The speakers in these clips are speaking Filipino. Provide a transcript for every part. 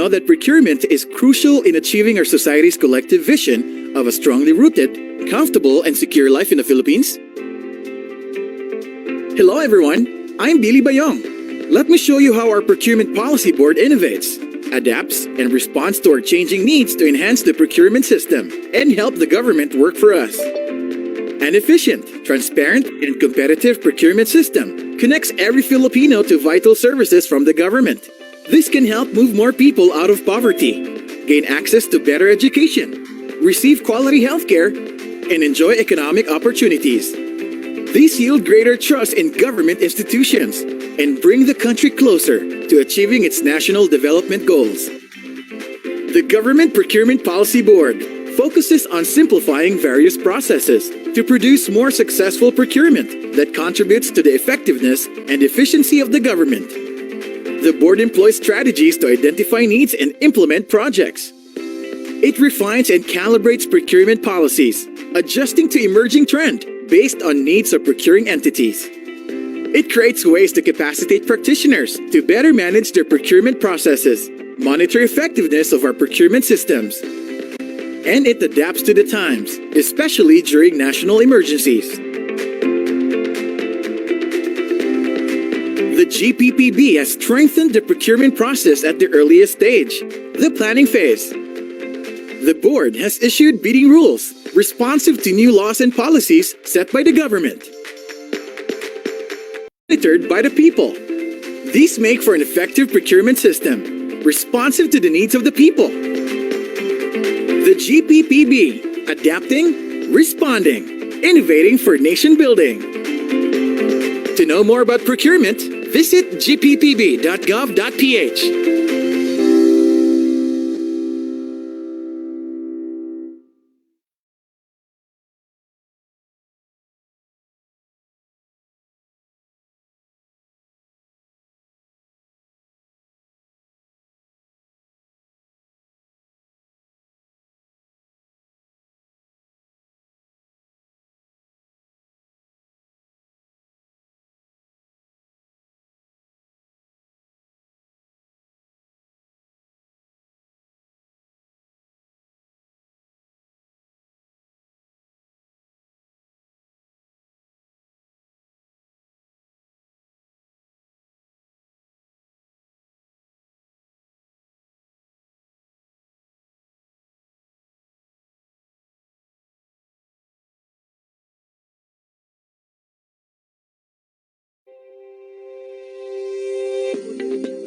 know that procurement is crucial in achieving our society's collective vision of a strongly rooted, comfortable, and secure life in the Philippines? Hello everyone, I'm Billy Bayong. Let me show you how our Procurement Policy Board innovates, adapts, and responds to our changing needs to enhance the procurement system and help the government work for us. An efficient, transparent, and competitive procurement system connects every Filipino to vital services from the government. This can help move more people out of poverty, gain access to better education, receive quality healthcare, and enjoy economic opportunities. These yield greater trust in government institutions and bring the country closer to achieving its national development goals. The Government Procurement Policy Board focuses on simplifying various processes to produce more successful procurement that contributes to the effectiveness and efficiency of the government. The board employs strategies to identify needs and implement projects. It refines and calibrates procurement policies, adjusting to emerging trends based on needs of procuring entities. It creates ways to capacitate practitioners to better manage their procurement processes, monitor effectiveness of our procurement systems, and it adapts to the times, especially during national emergencies. The GPPB has strengthened the procurement process at the earliest stage, the planning phase. The board has issued bidding rules responsive to new laws and policies set by the government, monitored by the people. These make for an effective procurement system, responsive to the needs of the people. The GPPB, adapting, responding, innovating for nation building. To know more about procurement, visit gppb.gov.ph.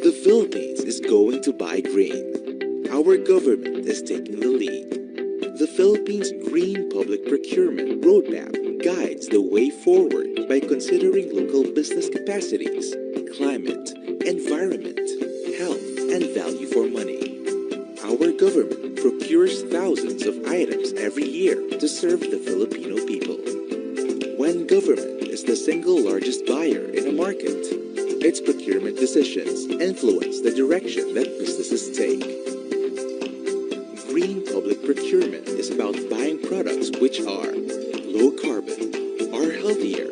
The Philippines is going to buy green. Our government is taking the lead. The Philippines Green Public Procurement Roadmap guides the way forward by considering local business capacities, climate, environment, health, and value for money. Our government procures thousands of items every year to serve the Filipino people. When government is the single largest buyer in a market, its procurement decisions influence the direction that businesses take. Green public procurement is about buying products which are low carbon, are healthier,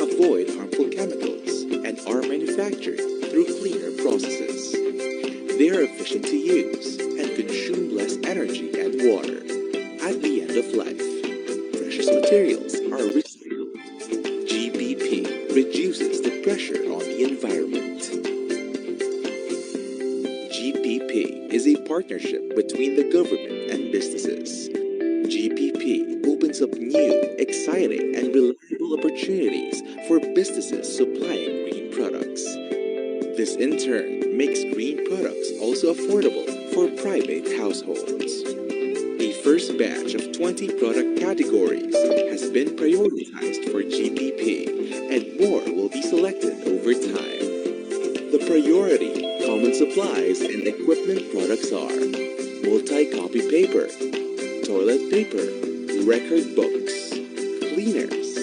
avoid harmful chemicals, and are manufactured through cleaner processes. They are efficient to use and consume less energy and water. At the end of life, precious materials are recycled. GPP reduces the pressure on the environment. GPP is a partnership between the government and businesses. GPP opens up new, exciting, and reliable opportunities for businesses supplying green products. This in turn makes green products also affordable for private households. A first batch of 20 product categories has been prioritized for GPP, and more will be selected over time. The priority common supplies and equipment products are multi-copy paper, toilet paper, record books, cleaners,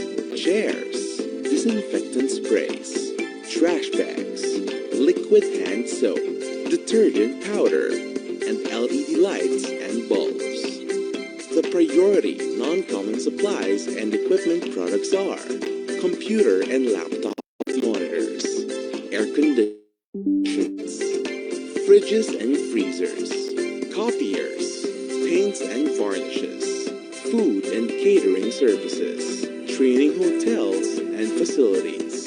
chairs, disinfectant sprays, trash bags, liquid hand soap, detergent powder, and LED lights and bulbs. The priority non-common supplies and equipment products are computer and laptop monitors, air conditioners, fridge fridges and freezers, copiers, paints and varnishes, food and catering services, training hotels and facilities,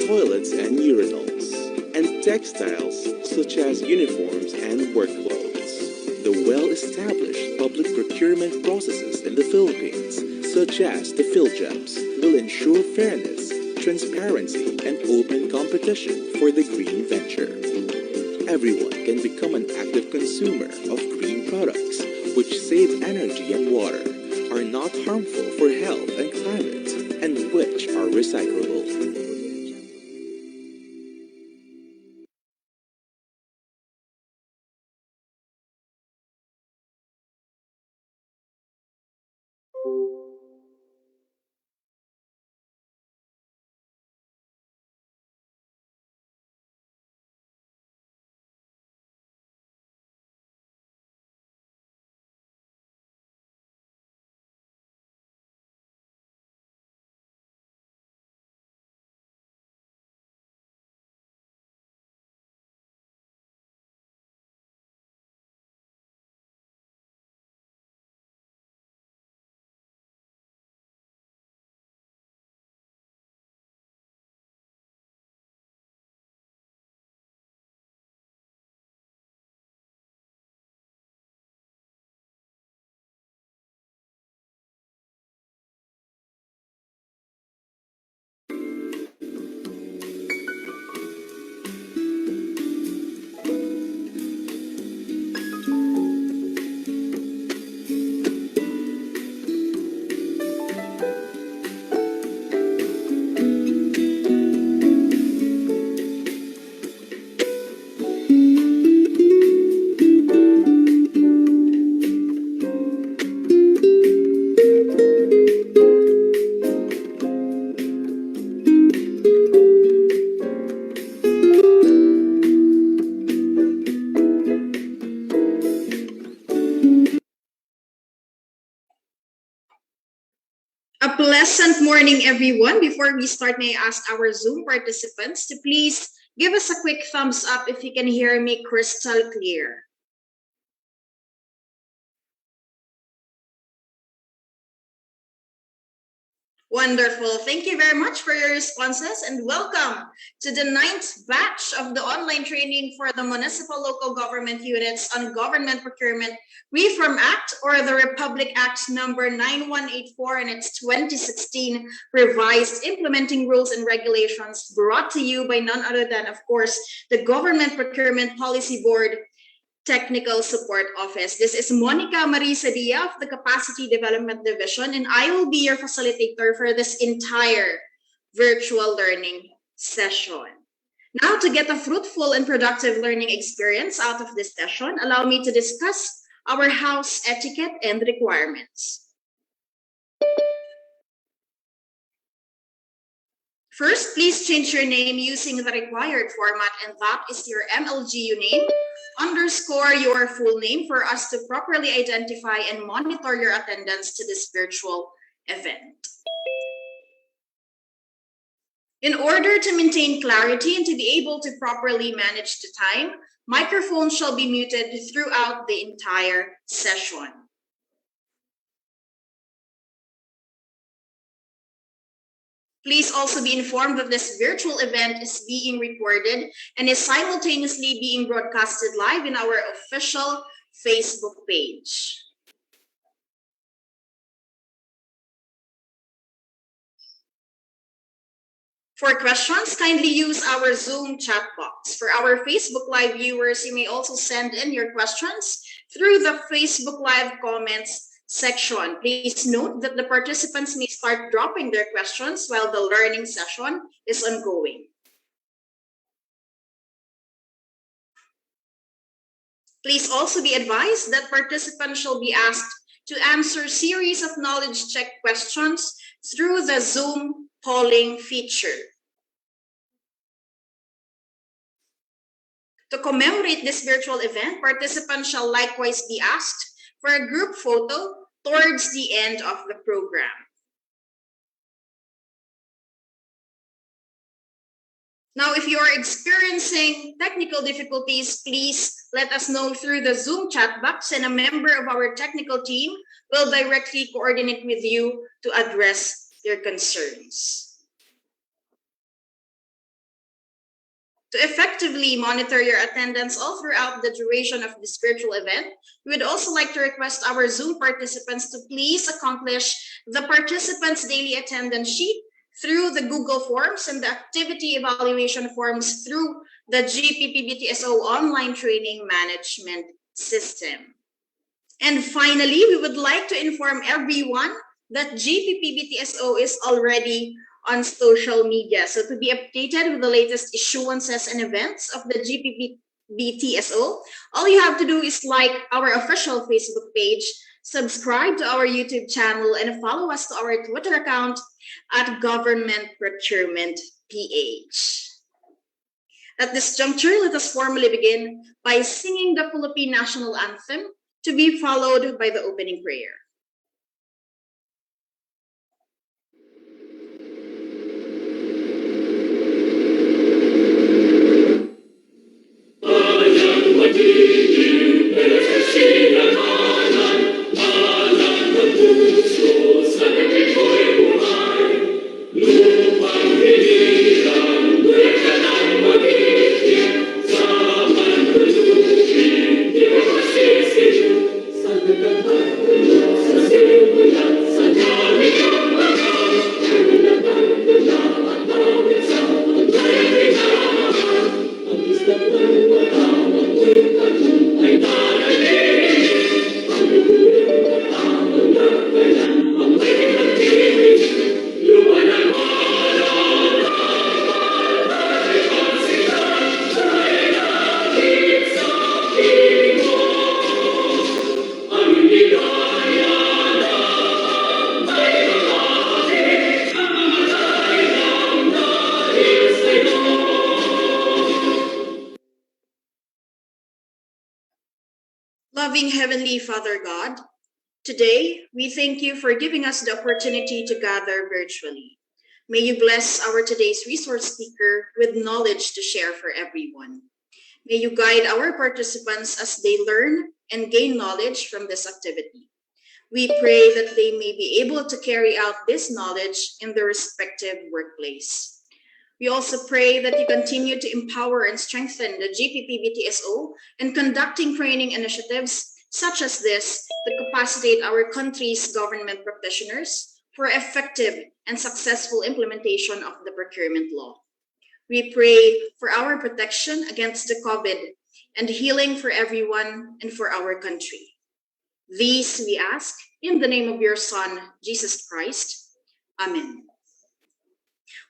toilets and urinals, and textiles such as uniforms and work clothes. The well-established public procurement processes in the Philippines, such as the PhilJobs, will ensure fairness, transparency, and open competition for the green venture. Everyone can become an active consumer of green products, which save energy and water, are not harmful for health and climate, and which are recyclable. A pleasant morning, everyone. Before we start, may I ask our Zoom participants to please give us a quick thumbs up if you can hear me crystal clear. Wonderful. Thank you very much for your responses and welcome to the 9th batch of the online training for the municipal local government units on Government Procurement Reform Act, or the Republic Act number 9184 and its 2016 revised implementing rules and regulations, brought to you by none other than, of course, the Government Procurement Policy Board Technical Support Office. This is Monica Marisa Dia of the Capacity Development Division, and I will be your facilitator for this entire virtual learning session. Now, to get a fruitful and productive learning experience out of this session, allow me to discuss our house etiquette and requirements. First, please change your name using the required format, and that is your MLGU name, underscore your full name for us to properly identify and monitor your attendance to this virtual event. In order to maintain clarity and to be able to properly manage the time, microphones shall be muted throughout the entire session. Please also be informed that this virtual event is being recorded and is simultaneously being broadcasted live in our official Facebook page. For questions, kindly use our Zoom chat box. For our Facebook Live viewers, you may also send in your questions through the Facebook Live comments section. Please note that the participants may start dropping their questions while the learning session is ongoing. Please also be advised that participants shall be asked to answer series of knowledge check questions through the Zoom polling feature. To commemorate this virtual event, participants shall likewise be asked for a group photo towards the end of the program. Now, if you are experiencing technical difficulties, please let us know through the Zoom chat box, and a member of our technical team will directly coordinate with you to address your concerns. To effectively monitor your attendance all throughout the duration of this virtual event, we would also like to request our Zoom participants to please accomplish the participants' daily attendance sheet through the Google Forms and the activity evaluation forms through the GPPBTSO online training management system. And finally, we would like to inform everyone that GPPBTSO is already on social media. So to be updated with the latest issuances and events of the GPPBTSO, all you have to do is like our official Facebook page, subscribe to our YouTube channel, and follow us to our Twitter account at Government Procurement PH. At this juncture, let us formally begin by singing the Philippine National Anthem, to be followed by the opening prayer. Loving Heavenly Father God, today we thank you for giving us the opportunity to gather virtually. May you bless our today's resource speaker with knowledge to share for everyone. May you guide our participants as they learn and gain knowledge from this activity. We pray that they may be able to carry out this knowledge in their respective workplace. We also pray that you continue to empower and strengthen the GPPBTSO in conducting training initiatives such as this to capacitate our country's government practitioners for effective and successful implementation of the procurement law. We pray for our protection against the COVID and healing for everyone and for our country. These we ask in the name of your Son, Jesus Christ. Amen.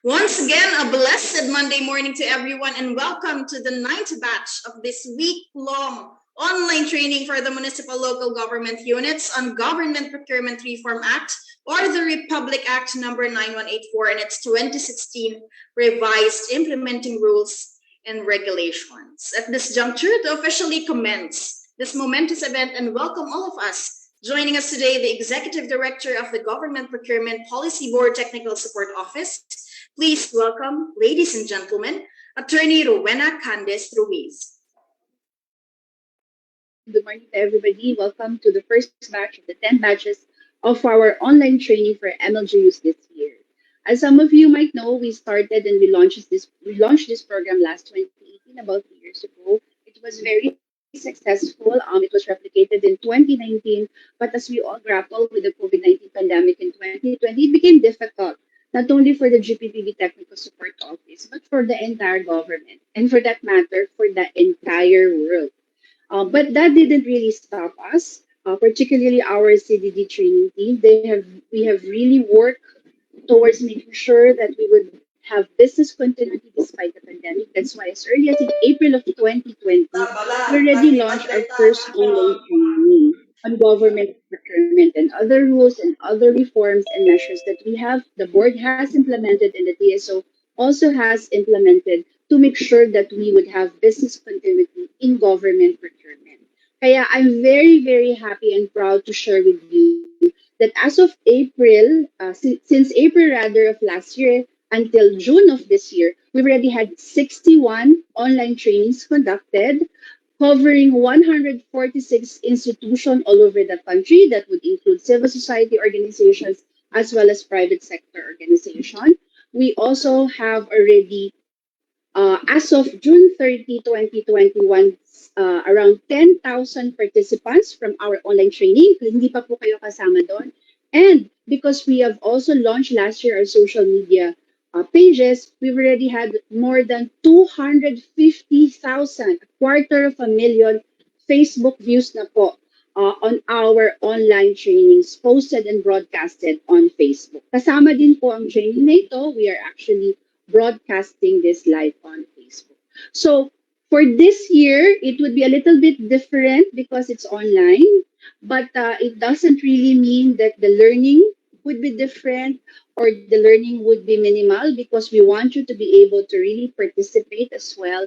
Once again, a blessed Monday morning to everyone, and welcome to the 9th batch of this week-long online training for the municipal local government units on Government Procurement Reform Act, or the Republic Act number 9184 and its 2016 revised implementing rules and regulations. At this juncture, to officially commence this momentous event and welcome all of us, joining us today, the Executive Director of the Government Procurement Policy Board Technical Support Office. Please welcome, ladies and gentlemen, Attorney Rowena Candes Ruiz. Good morning to everybody. Welcome to the first batch of the 10 batches of our online training for MLGUs this year. As some of you might know, we started and we launched this program last 2018, about 2 years ago. It was very successful. It was replicated in 2019, but as we all grapple with the COVID-19 pandemic in 2020, it became difficult, not only for the GPPB Technical Support Office, but for the entire government, and for that matter, for the entire world. But that didn't really stop us, particularly our CDD training team. We have really worked towards making sure that we would have business continuity despite the pandemic. That's why as early as in April of 2020, we already launched our first online training on government procurement and other rules and other reforms and measures that the board has implemented and the TSO also has implemented to make sure that we would have business continuity in government procurement. Kaya I'm very, very happy and proud to share with you that as of April, since April rather of last year, until June of this year, we've already had 61 online trainings conducted, covering 146 institutions all over the country. That would include civil society organizations as well as private sector organizations. We also have already, as of June 30, 2021, around 10,000 participants from our online training. Hindi pa po kayo kasama doon. And because we have also launched last year our social media pages, we've already had more than 250,000, a quarter of a million Facebook views na po on our online trainings posted and broadcasted on Facebook. Kasama din po ang training na ito. We are actually broadcasting this live on Facebook. So for this year, it would be a little bit different because it's online, but it doesn't really mean that the learning would be different or the learning would be minimal, because we want you to be able to really participate as well,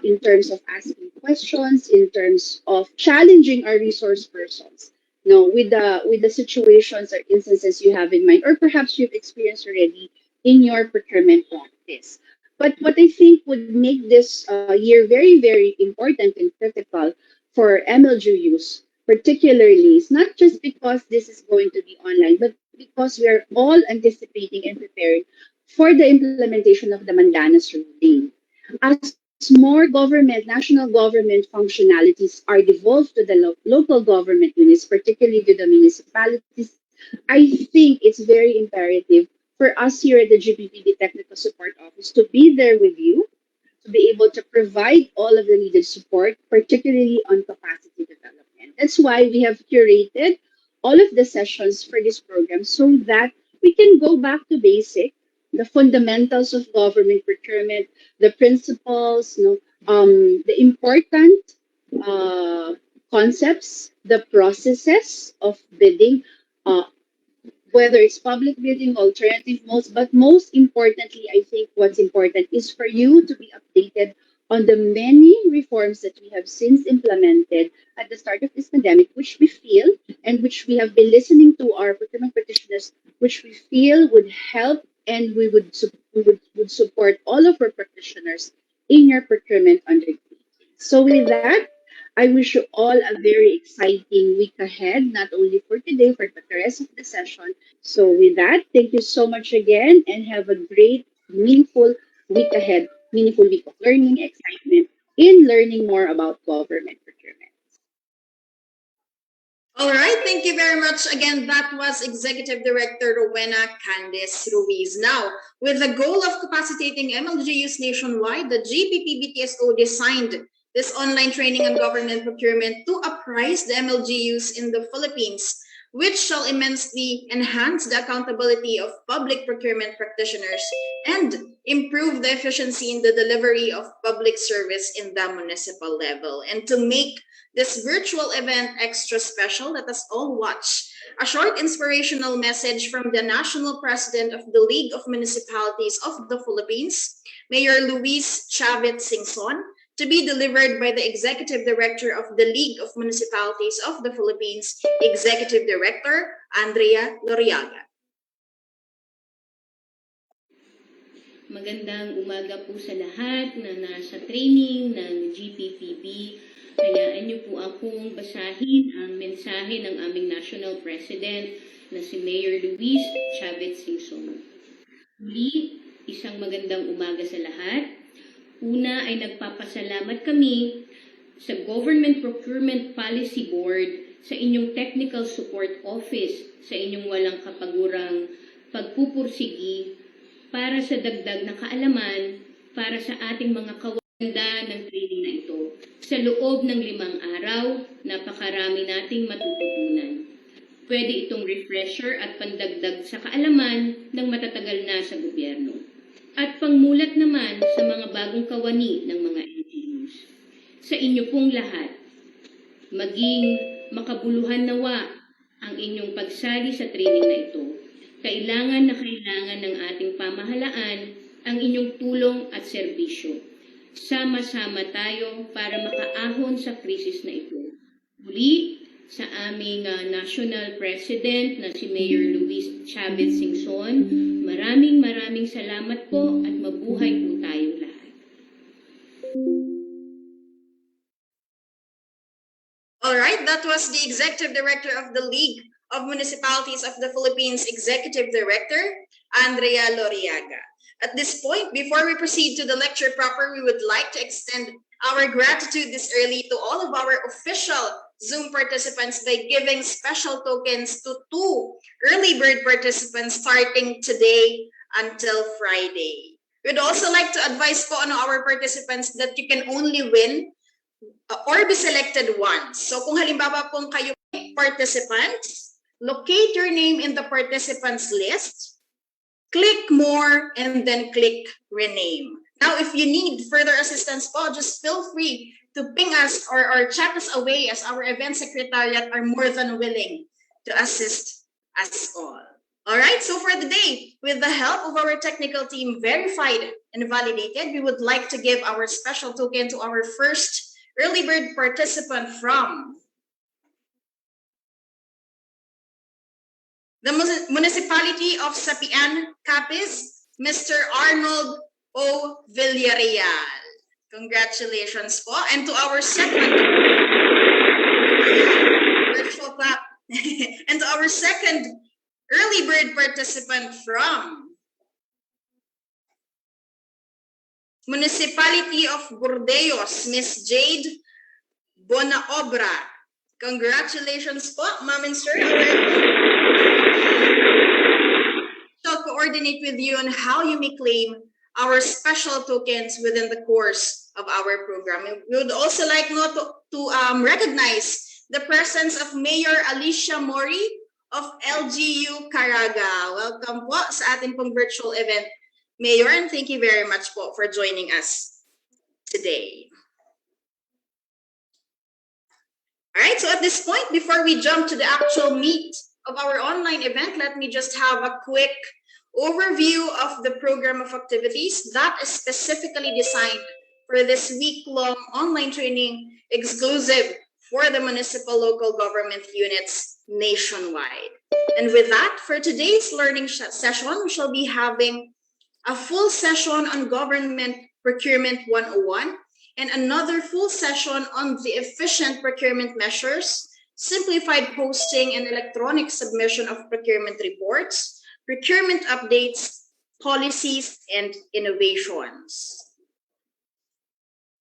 in terms of asking questions, in terms of challenging our resource persons. No, with the situations or instances you have in mind, or perhaps you've experienced already in your procurement practice. But what I think would make this year very, very important and critical for MLG use, particularly, is not just because this is going to be online, but because we are all anticipating and preparing for the implementation of the Mandanas ruling. As more government, national government functionalities are devolved to the local government units, particularly to the municipalities, I think it's very imperative for us here at the GPPB Technical Support Office to be there with you, to be able to provide all of the needed support, particularly on capacity development. That's why we have curated all of the sessions for this program so that we can go back to basic, the fundamentals of government procurement, the principles, the important uh, concepts, the processes of bidding, uh, whether it's public bidding, alternative modes, but most importantly, I think what's important is for you to be updated on the many reforms that we have since implemented at the start of this pandemic, which we feel and which we have been listening to our procurement practitioners, which we feel would help, and we would support all of our practitioners in your procurement undertaking. So with that, I wish you all a very exciting week ahead, not only for today, but the rest of the session. So with that, thank you so much again, and have a great, meaningful week ahead, meaningful week of learning, excitement in learning more about government procurement. All right, thank you very much. Again, that was Executive Director Rowena Candice Ruiz. Now, with the goal of capacitating MLGUs nationwide, the GPPB designed this online training on government procurement to apprise the MLGUs in the Philippines, which shall immensely enhance the accountability of public procurement practitioners and improve the efficiency in the delivery of public service in the municipal level. And to make this virtual event extra special, let us all watch a short inspirational message from the National President of the League of Municipalities of the Philippines, Mayor Luis Chavit Singson, to be delivered by the Executive Director of the League of Municipalities of the Philippines, Executive Director Andrea Loriaga. Magandang umaga po sa lahat na nasa training ng GPPB. Hayaan niyo po akong basahin ang mensahe ng aming National President na si Mayor Luis Chavit Singson. Muli, isang magandang umaga sa lahat. Una ay nagpapasalamat kami sa Government Procurement Policy Board, sa inyong Technical Support Office, sa inyong walang kapagurang pagpupursigi para sa dagdag na kaalaman para sa ating mga kawanda ng training na ito. Sa loob ng 5 araw, napakarami nating matututunan. Pwede itong refresher at pandagdag sa kaalaman ng matatagal na sa gobyerno. At pangmulat naman sa mga bagong kawani ng mga LGUs. Sa inyo pong lahat, maging makabuluhan nawa ang inyong pagsali sa training na ito. Kailangan na kailangan ng ating pamahalaan ang inyong tulong at serbisyo. Sama-sama tayo para makaahon sa krisis na ito. Muli, sa aming National President na si Mayor Luis Chavez Singson. Maraming salamat po at mabuhay po tayong lahat. All right, that was the Executive Director of the League of Municipalities of the Philippines, Executive Director, Andrea Loriaga. At this point, before we proceed to the lecture proper, we would like to extend our gratitude this early to all of our official Zoom participants by giving special tokens to 2 early bird participants starting today until Friday. We'd also like to advise po our participants that you can only win or be selected once. So kung halimbawa pong kayo participants, locate your name in the participants list, click more, and then click rename. Now, if you need further assistance po, just feel free to ping us or chat us away, as our event secretariat are more than willing to assist us all. All right, so for the day, with the help of our technical team verified and validated, we would like to give our special token to our first early bird participant from the Municipality of Sapian, Capiz, Mr. Arnold O. Villarreal. Congratulations po. And to our second virtual clap. And to our second early bird participant from Municipality of Burdeos, Miss Jade Bonaobra. Congratulations po, Ma'am and Sir. I'll coordinate with you on how you may claim our special tokens within the course of our program. We would also like to recognize the presence of Mayor Alicia Mori of LGU Caraga. Welcome po sa ating pong virtual event, Mayor, and thank you very much po for joining us today. All right, so at this point, before we jump to the actual meat of our online event, let me just have a quick overview of the program of activities that is specifically designed for this week-long online training exclusive for the municipal local government units nationwide. And with that, for today's learning session, we shall be having a full session on Government Procurement 101 and another full session on the efficient procurement measures, simplified posting and electronic submission of procurement reports, procurement updates, policies, and innovations.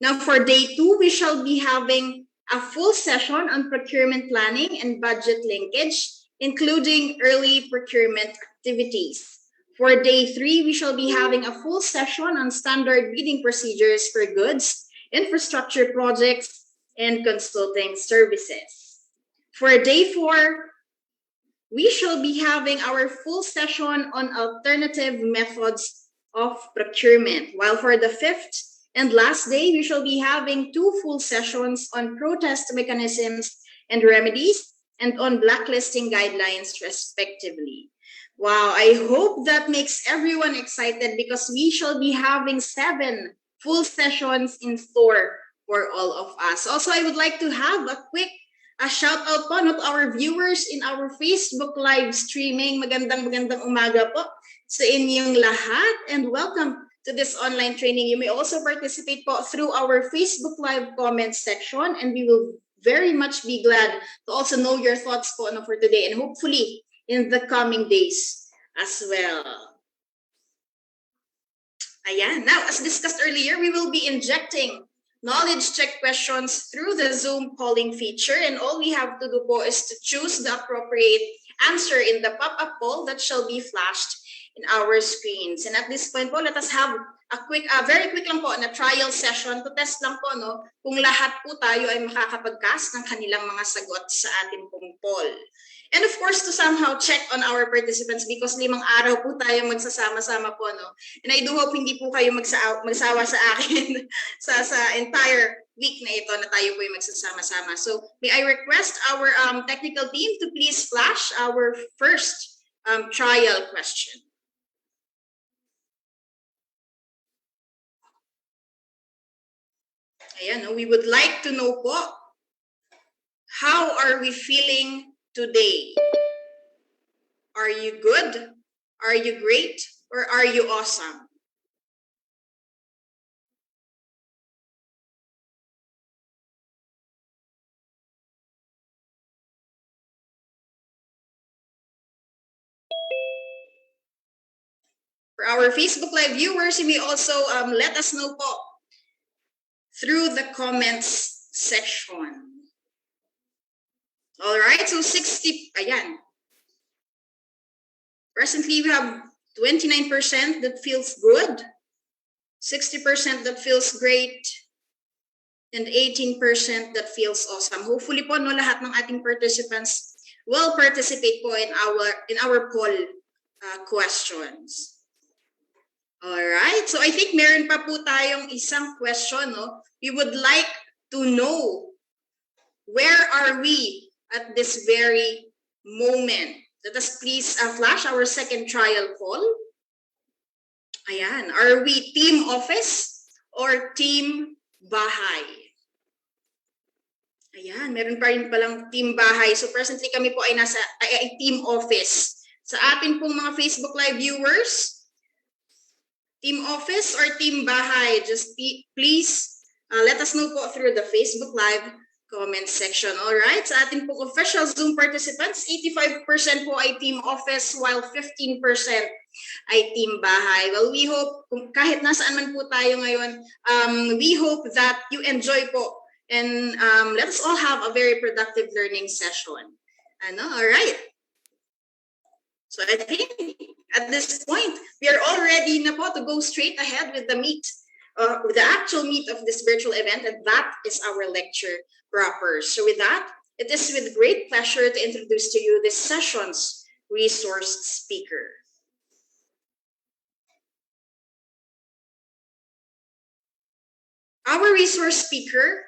Now for day 2, we shall be having a full session on procurement planning and budget linkage, including early procurement activities. For day 3, we shall be having a full session on standard bidding procedures for goods, infrastructure projects, and consulting services. For day 4, we shall be having our full session on alternative methods of procurement. While for the 5th and last day, we shall be having 2 full sessions on protest mechanisms and remedies and on blacklisting guidelines, respectively. Wow, I hope that makes everyone excited because we shall be having 7 full sessions in store for all of us. Also, I would like to have a quick shout out po to our viewers in our Facebook live streaming. Magandang umaga po sa inyong lahat and welcome to this online training. You may also participate po through our Facebook live comment section and we will very much be glad to also know your thoughts po for today and hopefully in the coming days as well. Ayan. Now, as discussed earlier, we will be injecting knowledge check questions through the Zoom polling feature, and all we have to do po is to choose the appropriate answer in the pop-up poll that shall be flashed in our screens. And at this point po, let us have a quick, very quick lang po na trial session to test lang po kung lahat po tayo ay makakapag-cast ng kanilang mga sagot sa ating pong poll. And of course, to somehow check on our participants because 5 araw po tayo magsasama-sama po, And I do hope hindi po kayo magsawa sa akin sa entire week na ito na tayo po yung magsasama-sama. So, may I request our technical team to please flash our first trial question. Ayan, we would like to know po How are we feeling today? Are you good? Are you great? Or are you awesome? For our Facebook Live viewers, you may also let us know po through the comments section. All right, so 60, ayan. Presently, we have 29% that feels good, 60% that feels great, and 18% that feels awesome. Hopefully po, no, lahat ng ating participants will participate po in our poll questions. Alright, so I think meron pa po tayong isang question, no? We would like to know, where are we at this very moment? Let us please flash our second trial poll. Ayan, are we team office or team bahay? Ayan, meron pa rin palang team bahay. So presently kami po ay ay team office. Sa atin pong mga Facebook Live viewers, team office or team bahay, just please let us know po through the Facebook Live comment section. Alright, sa ating pong official Zoom participants, 85% po ay team office while 15% ay team bahay. Well, we hope, kahit nasaan man po tayo ngayon, we hope that you enjoy po and let us all have a very productive learning session. Alright. So I think at this point, we are all ready na po to go straight ahead with the with the actual meat of this virtual event, and that is our lecture proper. So with that, it is with great pleasure to introduce to you this session's resource speaker. Our resource speaker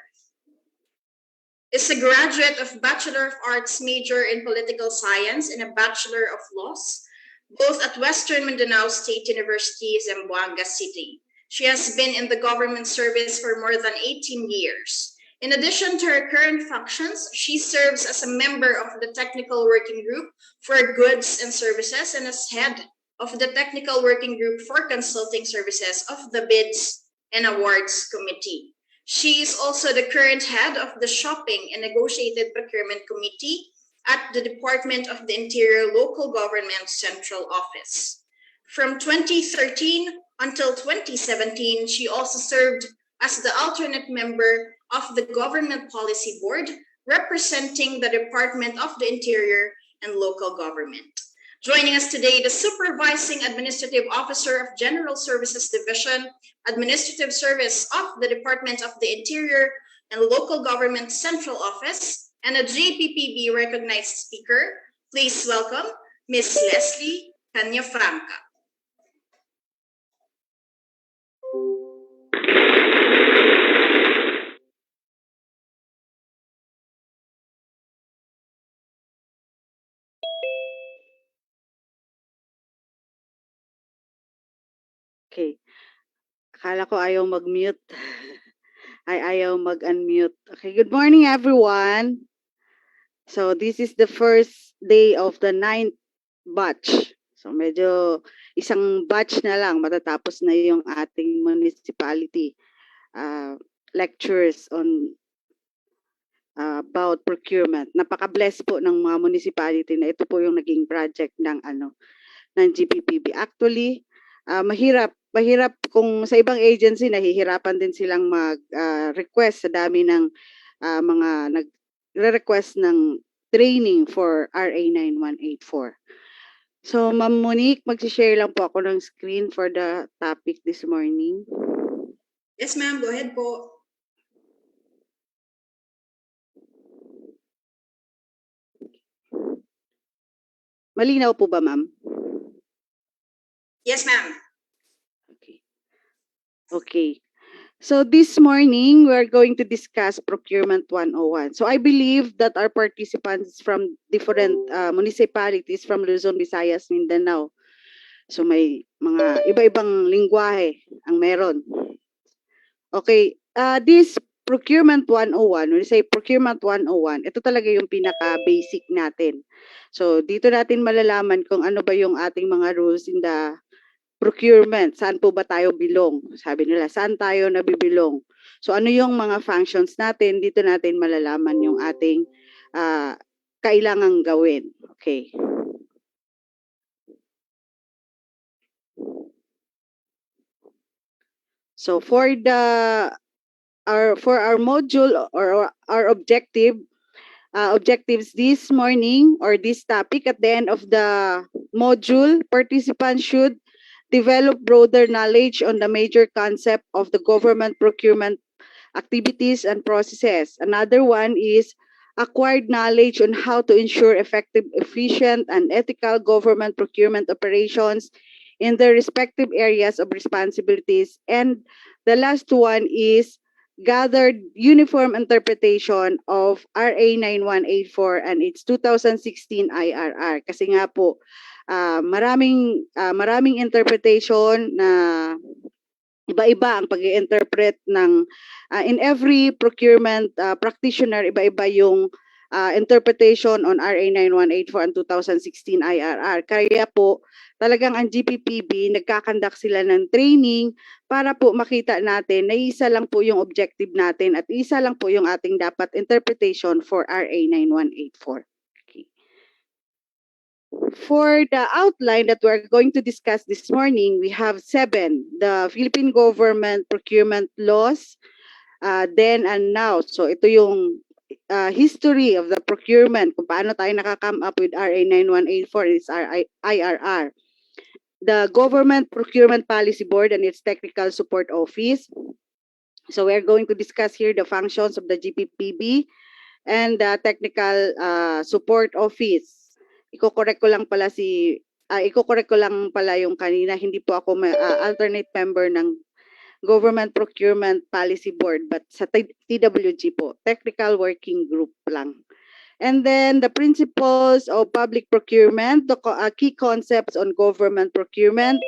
is a graduate of Bachelor of Arts major in Political Science and a Bachelor of Laws, both at Western Mindanao State University, Zamboanga City. She has been in the government service for more than 18 years. In addition to her current functions, she serves as a member of the Technical Working Group for Goods and Services and as head of the Technical Working Group for Consulting Services of the Bids and Awards Committee. She is also the current head of the Shopping and Negotiated Procurement Committee at the Department of the Interior Local Government Central Office. From 2013 until 2017, she also served as the alternate member of the Government Policy Board, representing the Department of the Interior and Local Government. Joining us today, the Supervising Administrative Officer of General Services Division, Administrative Service of the Department of the Interior and Local Government Central Office, and a GPPB recognized speaker. Please welcome Ms. Leslie Canyafranca. Okay. Akala ko ayaw mag-mute. Ay, ayaw mag-unmute. Okay, good morning everyone. So this is the first day of the 9th batch. So medyo isang batch na lang, matatapos na yung ating municipality lectures on about procurement. Napaka-bless po ng mga municipality na ito po yung naging project ng GPPB. Actually, mahirap kung sa ibang agency nahihirapan din silang mag-request sa dami ng mga nagre-request ng training for RA 9184. So, Ma'am Monique, mag-share lang po ako ng screen for the topic this morning. Yes, ma'am. Go ahead po. Malinaw po ba, ma'am? Yes, ma'am. Okay. So this morning, we're going to discuss Procurement 101. So I believe that our participants from different municipalities from Luzon, Visayas, Mindanao. So may mga iba-ibang lingwahe ang meron. Okay. This Procurement 101, when we say Procurement 101, ito talaga yung pinaka-basic natin. So, dito natin malalaman kung ano ba yung ating mga rules in the procurement. Saan po ba tayo bilong? Sabi nila, saan tayo nabibilong? So, ano yung mga functions natin? Dito natin malalaman yung ating kailangang gawin. Okay. So, for our module or our objectives this morning or this topic, at the end of the module, participants should develop broader knowledge on the major concept of the government procurement activities and processes. Another one is acquired knowledge on how to ensure effective, efficient, and ethical government procurement operations in their respective areas of responsibilities. And the last one is gathered uniform interpretation of RA 9184 and its 2016 IRR. Kasi nga po, maraming interpretation na iba-iba ang pag-i-interpret ng in every procurement practitioner, iba-iba yung interpretation on RA 9184 and 2016 IRR. Kaya po talagang ang GPPB nagkakandak sila ng training para po makita natin na isa lang po yung objective natin at isa lang po yung ating dapat interpretation for RA 9184. Okay. For the outline that we're going to discuss this morning, we have 7. The Philippine Government Procurement Laws, then and now. So ito yung history of the procurement, kung paano tayo nakakome up with RA 9184 and its IRR. The Government Procurement Policy Board and its Technical Support Office. So we're going to discuss here the functions of the GPPB and the Technical Support Office. Iko-correct ko lang pala yung kanina, hindi po ako alternate member ng Government Procurement Policy Board, but sa TWG po, Technical Working Group lang. And then the principles of public procurement, the key concepts on government procurement,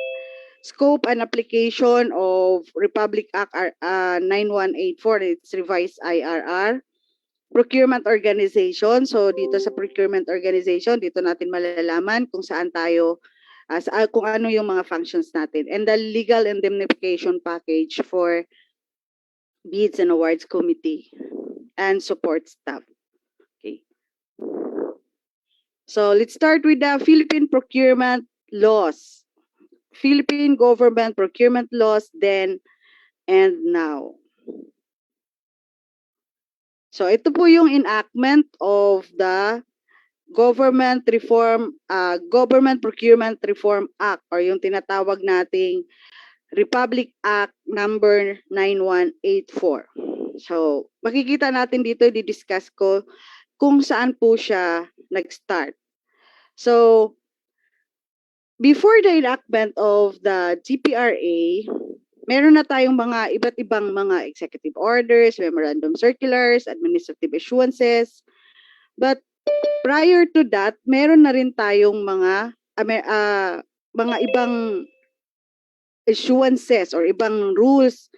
scope and application of Republic Act 9184, its revised IRR, procurement organization. So dito sa procurement organization, dito natin malalaman kung saan tayo, kung ano yung mga functions natin. And the legal indemnification package for bids and awards committee and support staff. Okay. So let's start with the Philippine procurement laws. Philippine government procurement laws then and now. So ito po yung enactment of the Government Procurement Reform Act or yung tinatawag nating Republic Act number 9184. So makikita natin dito, di-discuss ko kung saan po siya nag-start. So before the enactment of the GPRA, meron na tayong mga iba't ibang mga executive orders, memorandum circulars, administrative issuances. But prior to that, meron na rin tayong mga ibang issuances or ibang rules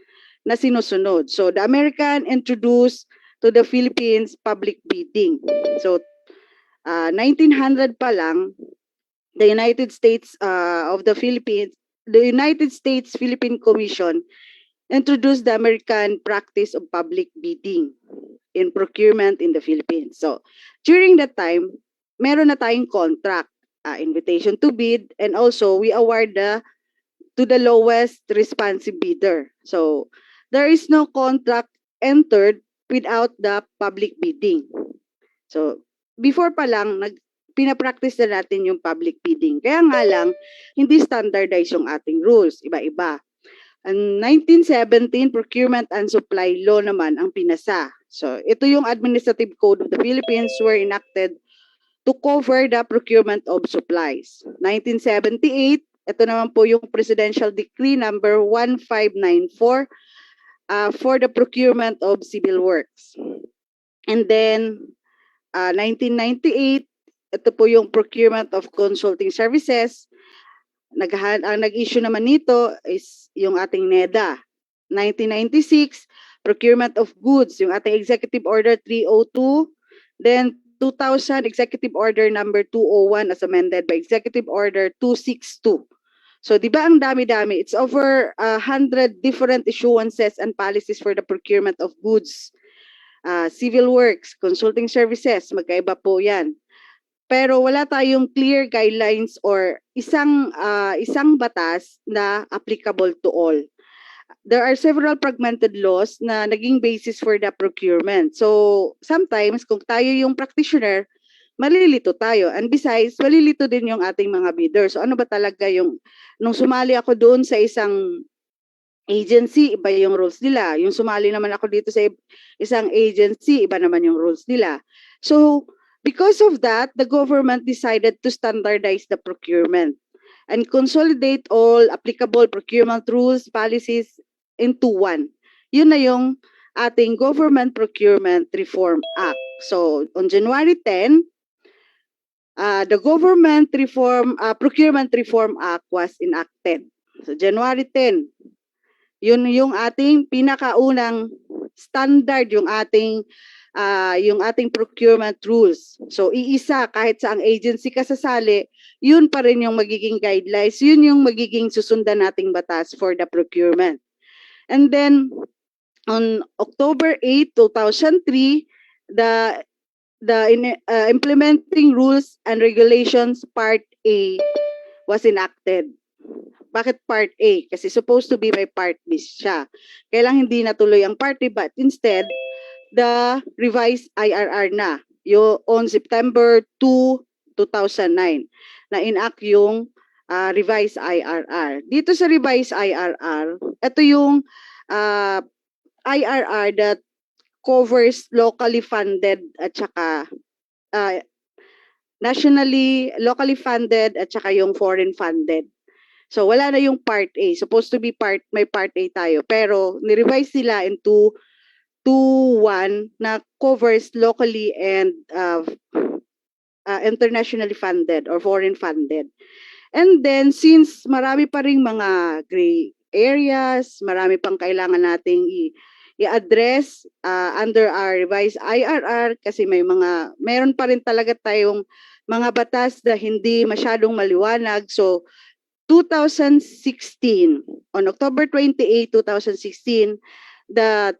na sinusunod. So the American introduced to the Philippines public bidding. So 1900 pa lang, the United States Philippine Commission introduced the American practice of public bidding in procurement in the Philippines. So, during that time, meron na tayong contract, invitation to bid, and also we award to the lowest responsive bidder. So, there is no contract entered without the public bidding. So, before pa lang, pinapractice na natin yung public bidding. Kaya nga lang, hindi standardized yung ating rules. Iba-iba. Ang 1917 Procurement and Supply Law naman ang pinasa. So, ito yung Administrative Code of the Philippines were enacted to cover the procurement of supplies. 1978, ito naman po yung Presidential Decree number 1594 for the procurement of civil works. And then, 1998, ito po yung procurement of consulting services. Ang nag-issue naman nito is yung ating NEDA. 1996, procurement of goods, yung ating Executive Order 302, then 2000 Executive Order number 201 as amended by Executive Order 262. So, di ba ang dami-dami? It's over 100 different issuances and policies for the procurement of goods. Civil works, consulting services, magkaiba po yan. Pero wala tayong clear guidelines or isang batas na applicable to all. There are several fragmented laws na naging basis for the procurement. So, sometimes, kung tayo yung practitioner, malilito tayo. And besides, malilito din yung ating mga bidders. So, ano ba talaga yung, nung sumali ako doon sa isang agency, iba yung rules nila. Yung sumali naman ako dito sa isang agency, iba naman yung rules nila. So, because of that, the government decided to standardize the procurement and consolidate all applicable procurement rules, policies into one. Yun na yung ating Government Procurement Reform Act. So, on January 10, the Procurement Reform Act was enacted. So, January 10, yun yung ating pinakaunang standard, yung ating procurement rules. So, iisa, kahit saang agency ka sasali, yun pa rin yung magiging guidelines, yun yung magiging susundan nating batas for the procurement. And then, on October 8, 2003, the Implementing Rules and Regulations Part A was enacted. Bakit Part A? Kasi supposed to be may Part B siya. Kaya lang hindi natuloy ang Part A, but instead, the revised IRR na on September 2, 2009 na enact yung revised IRR. Dito sa revised IRR, ito yung IRR that covers locally funded at saka locally funded at saka yung foreign funded. So wala na yung Part A. Supposed to be may Part A tayo. Pero ni-revise nila into 2.1 na covers locally and internationally funded or foreign funded. And then, since marami pa ring mga gray areas, marami pang kailangan nating i-address under our revised IRR kasi meron pa rin talaga tayong mga batas na hindi masyadong maliwanag. So, 2016, on October 28, 2016, the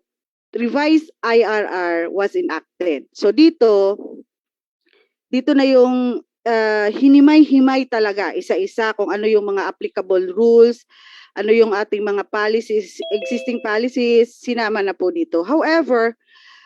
revised IRR was enacted. So dito na yung hinimay-himay talaga, isa-isa kung ano yung mga applicable rules, ano yung ating mga policies, existing policies, sinama na po dito. However,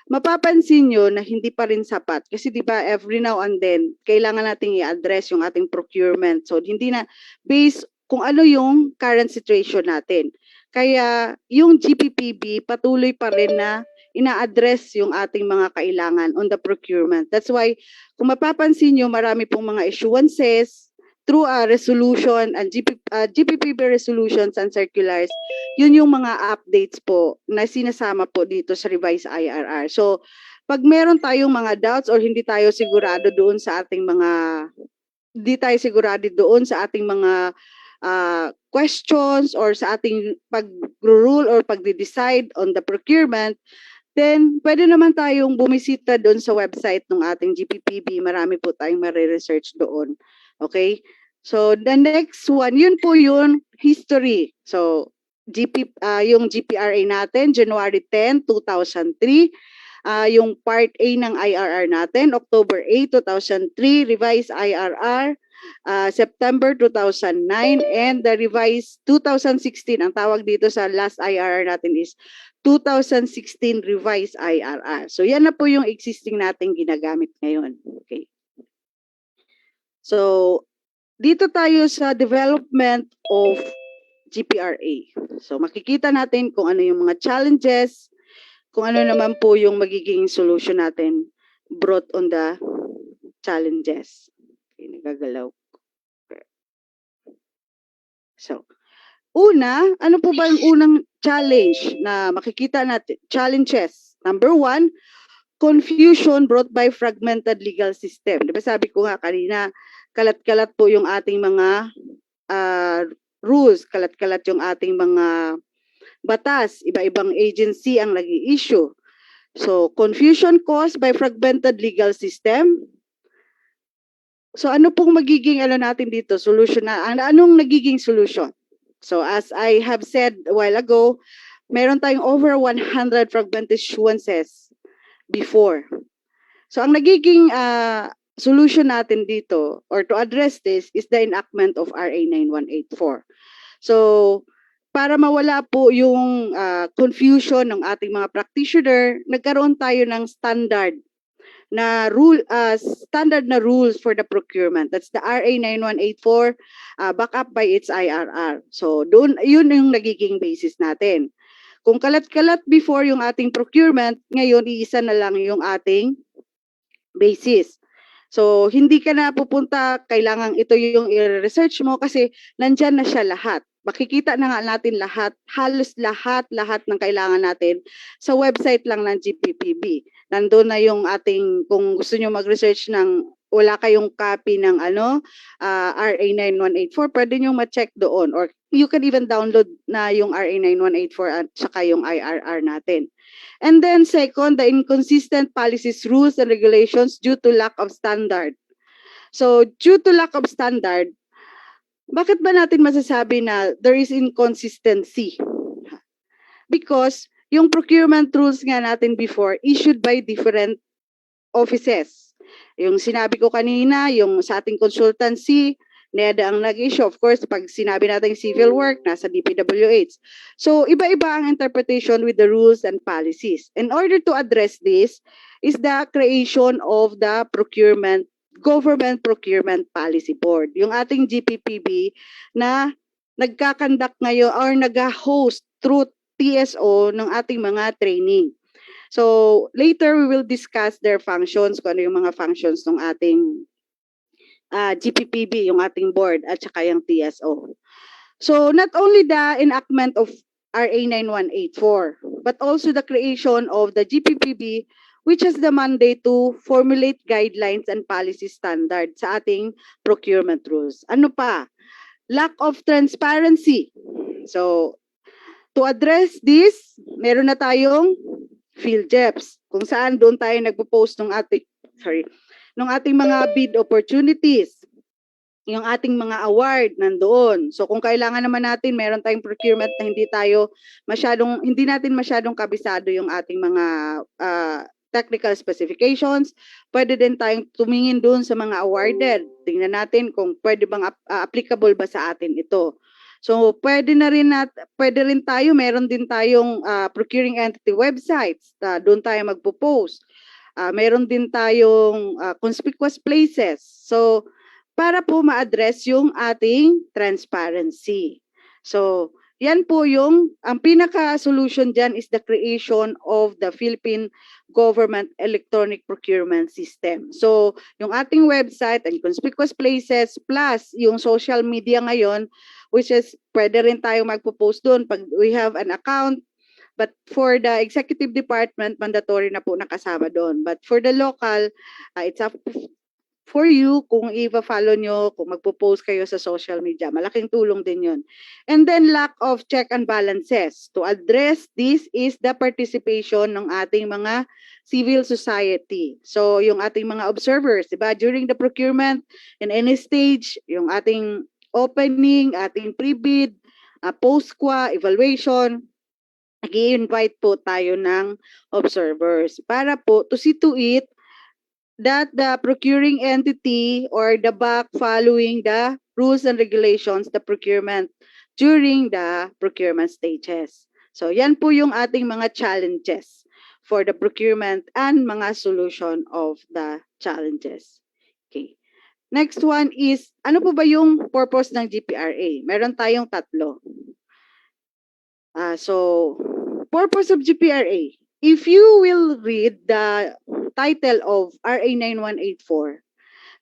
mapapansin nyo na hindi pa rin sapat. Kasi di ba every now and then, kailangan nating i-address yung ating procurement. So hindi na based kung ano yung current situation natin. Kaya yung GPPB patuloy pa rin na ina-address yung ating mga kailangan on the procurement. That's why kung mapapansin nyo, marami pong mga issuances through a resolution and GPPB resolutions and circulars. Yun yung mga updates po na sinasama po dito sa revised IRR. So, pag meron tayong mga doubts or hindi tayo sigurado doon sa ating mga questions or sa ating pag-rule or pag-decide on the procurement, then pwede naman tayong bumisita doon sa website ng ating GPPB. Marami po tayong mariresearch doon. Okay? So, the next one, yun po yung history. So, yung GPRA natin, January 10, 2003. Yung Part A ng IRR natin, October 8, 2003, revised IRR, September 2009, and the revised 2016. Ang tawag dito sa last IRR natin is 2016 revised IRR. So, yan na po yung existing nating ginagamit ngayon. Okay. So, dito tayo sa development of GPRA. So, makikita natin kung ano yung mga challenges, kung ano naman po yung magiging solution natin brought on the challenges. Okay, nagagalaw. So, ano po ba yung unang challenge na makikita natin? Challenges. Number 1, confusion brought by fragmented legal system. Diba sabi ko nga kanina, kalat-kalat po yung ating mga rules, kalat-kalat yung ating mga batas, iba-ibang agency ang nag-i-issue. So, confusion caused by fragmented legal system. So, ano pong magiging natin dito? Solution na. Anong nagiging solution? So, as I have said a while ago, meron tayong over 100 fragmented issuances before. So, ang nagiging solution natin dito or to address this is the enactment of RA 9184. So, para mawala po yung confusion ng ating mga practitioner, nagkaroon tayo ng standard na rules for the procurement. That's the RA 9184 back up by its IRR. So, yun yung nagiging basis natin. Kung kalat-kalat before yung ating procurement, ngayon iisa na lang yung ating basis. So, hindi ka na pupunta, kailangan ito yung i-research mo kasi nandyan na siya lahat. Makikita na nga natin lahat, halos lahat ng kailangan natin sa website lang ng GPPB. Nandun na yung ating, kung gusto nyo mag-research ng wala kayong copy ng RA 9184, pwede nyo ma-check doon. Or you can even download na yung RA 9184 at saka yung IRR natin. And then second, the inconsistent policies, rules, and regulations due to lack of standard. So, due to lack of standard, bakit ba natin masasabi na there is inconsistency? Because yung procurement rules nga natin before issued by different offices. Yung sinabi ko kanina, yung sa ating consultancy, NEDA ang nag-issue. Of course, pag sinabi natin civil work, nasa DPWH. So, iba-iba ang interpretation with the rules and policies. In order to address this is the creation of the Government Procurement Policy Board. Yung ating GPPB na nagkakandak ngayon or nag-host through TSO ng ating mga training. So, later we will discuss their functions, kung ano yung mga functions ng ating GPPB, yung ating board, at saka yung TSO. So, not only the enactment of RA 9184, but also the creation of the GPPB, which has the mandate to formulate guidelines and policy standards sa ating procurement rules. Ano pa? Lack of transparency. So, to address this, meron na tayong PhilJeps, kung saan doon tayo nagpo-post ng ating mga bid opportunities. Yung ating mga award nandoon. So kung kailangan naman natin, meron tayong procurement na hindi natin masyadong kabisado yung ating mga technical specifications, pwede din tayong tumingin doon sa mga awarded. Tingnan natin kung pwede bang applicable ba sa atin ito. So pwede rin tayo, meron din tayong procuring entity websites. Doon tayo magpo-post. Meron din tayong conspicuous places. So para po ma-address yung ating transparency. So, yan po ang pinaka-solution dyan is the creation of the Philippine Government Electronic Procurement System. So, yung ating website and conspicuous places plus yung social media ngayon, which is pwede rin tayo magpo-post doon pag we have an account. But for the executive department, mandatory na po nakasama doon. But for the local, it's up for you kung i-follow nyo, kung magpo-post kayo sa social media. Malaking tulong din yun. And then lack of check and balances. To address this is the participation ng ating mga civil society. So yung ating mga observers, diba? During the procurement in any stage, yung ating opening, ating pre-bid, post-qua, evaluation, nag-i-invite po tayo ng observers para po to see to it that the procuring entity or the back following the rules and regulations, the procurement during the procurement stages. So yan po yung ating mga challenges for the procurement and mga solution of the challenges. Okay. Next one is, ano po ba yung purpose ng GPRA? Meron tayong tatlo. So, purpose of GPRA. If you will read the title of RA 9184,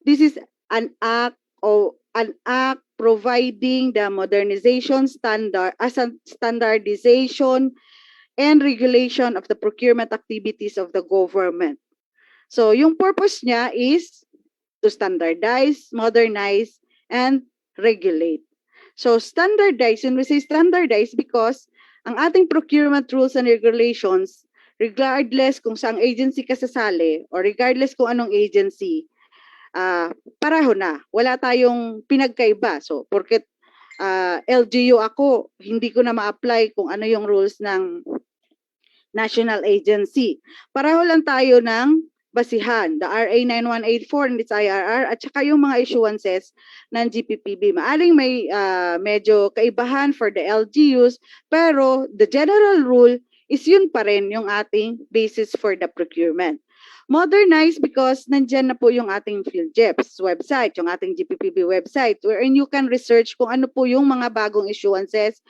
this is an act providing the modernization standardization and regulation of the procurement activities of the government. So, yung purpose niya is to standardize, modernize, and regulate. So, standardize, when we say standardize, because ang ating procurement rules and regulations, regardless kung saang agency ka sasali or regardless kung anong agency, pareho na. Wala tayong pinagkaiba. So, porket LGU ako, hindi ko na ma-apply kung ano yung rules ng national agency. Pareho lang tayo ng basihan, the RA 9184 and its IRR at saka yung mga issuances ng GPPB. Maaring may medyo kaibahan for the LGUs, pero the general rule is yun pa rin yung ating basis for the procurement. Modernized because nandyan na po yung ating PhilJEP's website, yung ating GPPB website, wherein you can research kung ano po yung mga bagong issuances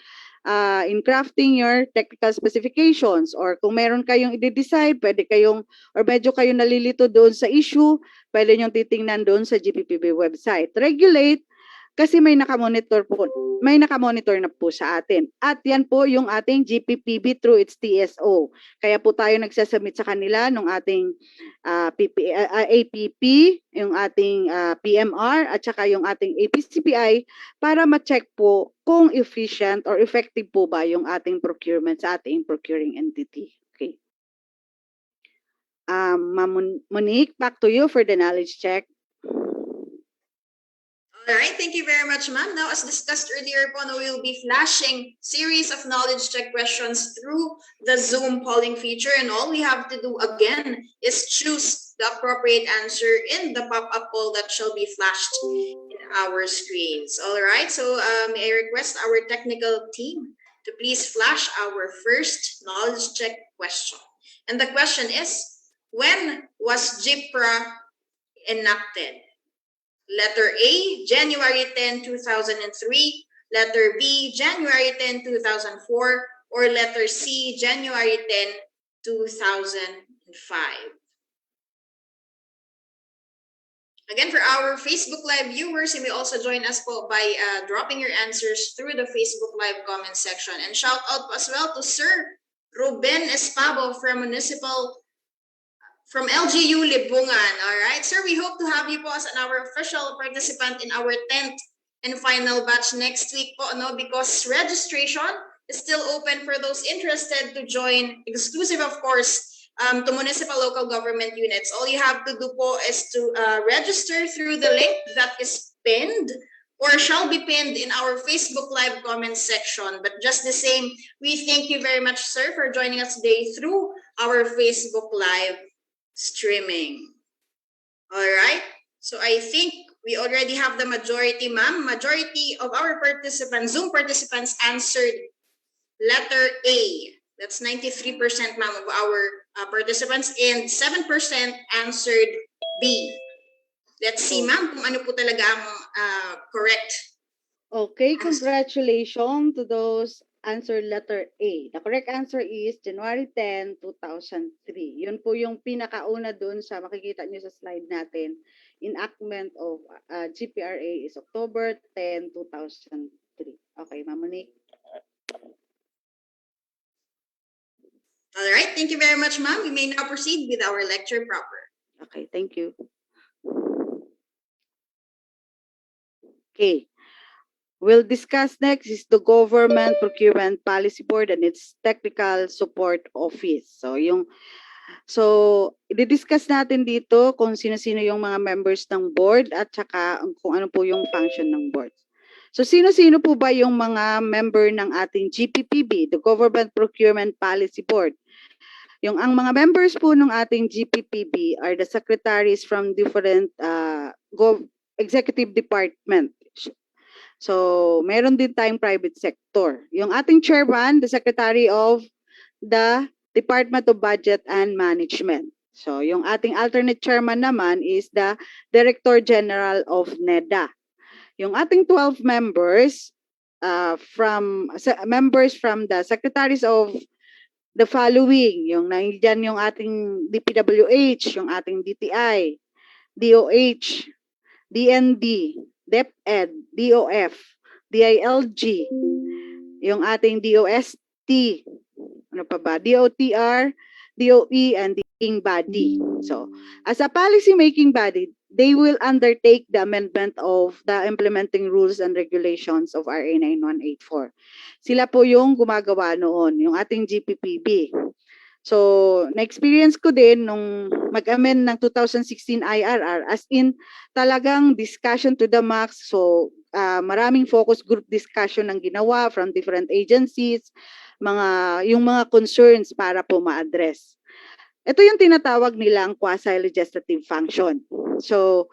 in crafting your technical specifications, or kung meron kayong i-decide, pwede kayong, or medyo kayo nalilito doon sa issue, pwede nyo titingnan doon sa GPPB website. Regulate, kasi may nakamonitor na po sa atin. At yan po yung ating GPPB through its TSO. Kaya po tayo nagsasubmit sa kanila ng ating APP, yung ating PMR, at saka yung ating APCPI para ma-check po kung efficient or effective po ba yung ating procurement sa ating procuring entity. Okay. Ma'am Monique, back to you for the knowledge check. All right, thank you very much, ma'am. Now, as discussed earlier po, we will be flashing series of knowledge check questions through the Zoom polling feature, and all we have to do again is choose the appropriate answer in the pop-up poll that shall be flashed in our screens. All right, so may I request our technical team to please flash our first knowledge check question. And the question is, when was GPRA enacted? Letter A, January 10, 2003. Letter B, January 10, 2004. Or letter C, January 10, 2005. Again, for our Facebook Live viewers, you may also join us po by dropping your answers through the Facebook Live comment section. And shout out as well to Sir Ruben Espabo from Municipal, from LGU Libungan. All right, sir, we hope to have you po as our official participant in our 10th and final batch next week po, no? Because registration is still open for those interested to join, exclusive of course, to municipal local government units. All you have to do po is to register through the link that is pinned or shall be pinned in our Facebook Live comments section. But just the same, we thank you very much, sir, for joining us today through our Facebook Live streaming. All right, so I think we already have the majority, ma'am. Majority of our participants, Zoom participants, answered letter A. That's 93%, ma'am, of our participants, and 7% answered B. Let's see, ma'am, kung ano po talaga ang correct. Okay, congratulations to those answer letter A. The correct answer is January 10, 2003. Yun po yung pinakauna doon sa makikita nyo sa slide natin. Enactment of GPRA is October 10, 2003. Okay, Ma'am Monique. All right, thank you very much, ma'am. We may now proceed with our lecture proper. Okay, thank you. Okay. We'll discuss next is the Government Procurement Policy Board and its Technical Support Office. So i-discuss natin dito kung sino-sino yung mga members ng board at saka kung ano po yung function ng board. So sino-sino po ba yung mga member ng ating GPPB, the Government Procurement Policy Board? Ang mga members po ng ating GPPB are the secretaries from different executive department. So, meron din tayong private sector. Yung ating chairman, the Secretary of the Department of Budget and Management. So, yung ating alternate chairman naman is the Director General of NEDA. Yung ating 12 members members from the secretaries of the following, yung nandiyan yung ating DPWH, yung ating DTI, DOH, DND, DepEd, DOF, DILG, yung ating DOST, ano pa ba, DOTR, DOE, and the making body. So, as a policy making body, they will undertake the amendment of the implementing rules and regulations of RA 9184. Sila po yung gumagawa noon, yung ating GPPB. So, na-experience ko din nung mag-amend ng 2016 IRR, as in talagang discussion to the max. So, maraming focus group discussion ang ginawa from different agencies, yung mga concerns para po ma-address. Ito yung tinatawag nilang quasi-legislative function. So,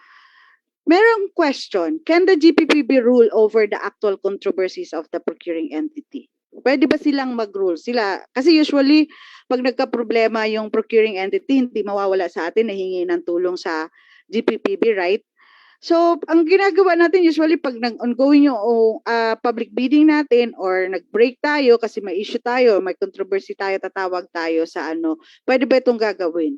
merong question, can the GPPB rule over the actual controversies of the procuring entity? Pwede ba silang mag-rule? Kasi usually, pag nagka-problema yung procuring entity, hindi mawawala sa atin, nahingi ng tulong sa GPPB, right? So, ang ginagawa natin usually pag nag-ongoing yung public bidding natin or nag-break tayo kasi may issue tayo, may controversy tayo, tatawag tayo sa pwede ba itong gagawin?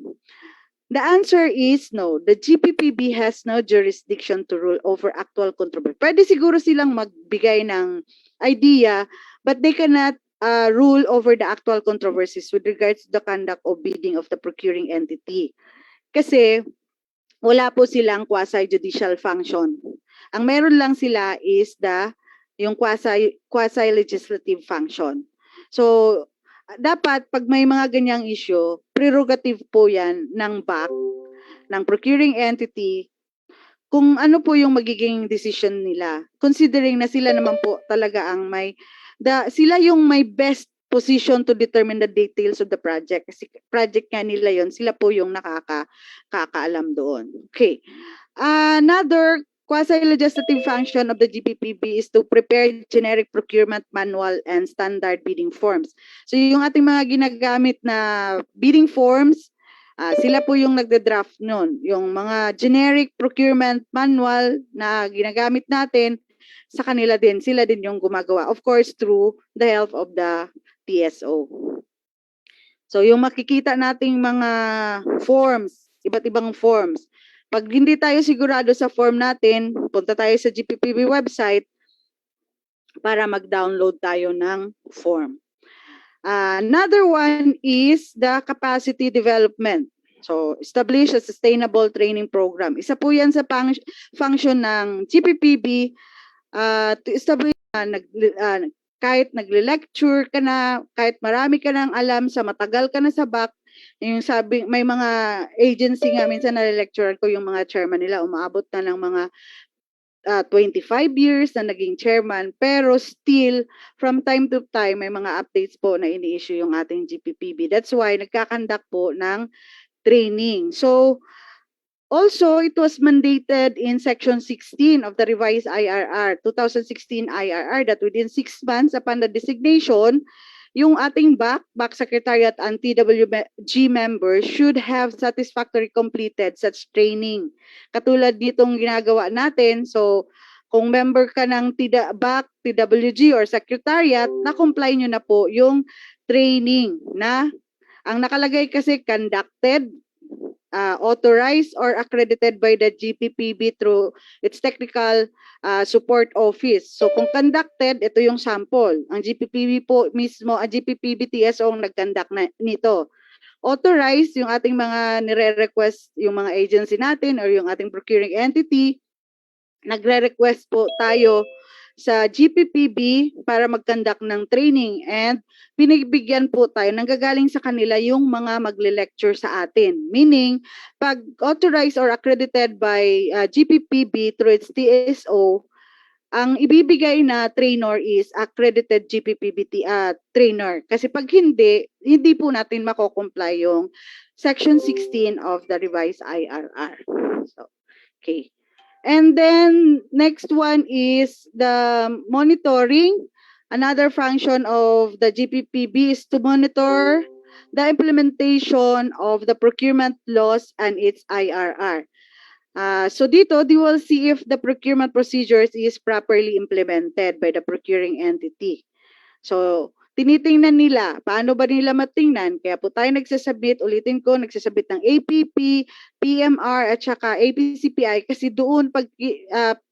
The answer is no. The GPPB has no jurisdiction to rule over actual controversy. Pwede siguro silang magbigay ng idea, but they cannot rule over the actual controversies with regards to the conduct of bidding of the procuring entity. Kasi wala po silang quasi-judicial function. Ang meron lang sila is yung quasi-legislative function. So, dapat pag may mga ganyang issue, prerogative po yan ng BAC, ng procuring entity, kung ano po yung magiging decision nila. Considering na sila naman po talaga ang sila yung may best position to determine the details of the project. Kasi project nga nila yon, sila po yung nakakaalam doon. Okay. Another quasi-legislative function of the GPPB is to prepare generic procurement manual and standard bidding forms. So yung ating mga ginagamit na bidding forms, sila po yung nagde-draft nun. Yung mga generic procurement manual na ginagamit natin, sa kanila din, sila din yung gumagawa. Of course, through the help of the TSO. So yung makikita nating mga forms, iba't ibang forms, pag hindi tayo sigurado sa form natin, punta tayo sa GPPB website para mag-download tayo ng form. Another one is the capacity development. So, establish a sustainable training program. Isa po yan sa function ng GPPB to establish kahit nagle-lecture ka na, kahit marami ka nang alam, sa matagal ka na sa back, yung sabi, may mga agency nga, minsan na-lecturean ko yung mga chairman nila, umaabot na ng mga 25 years na naging chairman, pero still, from time to time, may mga updates po na ini-issue yung ating GPPB. That's why, nagkakandak po ng training. So, also, it was mandated in Section 16 of the revised IRR, 2016 IRR, that within 6 months upon the designation, yung ating BAC Secretariat and TWG members should have satisfactorily completed such training. Katulad nitong ginagawa natin, so kung member ka ng BAC, TWG, or Secretariat, na-comply nyo na po yung training na ang nakalagay kasi conducted, authorized or accredited by the GPPB through its technical support office. So kung conducted, ito yung sample. Ang GPPB po mismo, ang GPPB TSO ang nag-conduct nito. Authorized, yung ating mga nire-request, yung mga agency natin or yung ating procuring entity, nagre-request po tayo sa GPPB para mag-conduct ng training, and binibigyan po tayo, nanggagaling sa kanila yung mga magle-lecture sa atin. Meaning, pag authorized or accredited by GPPB through its TSO, ang ibibigay na trainer is accredited GPPB trainer. Kasi pag hindi po natin mako-comply yung Section 16 of the revised IRR. So, okay. And then, next one is the monitoring. Another function of the GPPB is to monitor the implementation of the procurement laws and its IRR. So dito, they will see if the procurement procedures is properly implemented by the procuring entity. So, tinitingnan nila, paano ba nila matingnan? Kaya po tayo nagsasabit, ulitin ko, nagsasabit ng APP, PMR, at saka APCPI, kasi doon pag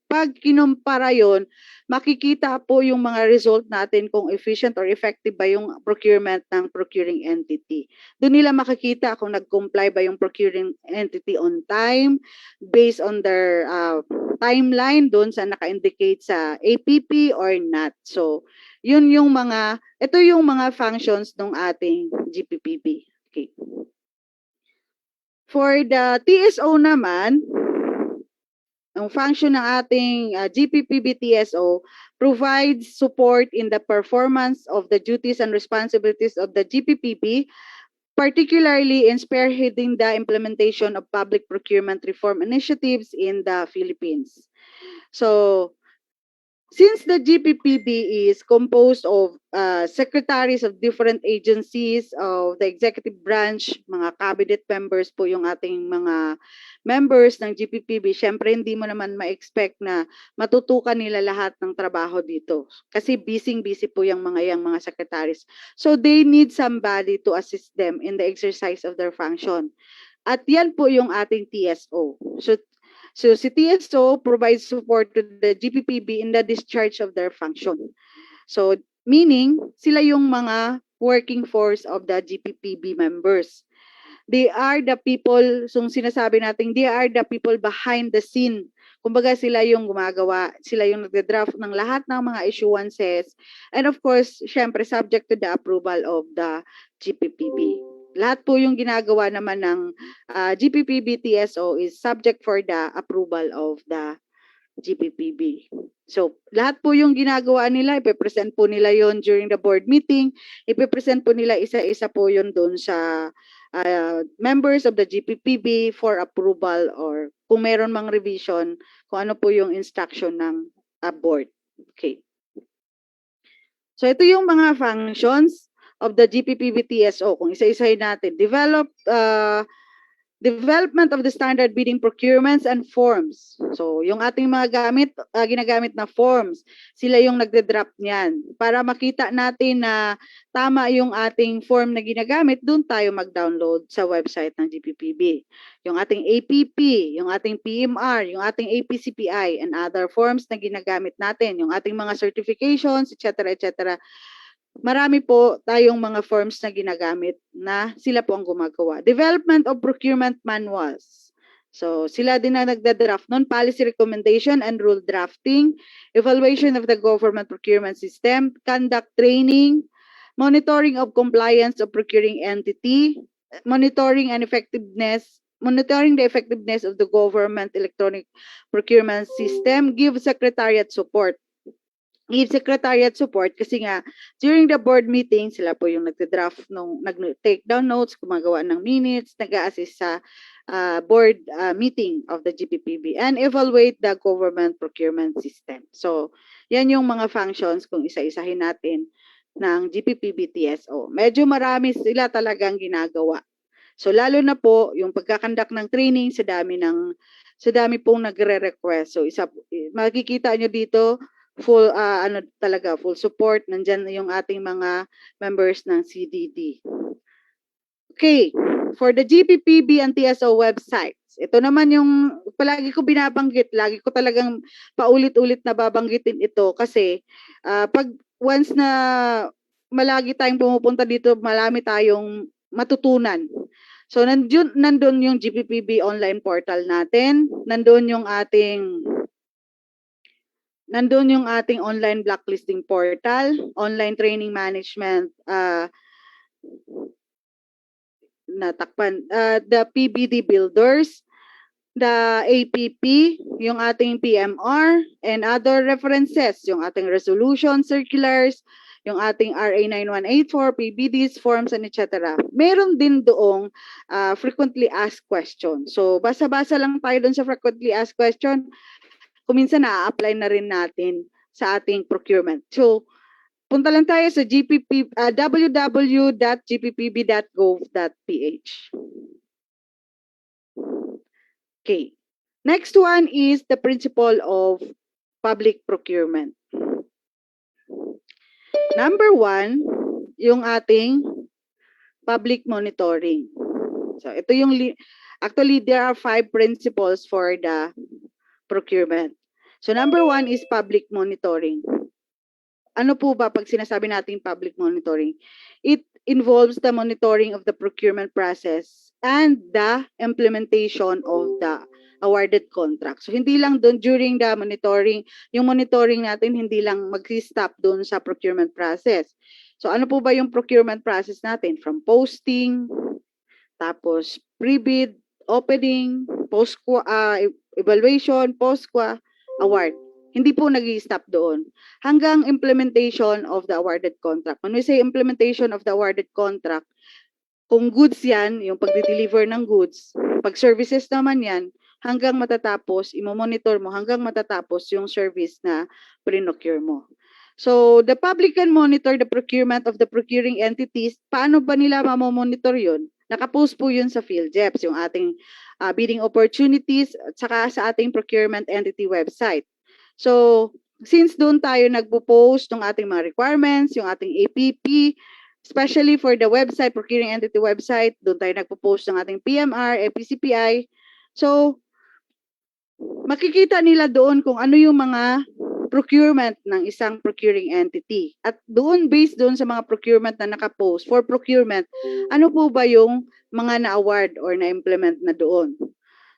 pag kinumpara yon, makikita po yung mga result natin kung efficient or effective ba yung procurement ng procuring entity. Doon nila makikita kung nag-comply ba yung procuring entity on time based on their timeline doon sa naka-indicate sa APP or not. So, ito yung mga functions ng ating GPPB. Okay. For the TSO naman, ang function ng ating GPPB TSO provides support in the performance of the duties and responsibilities of the GPPB, particularly in spearheading the implementation of public procurement reform initiatives in the Philippines. So, since the GPPB is composed of secretaries of different agencies of the executive branch, mga cabinet members po yung ating mga members ng GPPB, syempre hindi mo naman ma-expect na matutukan nila lahat ng trabaho dito. Kasi busy po yung mga secretaries. So they need somebody to assist them in the exercise of their function. At yan po yung ating TSO. So si TSO provides support to the GPPB in the discharge of their function. So meaning, sila yung mga working force of the GPPB members. They are the people, sinasabi natin, they are the people behind the scene. Kumbaga sila yung gumagawa, sila yung nagde-draft ng lahat ng mga issuances. And of course, syempre subject to the approval of the GPPB. Lahat po yung ginagawa naman ng GPPB TSO is subject for the approval of the GPPB. So, lahat po yung ginagawa nila, ipipresent po nila yon during the board meeting, ipipresent po nila isa-isa po yon doon sa members of the GPPB for approval or kung meron mang revision, kung ano po yung instruction ng board. Okay. So, ito yung mga functions of the GPPB TSO. Kung isa-isahin natin, development of the standard bidding procurements and forms. So, yung ating mga ginagamit na forms, sila yung nagde-draft niyan. Para makita natin na tama yung ating form na ginagamit, doon tayo mag-download sa website ng GPPB. Yung ating APP, yung ating PMR, yung ating APCPI, and other forms na ginagamit natin, yung ating mga certifications, etc., etc., marami po tayong mga forms na ginagamit na sila po ang gumagawa. Development of procurement manuals. So, sila din na nagda-draft nun. Policy recommendation and rule drafting. Evaluation of the government procurement system. Conduct training. Monitoring of compliance of procuring entity. Monitoring the effectiveness of the government electronic procurement system. Give secretariat support. Give secretariat support kasi nga during the board meeting sila po yung nagde-draft nag-take down notes, gumagawa ng minutes, nag-a-assist sa board meeting of the GPPB and evaluate the government procurement system. So, yan yung mga functions kung isa-isahin natin ng GPPB TSO. Medyo marami sila talagang ginagawa. So, lalo na po yung pagkakandak ng training sa dami pong nagre-request. So, makikita nyo dito full full support, nandyan yung ating mga members ng CDD. Okay, for the GPPB and TSO websites, ito naman yung palagi ko binabanggit, lagi ko talagang paulit-ulit na babanggitin ito kasi pag once na malagi tayong pumupunta dito, marami tayong matutunan. So nandun yung GPPB online portal natin, nandun yung ating online blacklisting portal, online training management, the PBD builders, the APP, yung ating PMR, and other references, yung ating resolution, circulars, yung ating RA 9184, PBDs, forms, and etc. Meron din doong frequently asked questions. So, basa-basa lang tayo doon sa frequently asked question. Kung minsan na-apply na rin natin sa ating procurement. So, punta lang tayo sa www.gppb.gov.ph. Okay. Next one is the principle of public procurement. Number 1, yung ating public monitoring. So, ito yung, actually, there are 5 principles for the procurement. So number one is public monitoring. Ano po ba pag sinasabi nating public monitoring? It involves the monitoring of the procurement process and the implementation of the awarded contract. So hindi lang doon during the monitoring, yung monitoring natin hindi lang mag-stop doon sa procurement process. So ano po ba yung procurement process natin? From posting, tapos pre-bid, opening, evaluation, post-qua, award. Hindi po nag-i-stop doon. Hanggang implementation of the awarded contract. When we say implementation of the awarded contract, kung goods yan, yung pag-deliver ng goods, pag services naman yan, hanggang matatapos, imo-monitor mo hanggang matatapos yung service na pre-procure mo. So, the public can monitor the procurement of the procuring entities. Paano ba nila mamomonitor yun? Nakapost po yun sa PhilJeps, yung ating bidding opportunities at saka sa ating procurement entity website. So, since doon tayo nagpo-post ng ating mga requirements, yung ating APP, especially for the website, procuring entity website, doon tayo nagpo-post ng ating PMR, APCPI. So, makikita nila doon kung ano yung mga procurement ng isang procuring entity. At doon, based doon sa mga procurement na nakapost for procurement, ano po ba yung mga na-award or na-implement na doon?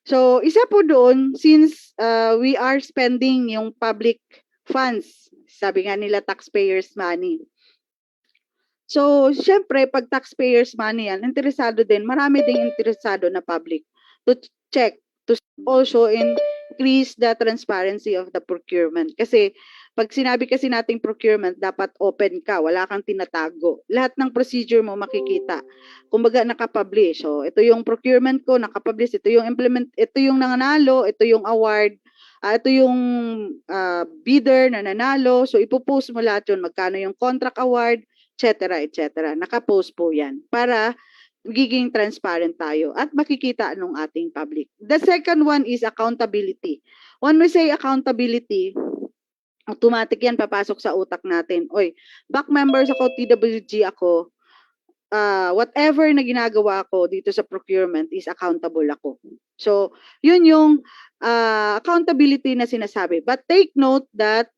So, isa po doon, since we are spending yung public funds, sabi nga nila taxpayers' money. So, syempre, pag taxpayers' money yan, interesado din, marami ding interesado na public to check, to also increase the transparency of the procurement. Kasi, pag sinabi kasi nating procurement, dapat open ka, wala kang tinatago. Lahat ng procedure mo makikita. Kumbaga, nakapublish. So, ito yung procurement ko, nakapublish. Ito yung ito yung nananalo, ito yung award, ito yung bidder na nanalo. So, ipopost mo lahat yun. Magkano yung contract award, etc. etc. Nakapost po yan para magiging transparent tayo at makikita anong ating public. The second one is accountability. When we say accountability, automatic yan papasok sa utak natin. Oy, back members ako, TWG ako, whatever na ginagawa ko dito sa procurement is accountable ako. So, yun yung accountability na sinasabi. But take note that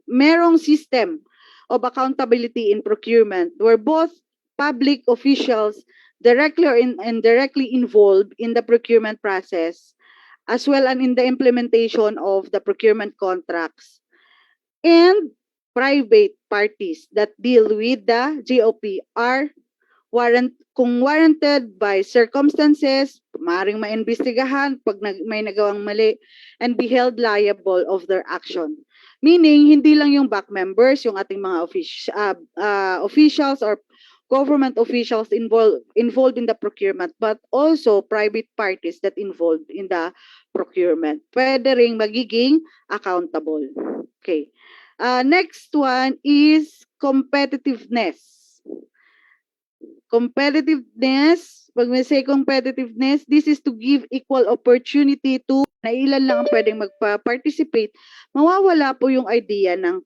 merong system of accountability in procurement where both public officials directly or indirectly involved in the procurement process as well as in the implementation of the procurement contracts and private parties that deal with the GOP are kung warranted by circumstances, maaaring maimbestigahan pag may nagawang mali and be held liable of their action. Meaning, hindi lang yung back members, yung ating mga officials or government officials involved in the procurement, but also private parties that involved in the procurement. Pwede ring magiging accountable. Okay. Next one is competitiveness. Competitiveness, pag may say competitiveness, this is to give equal opportunity to na ilan lang ang pwedeng magpa-participate, mawawala po yung idea ng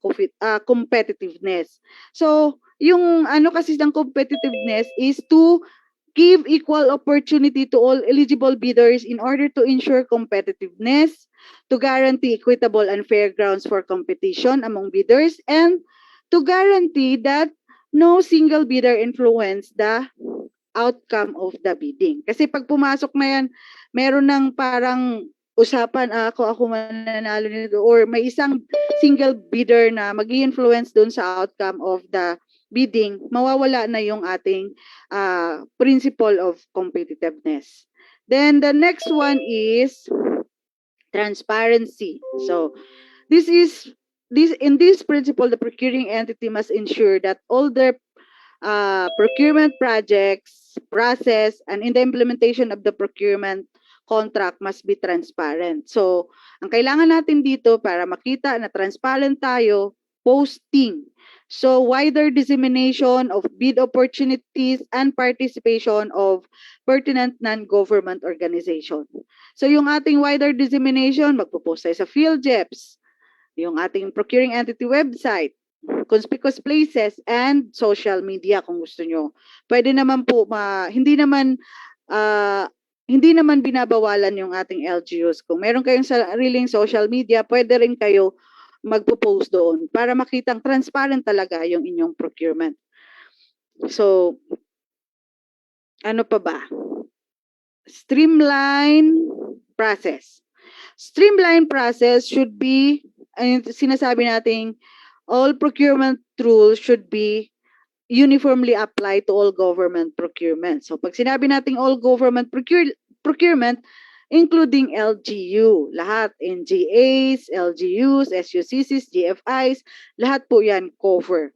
competitiveness. So, yung ano kasi ng competitiveness is to give equal opportunity to all eligible bidders in order to ensure competitiveness, to guarantee equitable and fair grounds for competition among bidders, and to guarantee that no single bidder influence the outcome of the bidding. Kasi pag pumasok na yan, meron ng parang usapan, ako mananalo nito, or may isang single bidder na mag-influence dun sa outcome of the bidding, mawawala na yung ating principle of competitiveness. Then the next one is transparency. So in this principle, the procuring entity must ensure that all their procurement projects, process, and in the implementation of the procurement contract must be transparent. So, ang kailangan natin dito para makita na transparent tayo, posting. So, wider dissemination of bid opportunities and participation of pertinent non-government organization. So, yung ating wider dissemination, magpo-post tayo sa PhilJeps, yung ating procuring entity website, conspicuous places, and social media kung gusto nyo. Pwede naman po, hindi naman hindi naman binabawalan yung ating LGUs. Kung meron kayong sariling social media, pwede rin kayo magpo-post doon para makitang transparent talaga yung inyong procurement. So, ano pa ba? Streamline process. Streamline process should be, sinasabi nating all procurement rules should be uniformly applied to all government procurement. So pag sinabi nating all government procurement, including LGU, lahat, NGAs, LGUs, SUCCs, GFIs, lahat po yan cover.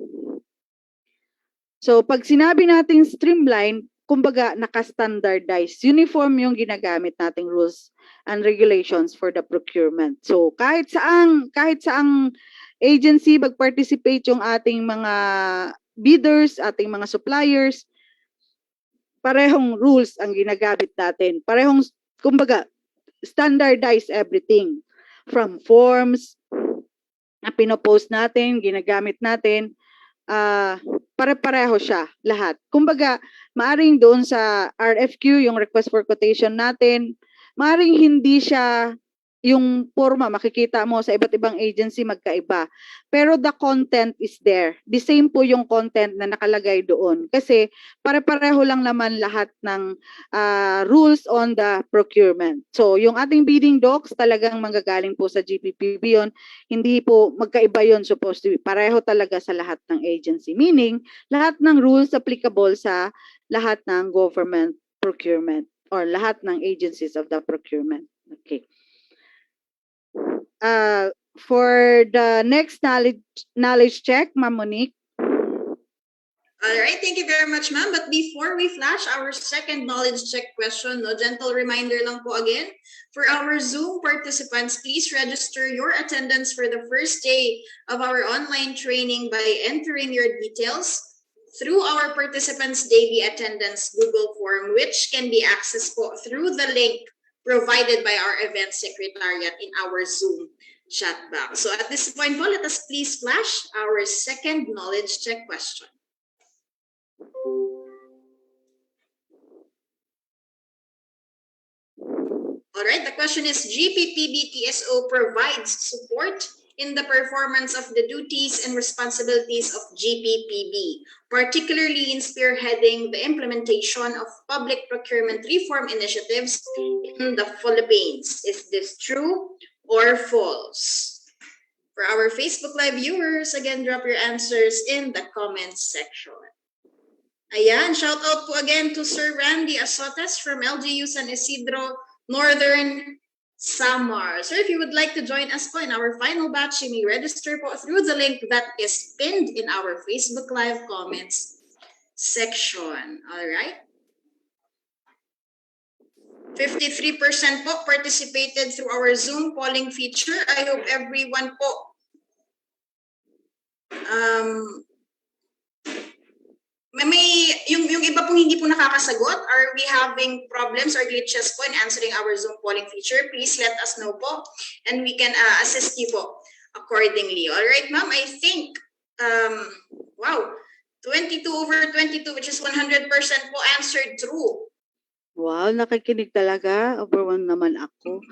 So pag sinabi nating streamline, kumbaga naka-standardize, uniform yung ginagamit nating rules and regulations for the procurement. So kahit saang agency mag-participate yung ating mga bidders, ating mga suppliers, parehong rules ang ginagamit natin. Parehong, kumbaga, standardize everything. From forms na pinopost natin, ginagamit natin, pare-pareho siya, lahat. Kumbaga, maaring doon sa RFQ, yung request for quotation natin, maaring hindi siya yung forma, makikita mo sa iba't ibang agency magkaiba. Pero the content is there. The same po yung content na nakalagay doon. Kasi pare-pareho lang naman lahat ng rules on the procurement. So, yung ating bidding docs talagang manggagaling po sa GPPB yun. Hindi po magkaiba yun supposed to be. Pareho talaga sa lahat ng agency. Meaning, lahat ng rules applicable sa lahat ng government procurement or lahat ng agencies of the procurement. Okay. For the next knowledge check, Ma'am Monique. All right, thank you very much, ma'am. But before we flash our second knowledge check question, no, gentle reminder lang po again, for our Zoom participants, please register your attendance for the first day of our online training by entering your details through our participants' daily attendance Google form, which can be accessed po through the link provided by our event secretariat in our Zoom chat box. So at this point po, let us please flash our second knowledge check question. All right, the question is, GPPB TSO provides support in the performance of the duties and responsibilities of GPPB, particularly in spearheading the implementation of public procurement reform initiatives in the Philippines. Is this true or false? For our Facebook Live viewers, again, drop your answers in the comments section. Ayan, shout out po again to Sir Randy Asotes from LGU San Isidro, Northern Samar. So if you would like to join us po in our final batch, you may register po through the link that is pinned in our Facebook Live comments section. All right. 53% po participated through our Zoom polling feature. I hope everyone po may yung iba pong hindi po nakakasagot. Are we having problems or glitches po in answering our Zoom polling feature? Please let us know po and we can assist you po accordingly. All right, ma'am, I think wow, 22/22, which is 100% po answered true. Wow, nakikinig talaga. Overwhelmed naman ako.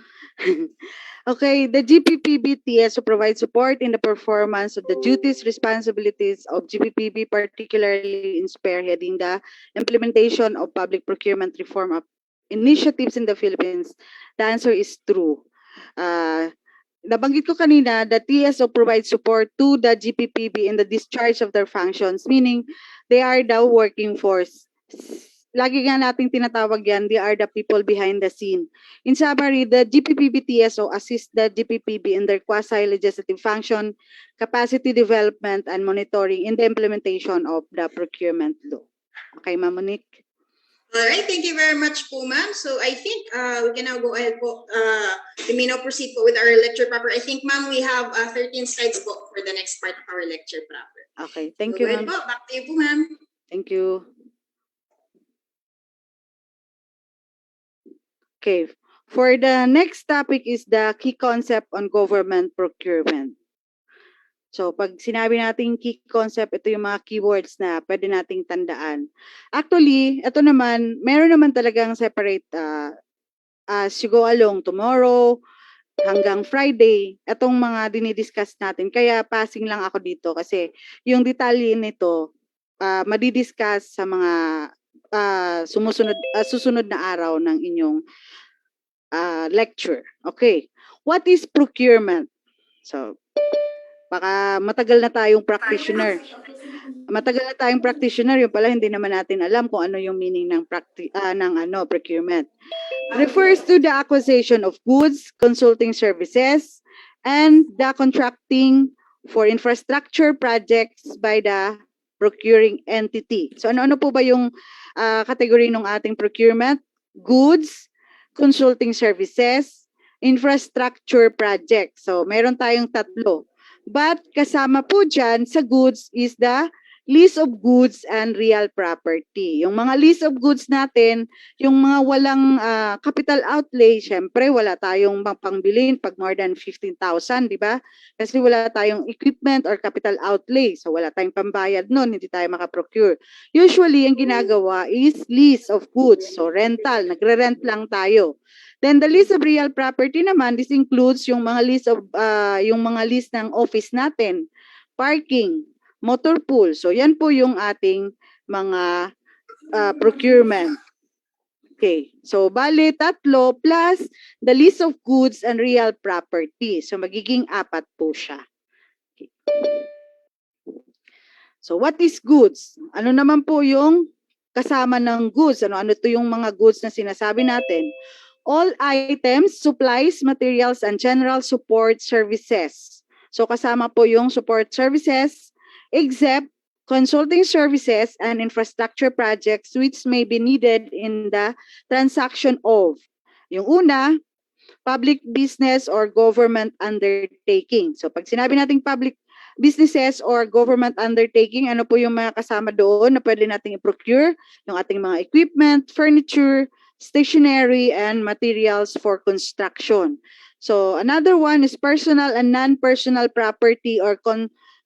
Okay, the GPPB TSO provides support in the performance of the duties, responsibilities of GPPB, particularly in spearheading the implementation of public procurement reform initiatives in the Philippines. The answer is true. Nabanggit ko kanina, the TSO provides support to the GPPB in the discharge of their functions, meaning they are the working force. Lagi nga nating tinatawag yan, they are the people behind the scene. In summary, the GPPB TSO assists the GPPB in their quasi-legislative function, capacity development, and monitoring in the implementation of the procurement law. Okay, Ma'am Monique? All right, thank you very much po, ma'am. So I think we can now go ahead po. We may now proceed po with our lecture proper. I think, ma'am, we have 13 slides po for the next part of our lecture proper. Okay, thank So you, go ahead ma'am. po, back to you po, ma'am. Thank you. Okay, for the next topic is the key concept on government procurement. So, pag sinabi natin key concept, ito yung mga keywords na pwede nating tandaan. Actually, ito naman, meron naman talagang separate as you go along tomorrow hanggang Friday, itong mga dinidiscuss natin. Kaya passing lang ako dito kasi yung detalye nito madidiscuss sa mga susunod na araw ng inyong lecture. Okay. What is procurement? So, baka matagal na tayong practitioner. Yung pala hindi naman natin alam kung ano yung meaning ng procurement. Refers to the acquisition of goods, consulting services, and the contracting for infrastructure projects by the procuring entity. So ano-ano po ba yung category ng ating procurement? Goods, consulting services, infrastructure projects. So meron tayong tatlo. But kasama po dyan sa goods is the list of goods and real property. Yung mga list of goods natin, yung mga walang capital outlay, syempre wala tayong pangbilin pag more than 15,000, di ba? Kasi wala tayong equipment or capital outlay. So wala tayong pambayad nun, hindi tayo makaprocure. Usually, ang ginagawa is list of goods. So rental, nagre-rent lang tayo. Then the list of real property naman, this includes yung mga list ng office natin, parking, motor pool. So yan po yung ating mga procurement. Okay. So bale tatlo plus the list of goods and real property. So magiging 4 po siya. Okay. So what is goods? Ano naman po yung kasama ng goods? Ano to yung mga goods na sinasabi natin? All items, supplies, materials, and general support services. So kasama po yung support services, except consulting services and infrastructure projects which may be needed in the transaction of. Yung una, public business or government undertaking. So pag sinabi nating public businesses or government undertaking, ano po yung mga kasama doon na pwede nating i-procure? Yung ating mga equipment, furniture, stationery, and materials for construction. So another one is personal and non-personal property or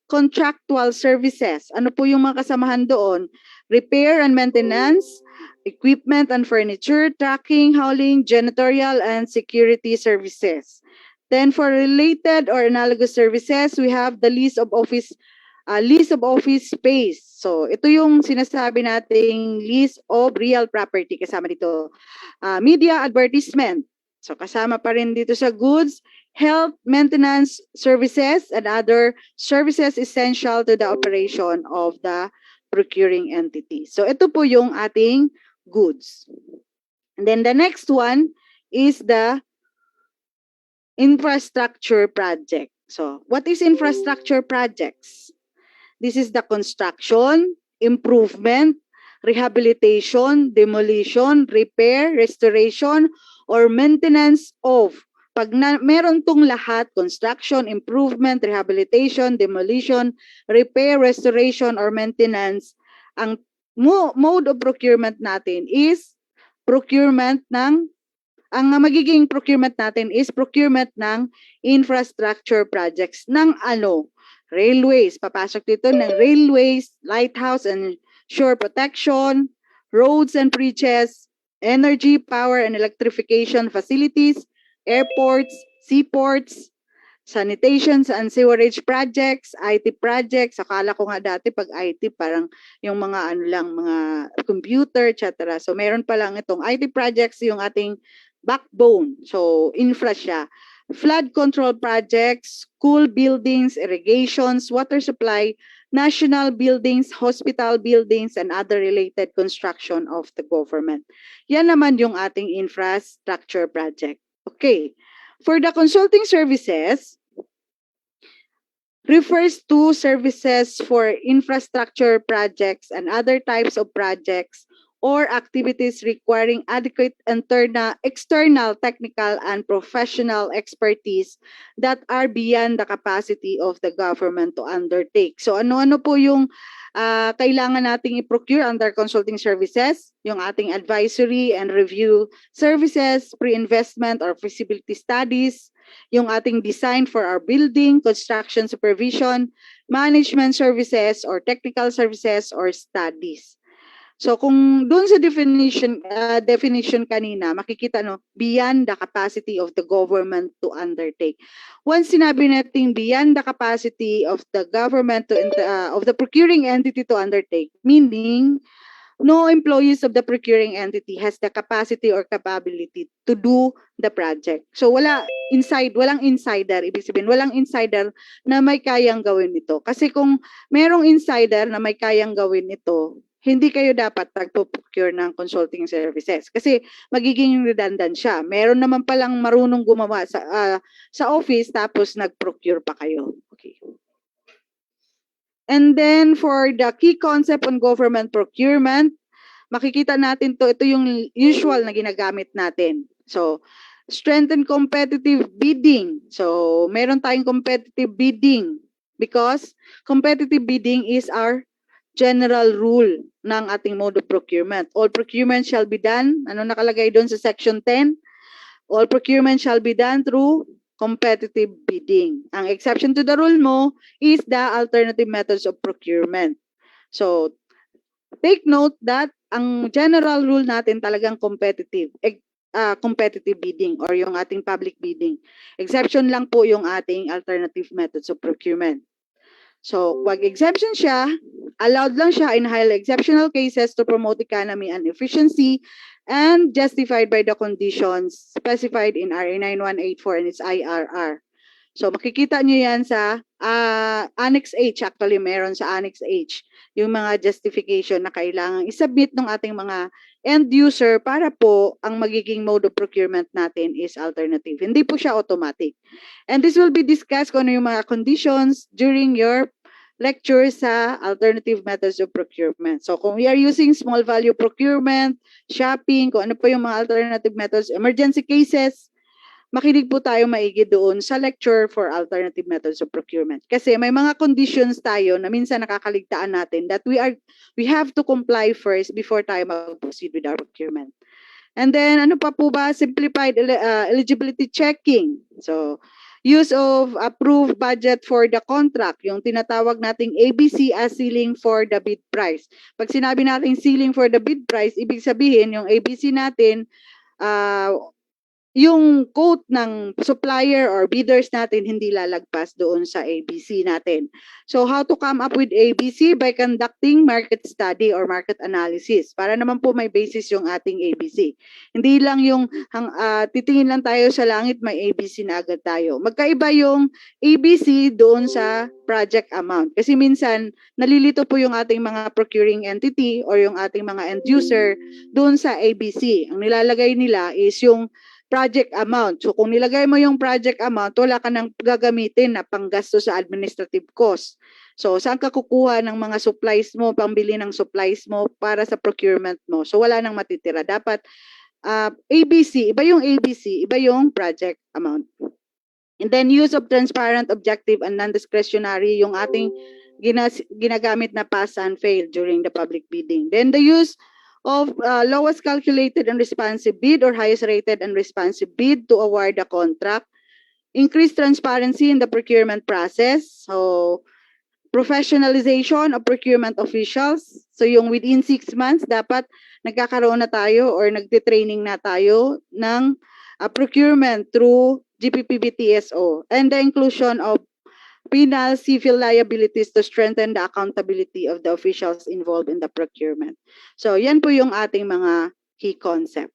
contractual services. Ano po yung mga kasamahan doon? Repair and maintenance, equipment and furniture, tracking, hauling, janitorial, and security services. Then for related or analogous services, we have the list of office space. So ito yung sinasabi nating list of real property kasama dito. Media advertisement. So kasama pa rin dito sa goods, health, maintenance services, and other services essential to the operation of the procuring entity. So ito po yung ating goods. And then the next one is the infrastructure project. So what is infrastructure projects? This is the construction, improvement, rehabilitation, demolition, repair, restoration, or maintenance of. Pag meron tong lahat, construction, improvement, rehabilitation, demolition, repair, restoration, or maintenance, ang mode of procurement natin is magiging procurement natin is procurement ng infrastructure projects ng railways. Papasok dito ng railways, lighthouse and shore protection, roads and bridges, energy, power and electrification facilities, airports, seaports, sanitation and sewerage projects, IT projects. Akala ko nga dati pag IT parang yung mga mga computer, etc. So meron pa lang itong IT projects, yung ating backbone. So infra siya. Flood control projects, school buildings, irrigations, water supply, national buildings, hospital buildings, and other related construction of the government. Yan naman yung ating infrastructure project. Okay. For the consulting services, refers to services for infrastructure projects and other types of projects or activities requiring adequate external, technical, and professional expertise that are beyond the capacity of the government to undertake. So ano-ano po yung kailangan nating i-procure under consulting services? Yung ating advisory and review services, pre-investment or feasibility studies, yung ating design for our building, construction supervision, management services or technical services or studies. So kung doon sa definition kanina, makikita beyond the capacity of the government to undertake. Once sinabi natin beyond the capacity of the government of the procuring entity to undertake, meaning no employees of the procuring entity has the capacity or capability to do the project. So walang insider, ibig sabihin walang insider na may kayang gawin ito. Kasi kung merong insider na may kayang gawin ito, hindi kayo dapat nagpo-procure ng consulting services kasi magiging redundant siya. Meron naman palang marunong gumawa sa office tapos nag-procure pa kayo. Okay. And then for the key concept on government procurement, makikita natin ito yung usual na ginagamit natin. So, strengthen competitive bidding. So, meron tayong competitive bidding because competitive bidding is our general rule ng ating mode of procurement. All procurement shall be done. Ano nakalagay doon sa section 10? All procurement shall be done through competitive bidding. Ang exception to the rule mo is the alternative methods of procurement. So, take note that ang general rule natin talagang competitive bidding or yung ating public bidding. Exception lang po yung ating alternative methods of procurement. So, wag exemption siya, allowed lang siya in highly exceptional cases to promote economy and efficiency and justified by the conditions specified in RA 9184 and its IRR. So, makikita nyo yan sa Annex H. Actually, meron sa Annex H yung mga justification na kailangan isubmit ng ating mga end user para po ang magiging mode of procurement natin is alternative. Hindi po siya automatic. And this will be discussed kung ano yung mga conditions during your lecture sa alternative methods of procurement. So, kung we are using small value procurement, shopping, kung ano po yung mga alternative methods, emergency cases, makinig po tayo maigi doon sa lecture for alternative methods of procurement. Kasi may mga conditions tayo na minsan nakakaligtaan natin that we have to comply first before tayo mag-proceed with our procurement. And then, ano pa po ba? Simplified eligibility checking. So, use of approved budget for the contract, yung tinatawag nating ABC as ceiling for the bid price. Pag sinabi natin ceiling for the bid price, ibig sabihin yung ABC natin, yung quote ng supplier or bidders natin hindi lalagpas doon sa ABC natin. So how to come up with ABC? By conducting market study or market analysis. Para naman po may basis yung ating ABC. Hindi lang yung titingin lang tayo sa langit, may ABC na agad tayo. Magkaiba yung ABC doon sa project amount. Kasi minsan nalilito po yung ating mga procuring entity or yung ating mga end user doon sa ABC. Ang nilalagay nila is yung project amount. So kung nilagay mo yung project amount, wala ka nang gagamitin na panggasto sa administrative cost. So saan ka kukuha ng mga supplies mo, pambili ng supplies mo para sa procurement mo? So wala nang matitira. Dapat ABC, iba yung ABC, iba yung project amount. And then use of transparent, objective, and non-discretionary yung ating ginagamit na pass and fail during the public bidding. Then the use of lowest calculated and responsive bid or highest rated and responsive bid to award the contract. Increase transparency in the procurement process. So, professionalization of procurement officials. So, yung within 6 months, dapat nagkakaroon na tayo or nagtitraining na tayo ng procurement through GPPB TSO. And the inclusion of penal civil liabilities to strengthen the accountability of the officials involved in the procurement. So, yan po yung ating mga key concept.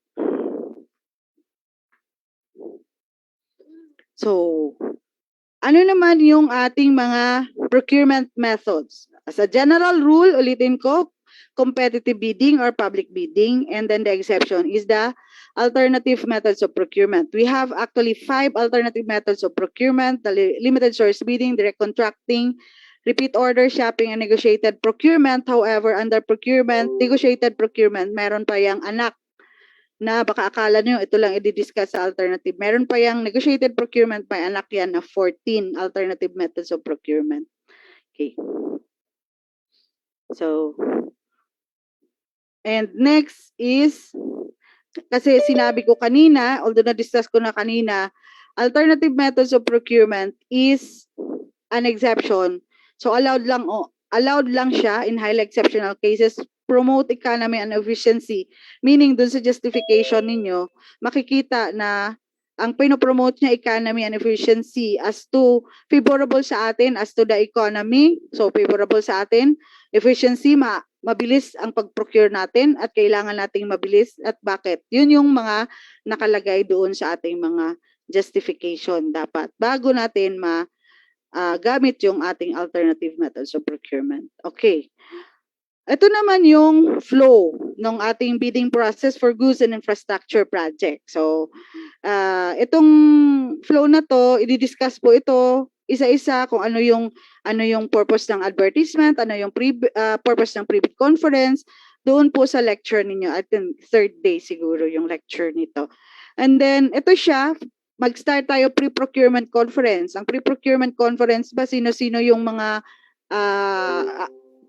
So, ano naman yung ating mga procurement methods? As a general rule, ulitin ko, competitive bidding or public bidding, and then the exception is the alternative methods of procurement. We have actually 5 alternative methods of procurement: the limited source bidding, direct contracting, repeat order, shopping, and negotiated procurement. However, under procurement, negotiated procurement, meron pa yung anak na baka akala nyo ito lang i-discuss sa alternative. Meron pa yung negotiated procurement, may anak yan na 14 alternative methods of procurement. Okay. So, and next is, kasi sinabi ko kanina, although na-discuss ko na kanina, alternative methods of procurement is an exception. So allowed lang siya in highly exceptional cases promote economy and efficiency. Meaning, dun sa justification ninyo, makikita na ang pinopromote niya economy and efficiency as to favorable sa atin as to the economy. So, favorable sa atin. Efficiency, mabilis ang pag-procure natin at kailangan nating mabilis. At bakit? Yun yung mga nakalagay doon sa ating mga justification dapat bago natin gamit yung ating alternative methods of procurement. Okay. Ito naman yung flow ng ating bidding process for goods and infrastructure project. So, itong flow na to, i-discuss po ito isa-isa kung ano yung purpose ng advertisement, ano yung purpose ng pre-bid conference, doon po sa lecture ninyo. At third day siguro yung lecture nito. And then, ito siya, mag-start tayo pre-procurement conference. Ang pre-procurement conference ba, sino-sino yung mga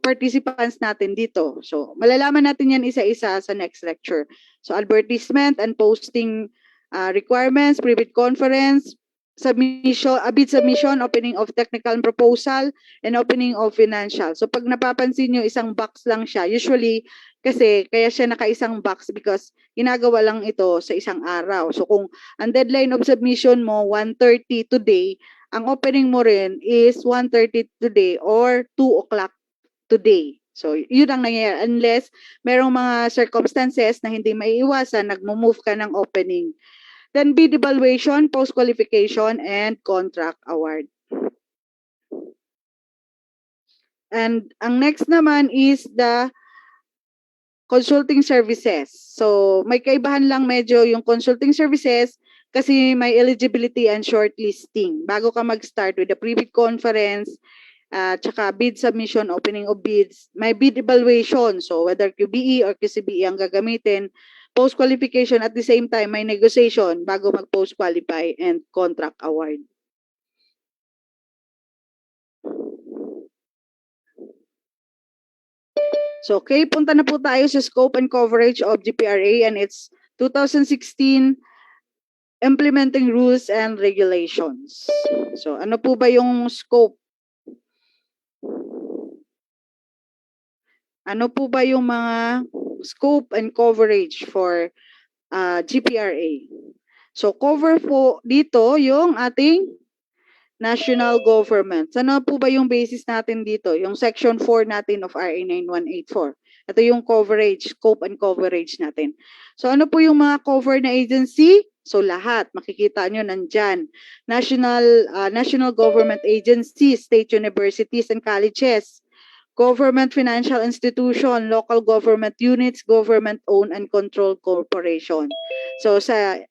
participants natin dito. So, malalaman natin yan isa-isa sa next lecture. So, advertisement and posting requirements, pre-bid conference, submission, bid submission, opening of technical proposal, and opening of financial. So, pag napapansin nyo, isang box lang siya. Usually, kasi kaya siya naka-isang box because ginagawa lang ito sa isang araw. So, kung ang deadline of submission mo, 1:30 today, ang opening mo rin is 1:30 today or 2 o'clock today. So, yun ang nangyayari. Unless merong mga circumstances na hindi maiiwasan, nagmo-move ka ng opening. Then, bid evaluation, post-qualification, and contract award. And ang next naman is the consulting services. So, may kaibahan lang medyo yung consulting services kasi may eligibility and shortlisting. Bago ka mag-start with the pre-bid conference, tsaka bid submission, opening of bids, may bid evaluation. So, whether QBE or QCBE ang gagamitin, post-qualification at the same time, may negotiation bago mag-post-qualify and contract award. So, okay, punta na po tayo sa scope and coverage of GPRA and its 2016 implementing rules and regulations. So, ano po ba yung scope? Ano po ba yung mga scope and coverage for GPRA? So, cover po dito yung ating national government. Ano po ba yung basis natin dito? Yung section 4 natin of RA 9184. Ito yung coverage, scope and coverage natin. So, ano po yung mga cover na agency? So, lahat. Makikita nyo nandyan. National government agencies, state universities and colleges, government financial institution, local government units, government-owned and controlled corporation. So sa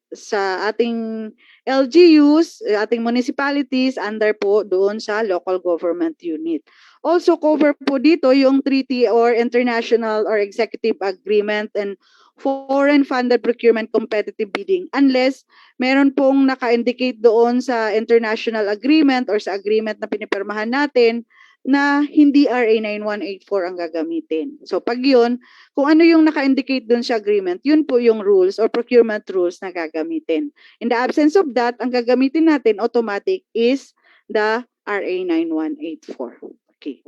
ating LGUs, ating municipalities, under po doon sa local government unit. Also cover po dito yung treaty or international or executive agreement and foreign funded procurement competitive bidding unless meron pong naka-indicate doon sa international agreement or sa agreement na pinipirmahan natin na hindi RA 9184 ang gagamitin. So pag yun, kung ano yung naka-indicate dun sa agreement, yun po yung rules or procurement rules na gagamitin. In the absence of that, ang gagamitin natin automatic is the RA 9184. Okay.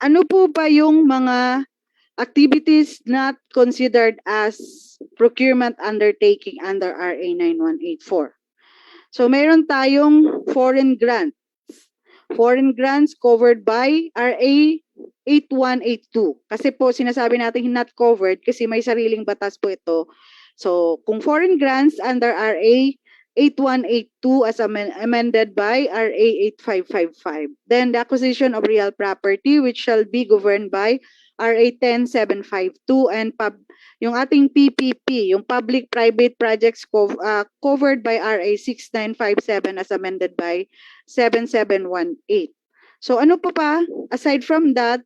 Ano po ba yung mga activities not considered as procurement undertaking under RA 9184. So, mayroon tayong foreign grants. Foreign grants covered by RA 8182. Kasi po, sinasabi natin not covered kasi may sariling batas po ito. So, kung foreign grants under RA 8182 as amended by RA 8555. Then, the acquisition of real property which shall be governed by RA 10752 and yung ating PPP, yung Public-Private Projects covered by RA 6957 as amended by 7718. So ano pa? Aside from that,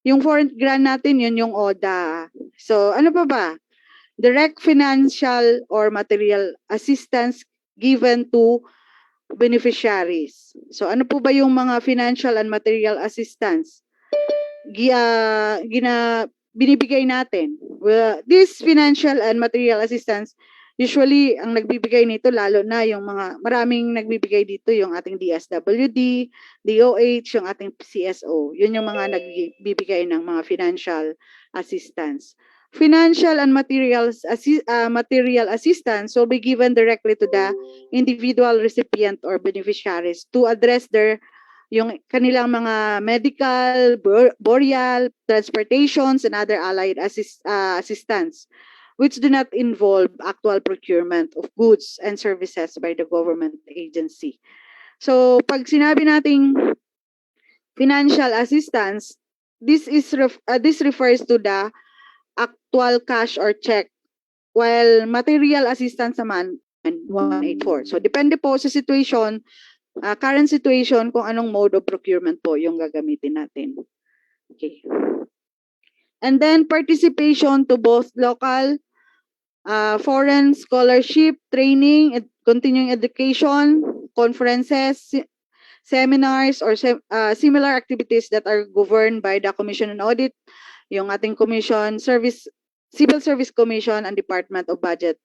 yung foreign grant natin, yun yung ODA. So ano pa ba? Direct financial or material assistance given to beneficiaries. So ano po ba yung mga financial and material assistance binibigay natin? Well, this financial and material assistance Usually, ang nagbibigay nito, lalo na yung maraming nagbibigay dito, yung ating DSWD, DOH, yung ating CSO. Yun yung mga nagbibigay ng mga financial assistance. Financial and material assistance will be given directly to the individual recipient or beneficiaries to address yung kanilang mga medical, burial, transportations, and other allied assistance, which do not involve actual procurement of goods and services by the government agency. So, pag sinabi nating financial assistance, this refers to the actual cash or check, while material assistance naman 184. So, depende po sa situation, current situation, kung anong mode of procurement po yung gagamitin natin. Okay. And then, participation to both local, foreign scholarship, training, continuing education, conferences, seminars, or similar activities that are governed by the Commission on Audit, yung ating Commission, Civil Service Commission, and Department of Budget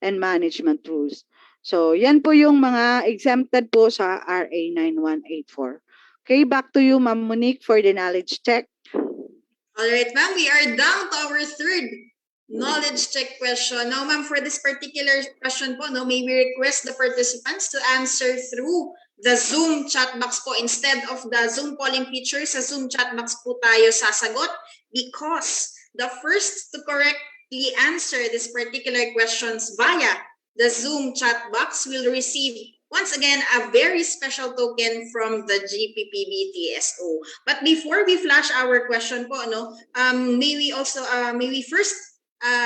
and Management Rules. So, yan po yung mga exempted po sa RA 9184. Okay, back to you, Ma'am Monique, for the knowledge check. All right, ma'am, we are down to our third knowledge check question. Now, ma'am, for this particular question po, may we request the participants to answer through the Zoom chat box po. Instead of the Zoom polling feature, sa Zoom chat box po tayo sasagot, because the first to correctly answer this particular questions via the Zoom chat box will receive, once again, a very special token from the GPPB TSO. But before we flash our question po, may we first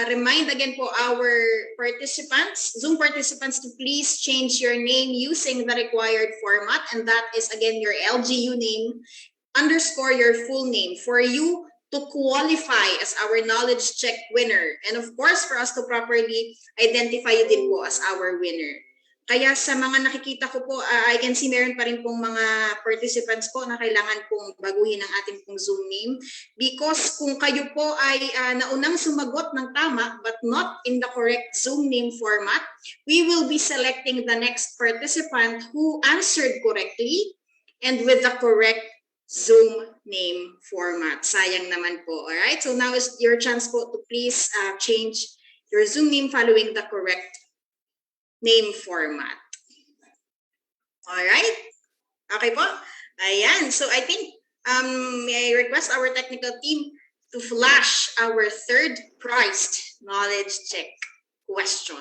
remind again po our participants, Zoom participants, to please change your name using the required format, and that is again your LGU name _ your full name for you to qualify as our knowledge check winner, and of course for us to properly identify you din po as our winner. Kaya sa mga nakikita ko po, I can see meron pa rin pong mga participants po na kailangan pong baguhin ang ating pong Zoom name, because kung kayo po ay naunang sumagot ng tama but not in the correct Zoom name format, we will be selecting the next participant who answered correctly and with the correct Zoom name format. Sayang naman po. Alright, so now is your chance po to please change your Zoom name following the correct name format. Alright? Okay po? Ayan. So I think may I request our technical team to flash our third prized knowledge check question.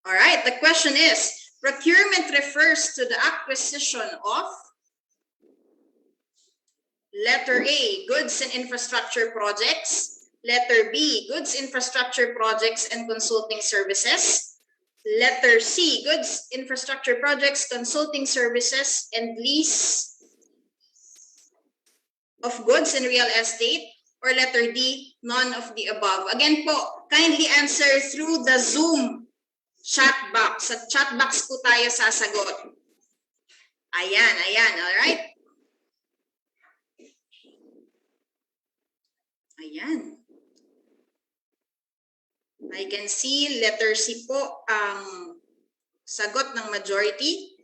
Alright, the question is, procurement refers to the acquisition of letter A, goods and infrastructure projects. Letter B, goods, infrastructure projects and consulting services. Letter C, goods, infrastructure projects, consulting services, and lease of goods in real estate. Or letter D, none of the above. Again po, kindly answer through the Zoom chat box. Sa chat box po tayo sasagot. Ayan, alright? Ayan. I can see letter C po ang sagot ng majority.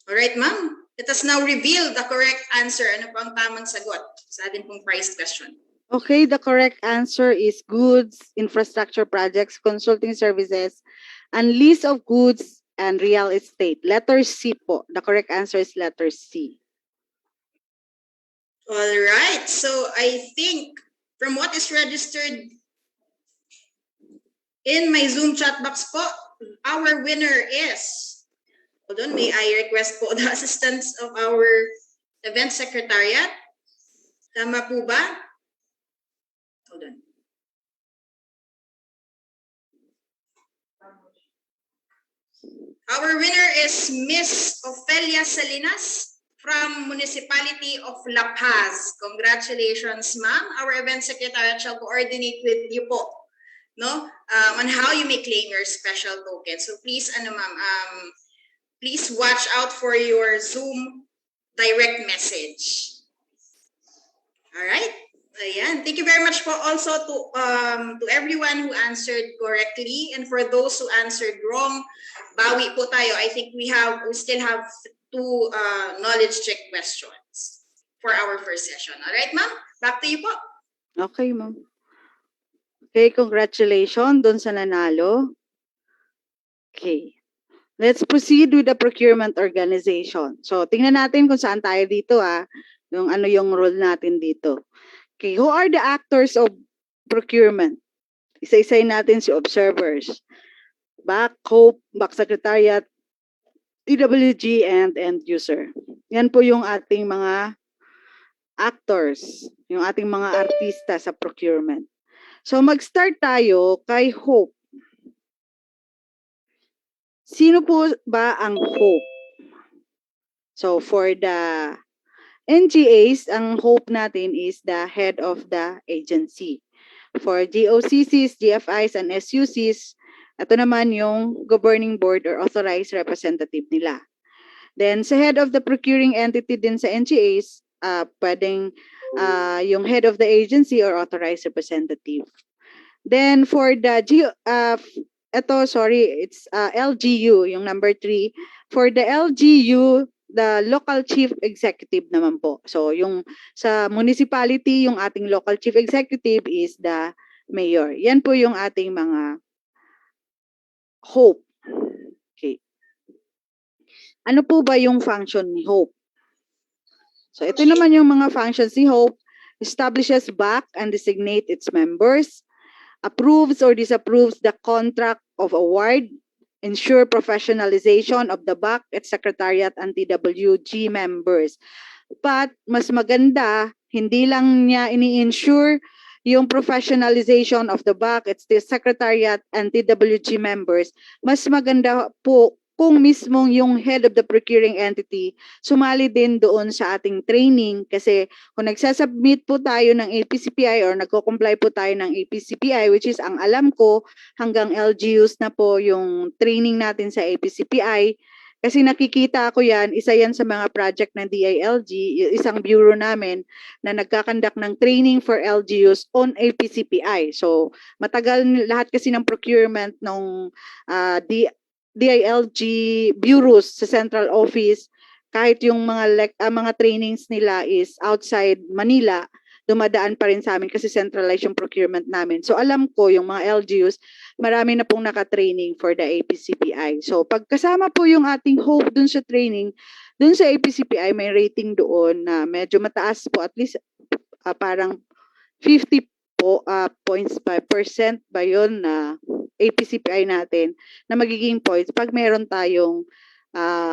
Alright, ma'am. Let us now reveal the correct answer. Ano po ang tamang sagot sa ating pong prize question? Okay, the correct answer is goods, infrastructure projects, consulting services, and lease of goods and real estate. Letter C po. The correct answer is letter C. All right. So I think from what is registered in my Zoom chat box po, our winner is, hold on, may I request po the assistance of our event secretariat? Tama po ba? Hold on. Our winner is Miss Ofelia Salinas from Municipality of La Paz. Congratulations, ma'am. Our event secretariat shall coordinate with you po, on how you may claim your special token. So please, ma'am, please watch out for your Zoom direct message. All right. Ayan. Thank you very much po also to everyone who answered correctly, and for those who answered wrong, bawi po tayo. I think we still have two knowledge check questions for our first session. All right, ma'am? Back to you po. Okay, ma'am. Okay, congratulations dun sa nanalo. Okay. Let's proceed with the procurement organization. So, tingnan natin kung saan tayo dito yung ano yung role natin dito. Okay, who are the actors of procurement? Isa-isayin natin si observers. BAC, COPE, BAC Secretariat, TWG, and end user. Yan po yung ating mga actors, yung ating mga artista sa procurement. So, mag-start tayo kay HOPE. Sino po ba ang HOPE? So, for the NGAs, ang HOPE natin is the head of the agency. For GOCCs, GFIs, and SUCs, ito naman yung governing board or authorized representative nila. Then, sa head of the procuring entity din sa NGAs, pwedeng yung head of the agency or authorized representative. Then, for the it's LGU, yung number 3. For the LGU, the local chief executive naman po. So, yung sa municipality, yung ating local chief executive is the mayor. Yan po yung ating mga HOPE. Okay. Ano po ba yung function ni HOPE? So, ito naman yung mga functions ni HOPE. Establishes BAC and designate its members. Approves or disapproves the contract of award, ensure professionalization of the BAC at Secretariat and TWG members. But mas maganda, hindi lang niya ini-ensure yung professionalization of the BAC at the Secretariat and TWG members. Mas maganda po kung mismong yung head of the procuring entity sumali din doon sa ating training, kasi kung nagsasubmit po tayo ng APCPI or nagko-comply po tayo ng APCPI, which is ang alam ko hanggang LGUs na po yung training natin sa APCPI, kasi nakikita ko yan, isa yan sa mga project ng DILG, isang bureau namin na nagkakandak ng training for LGUs on APCPI. So matagal lahat kasi ng procurement ng DILG bureaus sa central office, kahit yung mga trainings nila is outside Manila, dumadaan pa rin sa amin kasi centralized yung procurement namin. So alam ko yung mga LGUs, marami na pong naka-training for the APCPI. So pagkasama po yung ating HOPE dun sa training, dun sa APCPI may rating doon na medyo mataas po, at least parang 50 points by percent ba yun na APCPI natin na magiging points pag meron tayong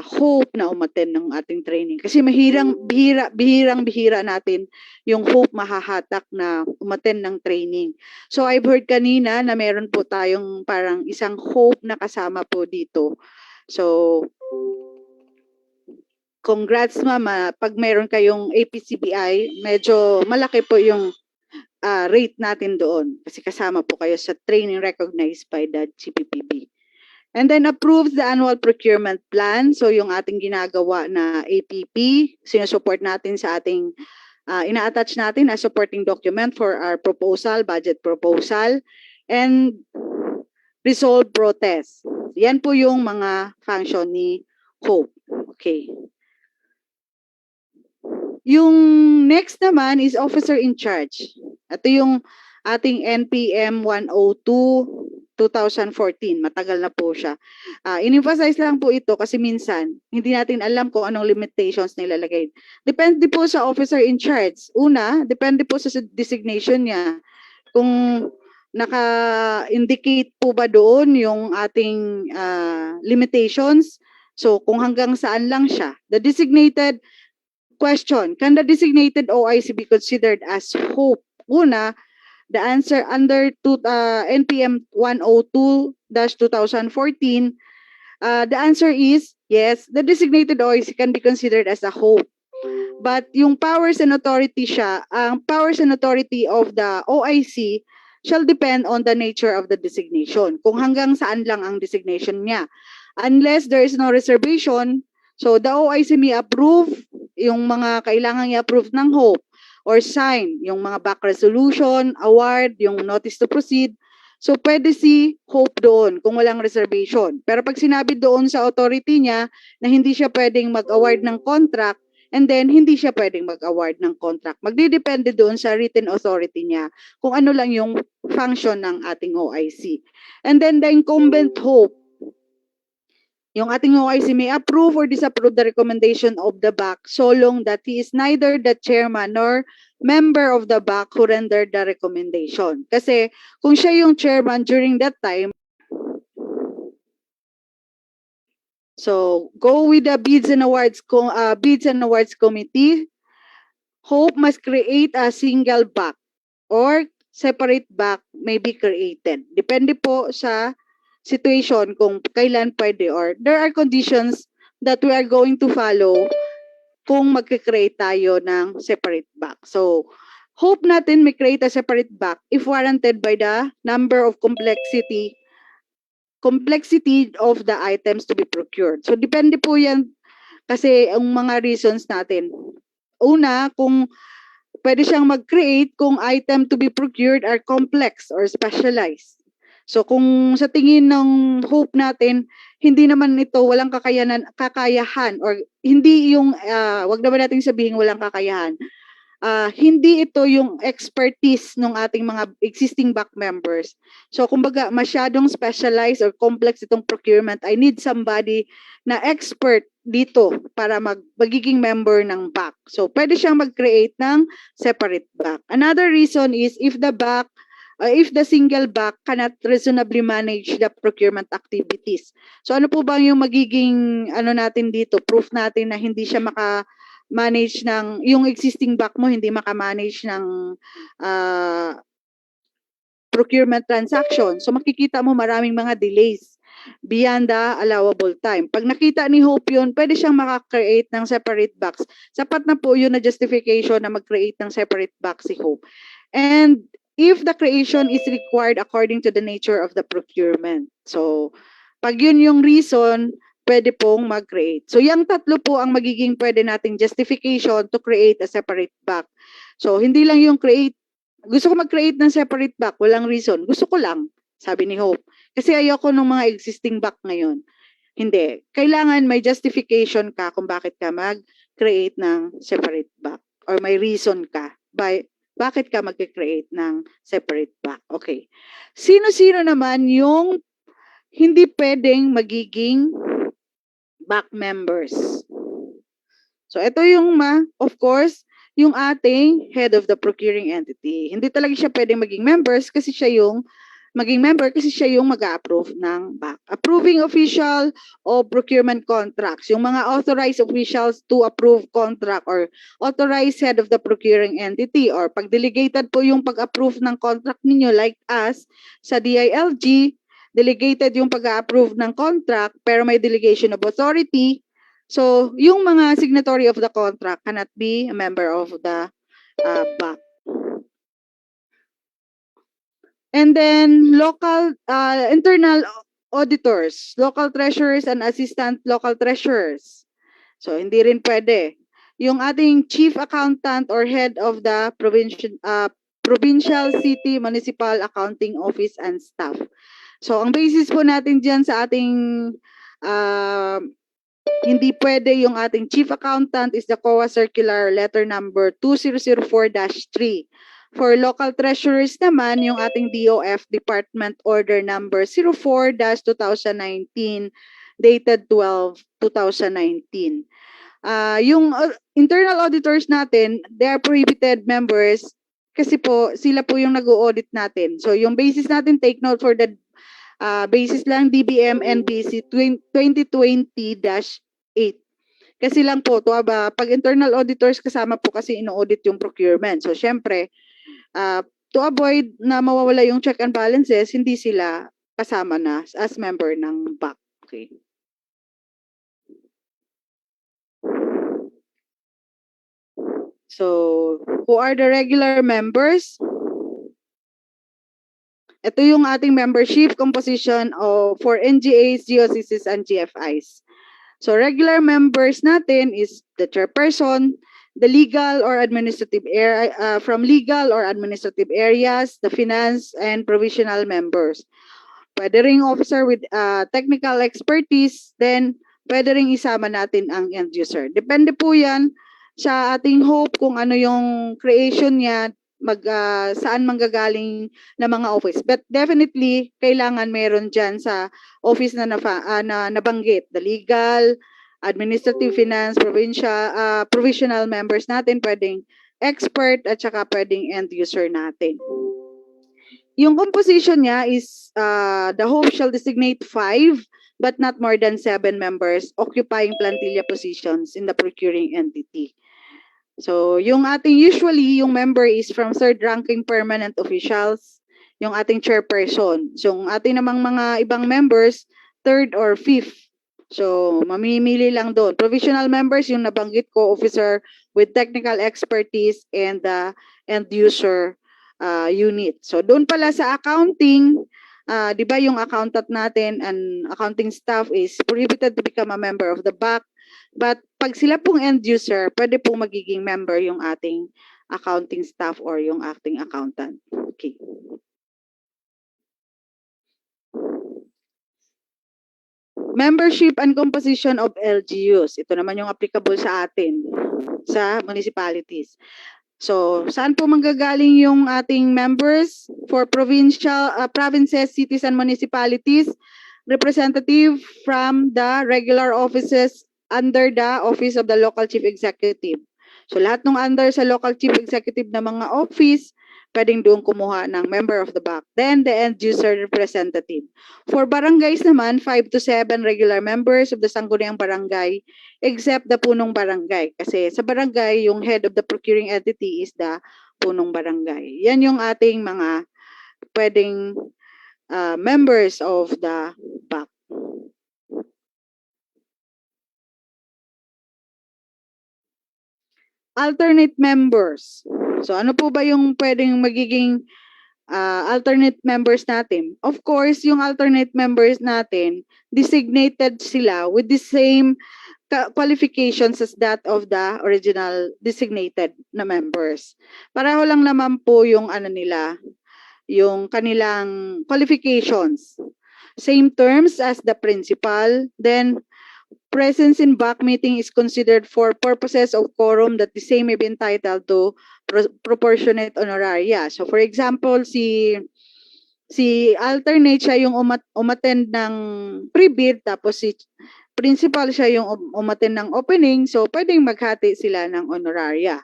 HOPE na umattend ng ating training. Kasi bihirang-bihira natin yung HOPE mahahatak na umattend ng training. So I've heard kanina na meron po tayong parang isang HOPE na kasama po dito. So congrats mama, pag meron kayong APCPI, medyo malaki po yung rate natin doon kasi kasama po kayo sa training recognized by the GPPB. And then approves the annual procurement plan. So yung ating ginagawa na APP, sinusupport natin sa ating, ina-attach natin as supporting document for our proposal, budget proposal, and resolve protest. Yan po yung mga function ni HOPE. Okay. Yung next naman is officer in charge. Ito yung ating NPM 102/2014. Matagal na po siya. In-emphasize lang po ito kasi minsan hindi natin alam kung anong limitations nilalagay. Depende po sa officer in charge. Una, depende po sa designation niya. Kung naka-indicate po ba doon yung ating limitations. So kung hanggang saan lang siya. The designated question, can the designated OIC be considered as HOPE? Una, the answer under NPM 102/2014, the answer is yes, the designated OIC can be considered as a HOPE. But yung powers and authority siya, ang powers and authority of the OIC shall depend on the nature of the designation. Kung hanggang saan lang ang designation niya. Unless there is no reservation, So the OIC may approve yung mga kailangan i-approve ng HOPE or sign yung mga back resolution, award, yung notice to proceed. So pwede si HOPE doon kung walang reservation. Pero pag sinabi doon sa authority niya na hindi siya pwedeng mag-award ng contract, and then hindi siya pwedeng mag-award ng contract. Magdidepende doon sa written authority niya kung ano lang yung function ng ating OIC. And then the incumbent HOPE, yung ating OIC may approve or disapprove the recommendation of the BAC so long that he is neither the chairman nor member of the BAC who rendered the recommendation. Kasi kung siya yung chairman during that time, so go with the bids and awards committee. HOPE must create a single BAC or separate BAC may be created. Depende po sa situation kung kailan pwede or there are conditions that we are going to follow kung mag-create tayo ng separate BAC. So, hope natin may create a separate BAC if warranted by the number of complexity of the items to be procured. So, depende po yan kasi ang mga reasons natin. Una, kung pwede siyang mag-create kung item to be procured are complex or specialized. So kung sa tingin ng hope natin, hindi naman ito walang kakayahan or hindi yung, wag naman natin sabihin walang kakayahan. Hindi ito yung expertise ng ating mga existing back members. So kumbaga masyadong specialized or complex itong procurement. I need somebody na expert dito para magiging member ng back. So pwede siyang mag-create ng separate back. Another reason is if the single back cannot reasonably manage the procurement activities. So ano po ba yung magiging natin dito? Proof natin na hindi siya manage ng yung existing back mo hindi maka-manage ng procurement transaction. So makikita mo maraming mga delays beyond the allowable time. Pag nakita ni Hope yun, pwede siyang maka-create ng separate box. Sapat na po yun na justification na mag-create ng separate box si Hope. And if the creation is required according to the nature of the procurement. So, pag yun yung reason, pwede pong mag-create. So, yung tatlo po ang magiging pwede nating justification to create a separate back. So, hindi lang yung create, gusto ko mag-create ng separate back, walang reason. Gusto ko lang, sabi ni Hope. Kasi ayoko ng mga existing back ngayon. Hindi. Kailangan may justification ka kung bakit ka mag-create ng separate back. Or may reason ka bakit ka mag-create ng separate back. Okay. Sino-sino naman yung hindi pwedeng magiging back members? So, ito yung of course, yung ating head of the procuring entity. Hindi talaga siya pwedeng maging members kasi siya yung mag-a-approve ng BAC. Approving official o procurement contracts. Yung mga authorized officials to approve contract or authorized head of the procuring entity or pag delegated po yung pag-approve ng contract ninyo like us sa DILG, delegated yung pag-approve ng contract pero may delegation of authority. So, yung mga signatory of the contract cannot be a member of the BAC. And then local internal auditors, local treasurers and assistant local treasurers. So hindi rin pwede. Yung ating chief accountant or head of the provincial city municipal accounting office and staff. So ang basis po natin diyan sa ating hindi pwede yung ating chief accountant is the COA circular letter number 2004-3. For local treasurers naman, yung ating DOF Department Order Number 04-2019 dated 12-2019. Yung internal auditors natin, they are prohibited members kasi po sila po yung nag-audit natin. So yung basis natin, take note for the basis lang DBM NBC 2020-8. Kasi lang po, pag internal auditors kasama po kasi ino-audit yung procurement. So syempre, to avoid na mawawala yung check and balances, hindi sila kasama na as member ng BAC. Okay. So, who are the regular members? Ito yung ating membership composition for NGAs, GOCCs, and GFIs. So regular members natin is the chairperson, the legal or administrative area, from legal or administrative areas, the finance and provisional members. Pwede ring officer with technical expertise, then pwede ring isama natin ang end user. Depende po yan sa ating hope kung ano yung creation niya, saan manggagaling na mga office. But definitely, kailangan meron dyan sa office na nabanggit. The legal, administrative, finance, provisional members natin, pwedeng expert at saka pwedeng end user natin. Yung composition niya is the hope shall designate 5 but not more than 7 members occupying plantilla positions in the procuring entity. So, yung ating usually, yung member is from third ranking permanent officials, yung ating chairperson. So, yung ating namang mga ibang members, third or fifth. So, mamimili lang doon. Provisional members, yung nabanggit ko, officer with technical expertise and the end user unit. So, doon pala sa accounting, di ba yung accountant natin and accounting staff is prohibited to become a member of the BAC. But pag sila pong end user, pwede pong magiging member yung ating accounting staff or yung acting accountant. Okay. Membership and composition of LGUs. Ito naman yung applicable sa atin, sa municipalities. So, saan po manggagaling yung ating members for provinces, cities, and municipalities? Representative from the regular offices under the office of the local chief executive. So, lahat ng under sa local chief executive na mga office, pwedeng doon kumuha ng member of the BAC. Then, the end user representative. For barangays naman, 5 to 7 regular members of the sangguniang barangay, except the punong barangay. Kasi sa barangay, yung head of the procuring entity is the punong barangay. Yan yung ating mga pwedeng members of the BAC. Alternate members. So ano po ba yung pwedeng magiging alternate members natin? Of course, yung alternate members natin, designated sila with the same qualifications as that of the original designated na members. Pareho lang naman po yung ano nila, yung kanilang qualifications. Same terms as the principal. Then, presence in BAC meeting is considered for purposes of quorum that the same may be entitled to proportionate honoraria. So, for example, si alternate siya yung umattend ng pre-bid, tapos si principal siya yung umattend ng opening, so pwedeng maghati sila ng honoraria.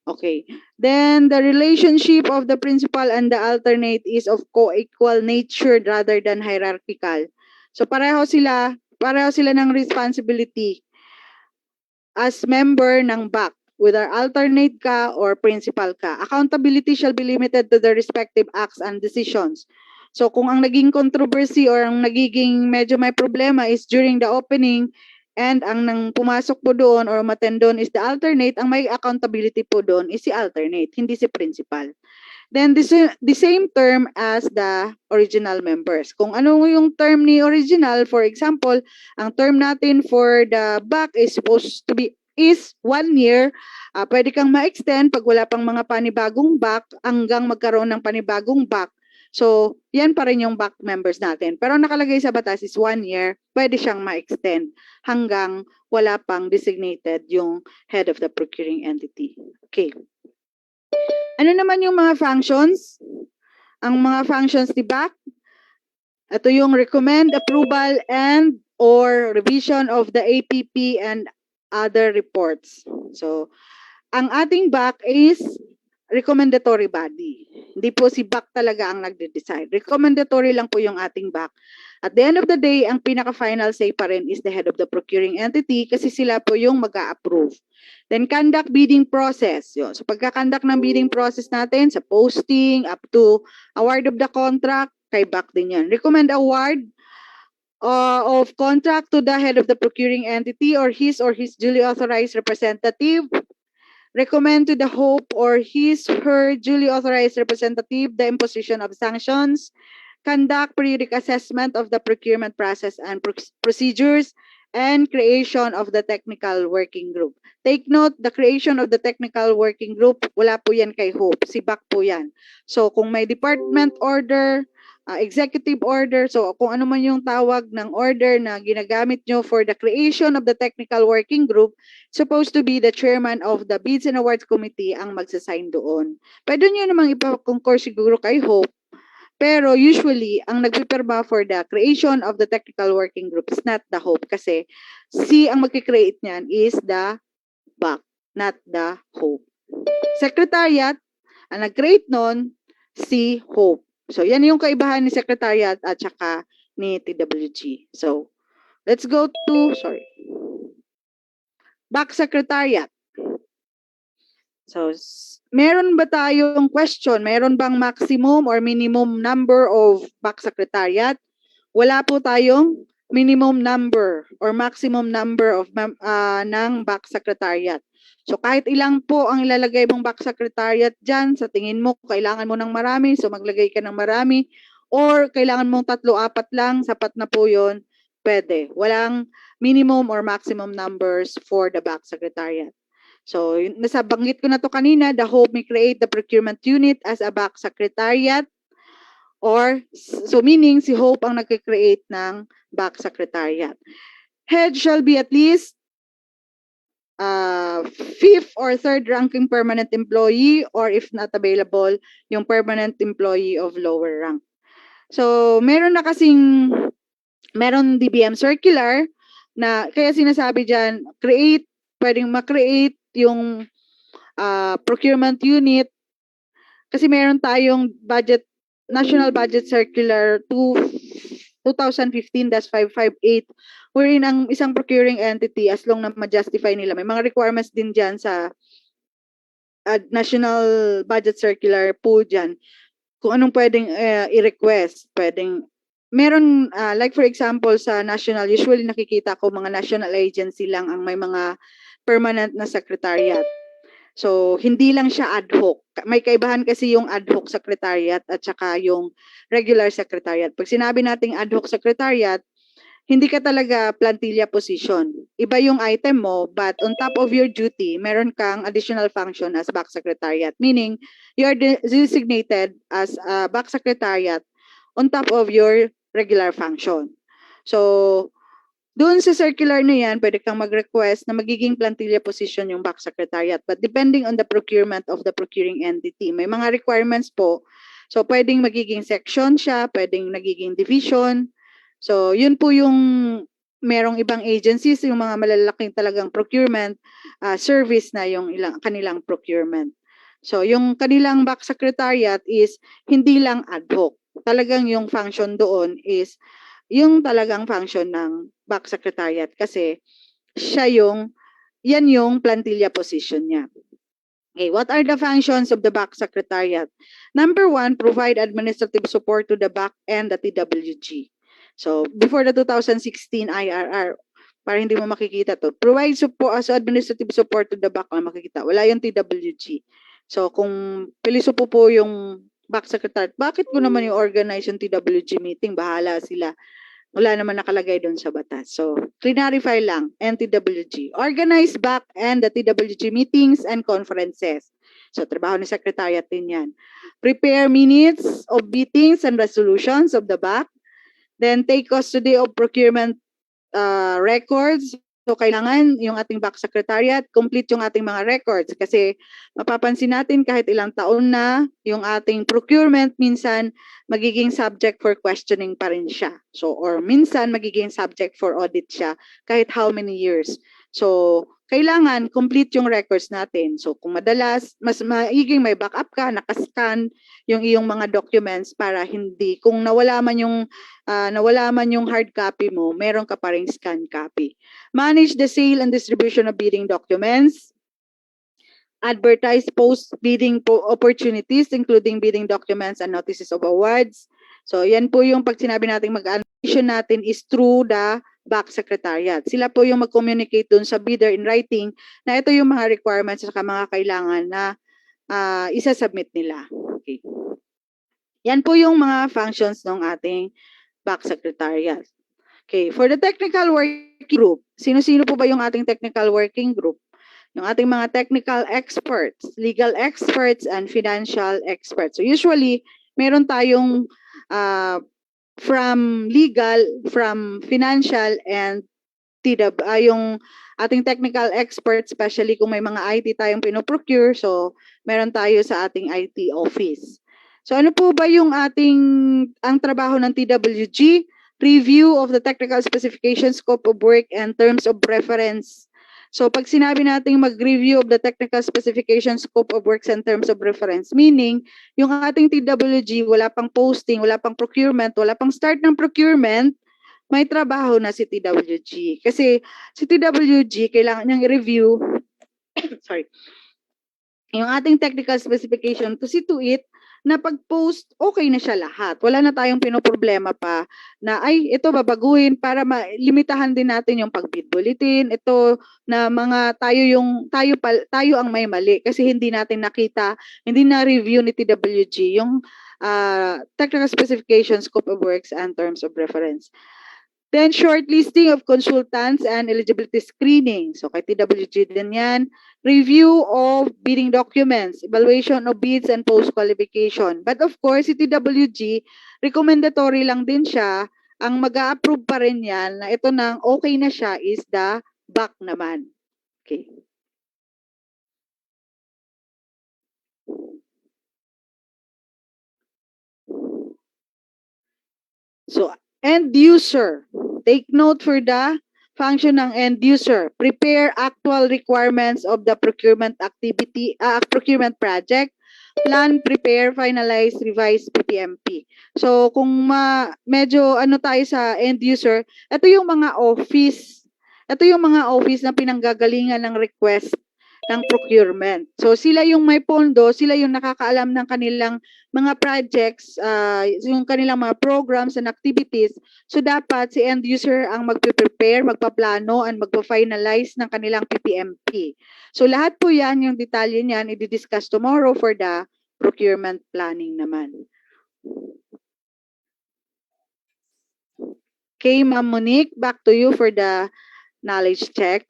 Okay. Then, the relationship of the principal and the alternate is of co-equal nature rather than hierarchical. So, pareho sila ng responsibility as member ng BAC, whether alternate ka or principal ka. Accountability shall be limited to the respective acts and decisions. So kung ang naging controversy or ang nagiging medyo may problema is during the opening and ang nang pumasok po doon or umattend doon is the alternate, ang may accountability po doon is si alternate, hindi si principal. Then the same term as the original members. Kung ano yung term ni original, for example, ang term natin for the BAC is supposed to be 1 year. Pwede kang ma-extend pag wala pang mga panibagong BAC hanggang magkaroon ng panibagong BAC. So, yan pa rin yung BAC members natin. Pero nakalagay sa batas is 1 year, pwede siyang ma-extend hanggang wala pang designated yung head of the procuring entity. Okay. Ano naman yung mga functions? Ang mga functions ni BAC, ito yung recommend, approval, and or revision of the APP and other reports. So, ang ating BAC is recommendatory body. Hindi po si BAC talaga ang nagde-decide. Recommendatory lang po yung ating BAC. At the end of the day, ang pinaka-final say pa rin is the head of the procuring entity kasi sila po yung mag-a-approve. Then, conduct bidding process. Yun. So, pagka-conduct ng bidding process natin, sa posting, up to award of the contract, kay BAC din yan. Recommend award of contract to the head of the procuring entity or his duly authorized representative. Recommend to the HOPE or her duly authorized representative the imposition of sanctions. Conduct periodic assessment of the procurement process and procedures and creation of the technical working group. Take note, the creation of the technical working group, wala po yan kay Hope. Si BAC po yan. So, kung may department order, executive order, so kung ano man yung tawag ng order na ginagamit nyo for the creation of the technical working group, supposed to be the chairman of the Bids and Awards Committee ang magsasign doon. Pwede nyo namang ipa-concur siguro kay Hope, pero usually, ang nagpipirma for the creation of the technical working group is not the Hope kasi ang magkikreate niyan is the BAC, not the Hope. Secretariat, ang nag-create nun, si Hope. So, yan yung kaibahan ni Secretariat at saka ni TWG. So, let's go to, BAC Secretariat. So, meron ba tayong question? Meron bang maximum or minimum number of BAC Secretariat? Wala po tayong minimum number or maximum number of ng BAC Secretariat. So, kahit ilang po ang ilalagay mong BAC Secretariat dyan, sa tingin mo, kailangan mo ng marami, so maglagay ka ng marami, or kailangan mong 3-4 lang, sapat na po yun, pwede. Walang minimum or maximum numbers for the BAC Secretariat. So, nasabanggit ko na to kanina, the Hope may create the procurement unit as a BAC Secretariat, or, so meaning, si Hope ang nag-create ng BAC Secretariat. Head shall be at least 5th or 3rd ranking permanent employee, or if not available, yung permanent employee of lower rank. So, meron DBM circular na, kaya sinasabi dyan, pwedeng ma-create yung procurement unit kasi meron tayong National Budget Circular 2015-558 wherein ang isang procuring entity, as long na ma-justify nila, may mga requirements din dyan sa National Budget Circular po dyan kung anong pwedeng i-request. Meron, like for example, sa national, usually nakikita ko mga national agency lang ang may mga permanent na secretariat. So, hindi lang siya ad hoc. May kaibahan kasi yung ad hoc secretariat at saka yung regular secretariat. Pag sinabi nating ad hoc secretariat, hindi ka talaga plantilla position. Iba yung item mo, but on top of your duty, meron kang additional function as BAC secretariat. Meaning, you are designated as a BAC secretariat on top of your regular function. So, doon sa circular na yan, pwede kang mag-request na magiging plantilla position yung BAC Secretariat. But depending on the procurement of the procuring entity, may mga requirements po. So, pwedeng magiging section siya, pwedeng nagiging division. So, yun po yung merong ibang agencies, yung mga malalaking talagang procurement service na yung kanilang procurement. So, yung kanilang BAC Secretariat is hindi lang ad hoc. Talagang yung function doon is yung talagang function ng BAC Secretariat kasi yan yung plantilla position niya. Okay, what are the functions of the BAC Secretariat? Number 1, provide administrative support to the BAC and the TWG. So, before the 2016 IRR, para hindi mo makikita to, provide support as administrative support to the BAC, makikita. Wala yung TWG. So, kung pilisupo po yung BAC Secretariat, bakit ko naman yung organize yung TWG meeting? Bahala sila. Wala naman nakalagay doon sa batas. So, clarify lang, NTWG. Organize BAC and the TWG meetings and conferences. So, trabaho ni Secretariat din yan. Prepare minutes of meetings and resolutions of the BAC. Then, take custody of procurement records. So, kailangan yung ating BAC Secretariat, complete yung ating mga records. Kasi, mapapansin natin kahit ilang taon na yung ating procurement, minsan magiging subject for questioning pa rin siya. So, or minsan magiging subject for audit siya kahit how many years. So, kailangan complete yung records natin. So, kung madalas, mas magiging may backup ka, nakascan yung iyong mga documents para hindi, kung nawala man yung hard copy mo, meron ka pa ring scan copy. Manage the sale and distribution of bidding documents. Advertise post-bidding opportunities, including bidding documents and notices of awards. So, yan po yung pag sinabi natin mag-annotation natin is through the BAC Secretariat. Sila po yung mag-communicate dun sa bidder in writing na ito yung mga requirements at mga kailangan na isa-submit nila. Okay. Yan po yung mga functions ng ating BAC Secretariat. Okay, for the technical working group, sino-sino po ba yung ating technical working group? Yung ating mga technical experts, legal experts, and financial experts. So usually, meron tayong from legal, from financial, and yung ating technical experts, especially kung may mga IT tayong pinoprocure, so meron tayo sa ating IT office. So ano po ba yung ang trabaho ng TWG? Review of the technical specifications, scope of work, and terms of reference. So pag sinabi natin mag-review of the technical specifications, scope of works, and terms of reference, meaning yung ating TWG, wala pang posting, wala pang procurement, wala pang start ng procurement, may trabaho na si TWG. Kasi si TWG, kailangan niyang i-review sorry, yung ating technical specification to see to it na pag-post, okay na siya lahat. Wala na tayong pinoproblema pa na, ay, ito babaguhin para limitahan din natin yung pag-bid bulletin. Ito na tayo ang may mali kasi hindi natin nakita, hindi na-review ni TWG yung technical specifications, scope of works, and terms of reference. Then, shortlisting of consultants and eligibility screening. So, kay TWG din yan. Review of bidding documents, evaluation of bids, and post-qualification. But of course, si TWG, recommendatory lang din siya. Ang mag-a-approve pa rin yan na ito nang okay na siya is the back naman. Okay. So, end user. Take note for the function ng end user. Prepare actual requirements of the procurement activity, procurement project. Plan, prepare, finalize, revise PPMP. So, kung medyo tayo sa end user, ito yung mga office. Ito yung mga office na pinanggagalingan ng request ng procurement. So, sila yung may pondo, sila yung nakakaalam ng kanilang mga projects, yung kanilang mga programs and activities. So, dapat si end user ang magpe-prepare, magpaplano, and magpa-finalize ng kanilang PPMP. So, lahat po yan, yung detalye niyan, i-discuss tomorrow for the procurement planning naman. Okay, Ma'am Monique, back to you for the knowledge check.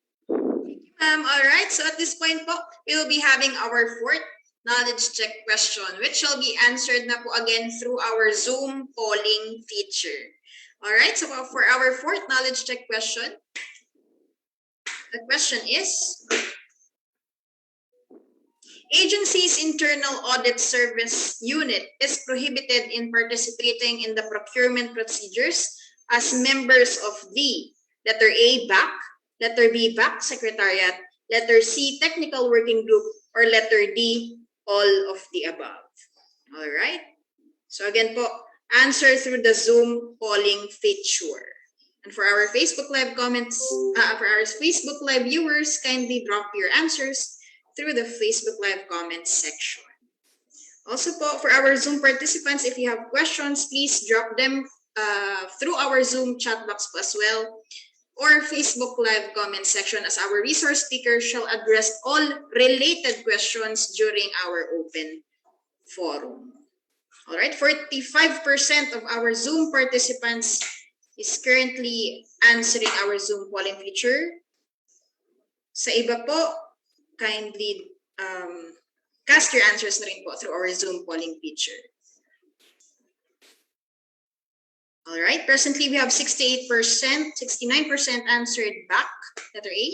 All right, so at this point po, we will be having our fourth knowledge check question, which shall be answered na po again through our Zoom polling feature. All right, so for our fourth knowledge check question, the question is, agency's internal audit service unit is prohibited in participating in the procurement procedures as members of the letter A, BAC, letter B, BAC Secretariat, letter C, Technical Working Group, or letter D, all of the above. All right? So again po, answer through the Zoom polling feature. And for our Facebook Live comments, for our Facebook Live viewers, kindly drop your answers through the Facebook Live comments section. Also po, for our Zoom participants, if you have questions, please drop them through our Zoom chat box as well, or Facebook Live comment section, as our resource speaker shall address all related questions during our open forum. All right, 45% of our Zoom participants is currently answering our Zoom polling feature. Sa iba po, kindly cast your answers na rin po through our Zoom polling feature. All right, presently we have 68%, 69% answered BAC, letter A,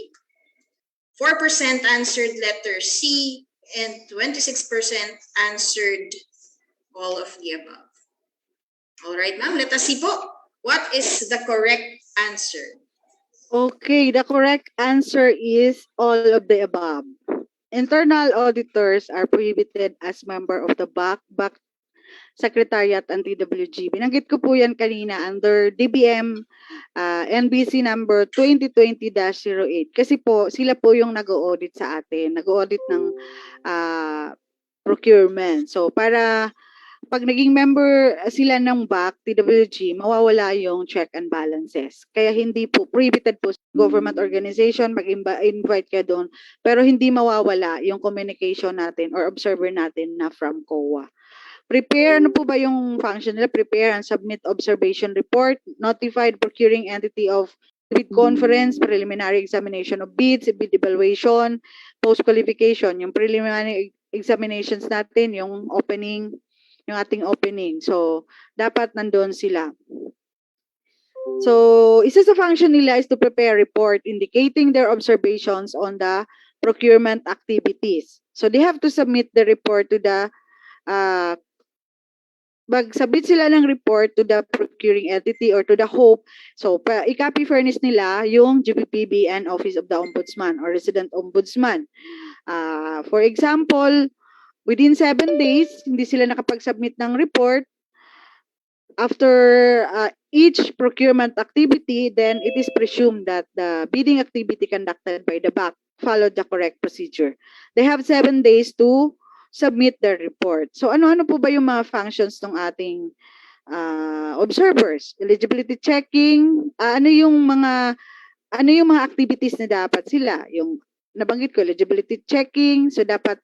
4% answered letter C, and 26% answered all of the above. All right, ma'am, let us see po. What is the correct answer? Okay, the correct answer is all of the above. Internal auditors are prohibited as member of the BAC Secretariat and TWG. Binanggit ko po yan kanina under DBM NBC number 2020-08. Kasi po, sila po yung nag-audit sa atin. Nag-audit ng procurement. So, para pag naging member sila ng BAC, TWG, mawawala yung check and balances. Kaya hindi po, prohibited po sa government organization, mag-invite ka doon. Pero hindi mawawala yung communication natin or observer natin na from COA. Prepare, ano po ba yung function nila? Prepare and submit observation report, notified procuring entity of bid conference, preliminary examination of bids, bid evaluation, post-qualification, yung preliminary examinations natin, yung opening, yung ating opening. So, dapat nandun sila. So, isa sa function nila is to prepare report indicating their observations on the procurement activities. So, they have to submit the report to the mag-submit sila ng report to the procuring entity or to the HOPE. So, i-copy furnish nila yung GPPB and Office of the Ombudsman or Resident Ombudsman. For example, within 7 days, hindi sila nakapag-submit ng report. After each procurement activity, then it is presumed that the bidding activity conducted by the BAC followed the correct procedure. They have 7 days to submit their report. So ano-ano po ba yung mga functions ng ating observers? Eligibility checking, ano yung mga activities na dapat sila? Yung nabanggit ko, eligibility checking, so dapat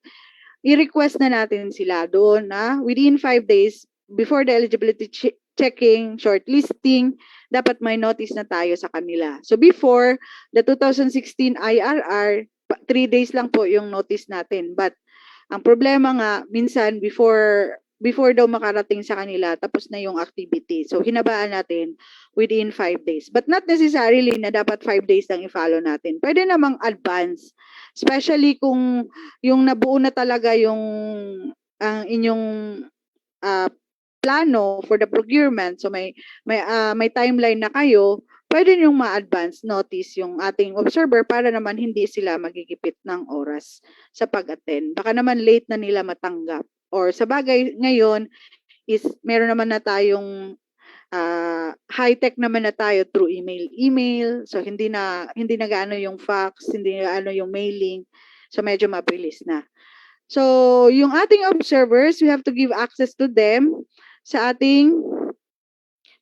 i-request na natin sila doon na within 5 days before the eligibility checking, shortlisting, dapat may notice na tayo sa kanila. So before the 2016 IRR, 3 days lang po yung notice natin. But ang problema nga, minsan before daw makarating sa kanila, tapos na yung activity. So hinabaan natin within 5 days. But not necessarily na dapat 5 days lang i-follow natin. Pwede namang advance. Especially kung yung nabuo na talaga yung ang inyong plano for the procurement. So may timeline na kayo, pwede niyong ma-advance notice yung ating observer para naman hindi sila magigipit ng oras sa pag-attend. Baka naman late na nila matanggap. Or sa bagay ngayon is meron naman na tayong high-tech naman na tayo through email. So hindi na gaano yung fax, hindi na gaano yung mailing. So medyo mabilis na. So yung ating observers, we have to give access to them sa ating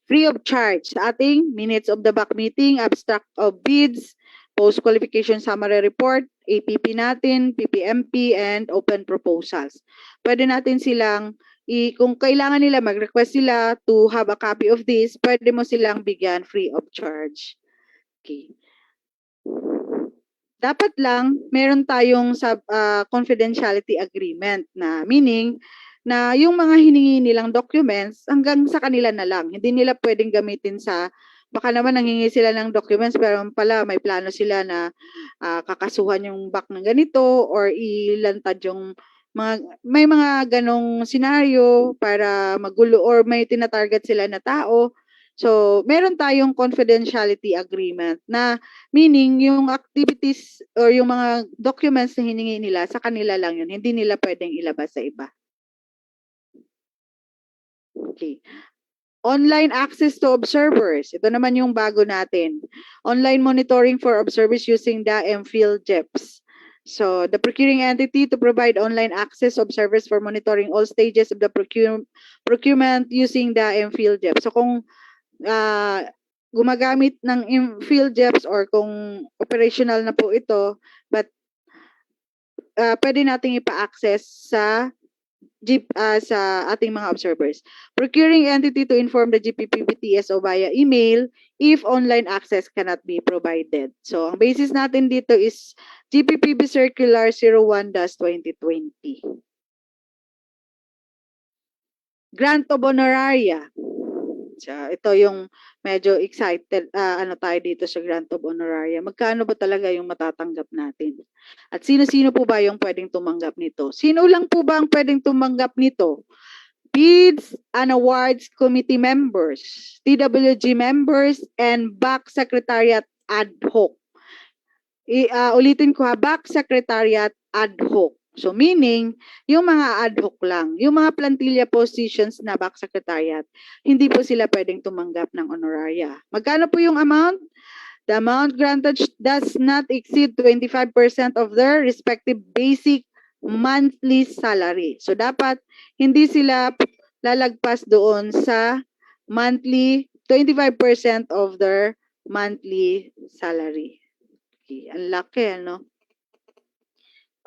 free of charge sa ating minutes of the back meeting, abstract of bids, post-qualification summary report, APP natin, PPMP, and open proposals. Pwede natin silang, kung kailangan nila, mag-request sila to have a copy of this, pwede mo silang bigyan free of charge. Okay. Dapat lang, meron tayong confidentiality agreement na meaning, na yung mga hiningi nilang documents hanggang sa kanila na lang. Hindi nila pwedeng gamitin baka naman nanghingi sila ng documents pero pala may plano sila na kakasuhan yung back ng ganito or ilantad yung may mga ganong scenario para magulo or may tinatarget sila na tao. So, meron tayong confidentiality agreement na meaning yung activities or yung mga documents na hiningi nila sa kanila lang yun. Hindi nila pwedeng ilabas sa iba. Okay. Online access to observers. Ito naman yung bago natin. Online monitoring for observers using the MPhil JEPs. So, the procuring entity to provide online access observers for monitoring all stages of the procurement using the MPhil JEPs. So, kung gumagamit ng MPhil JEPs or kung operational na po ito, but pwede nating ipa-access sa ating mga observers. Procuring entity to inform the GPPB TSO via email if online access cannot be provided. So, ang basis natin dito is GPPB Circular 01-2020. Grant of honoraria. So, ito yung medyo excited, tayo dito sa grant of honoraria. Magkano ba talaga yung matatanggap natin? At sino-sino po ba yung pwedeng tumanggap nito? Sino lang po ba ang pwedeng tumanggap nito? Bids and Awards Committee members, TWG members, and BAC Secretariat ad hoc. Ulitin ko BAC Secretariat ad hoc. So meaning, yung mga ad hoc lang, yung mga plantilla positions na BAC Secretariat, hindi po sila pwedeng tumanggap ng honoraria. Magkano po yung amount? The amount granted does not exceed 25% of their respective basic monthly salary. So dapat hindi sila lalagpas doon sa monthly 25% of their monthly salary. Okay, ang laki, ano?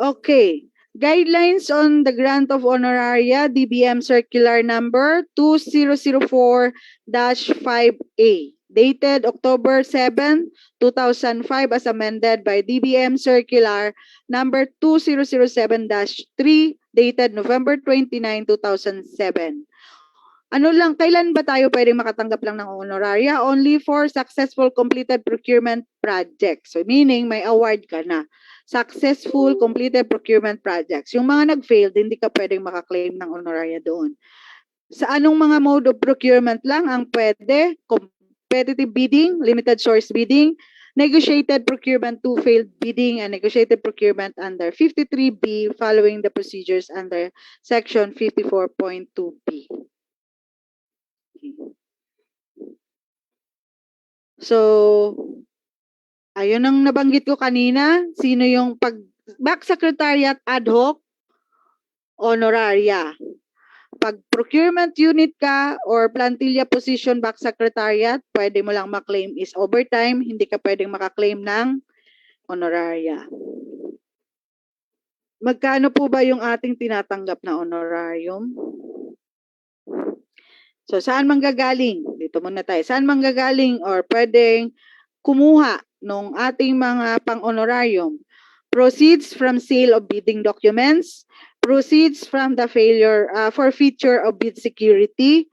Okay. Guidelines on the grant of honoraria, DBM Circular Number 2004-5A, dated October 7, 2005 as amended by DBM Circular Number 2007-3, dated November 29, 2007. Ano lang, kailan ba tayo pwedeng makatanggap lang ng honoraria? Only for successful completed procurement projects. So meaning may award ka na. Successful completed procurement projects. Yung mga nag-failed, hindi ka pwedeng makaklaim ng honoraria doon. Sa anong mga mode of procurement lang ang pwede? Competitive bidding, limited source bidding, negotiated procurement to failed bidding, and negotiated procurement under 53B following the procedures under Section 54.2B. So, ayun ang nabanggit ko kanina. Sino yung back secretariat ad hoc, honoraria. Pag procurement unit ka or plantilla position back secretariat, pwede mo lang maklaim is overtime. Hindi ka pwedeng makaklaim ng honoraria. Magkano po ba yung ating tinatanggap na honorarium? So, saan manggagaling? Dito muna tayo. Saan manggagaling or pwedeng kumuha ng ating mga pang-honorarium? Proceeds from sale of bidding documents, proceeds from the forfeiture of bid security,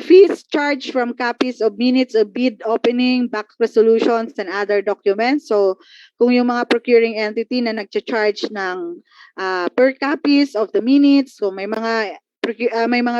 fees charged from copies of minutes of bid opening, back resolutions, and other documents. So, kung yung mga procuring entity na nagcha-charge ng per copies of the minutes, so may mga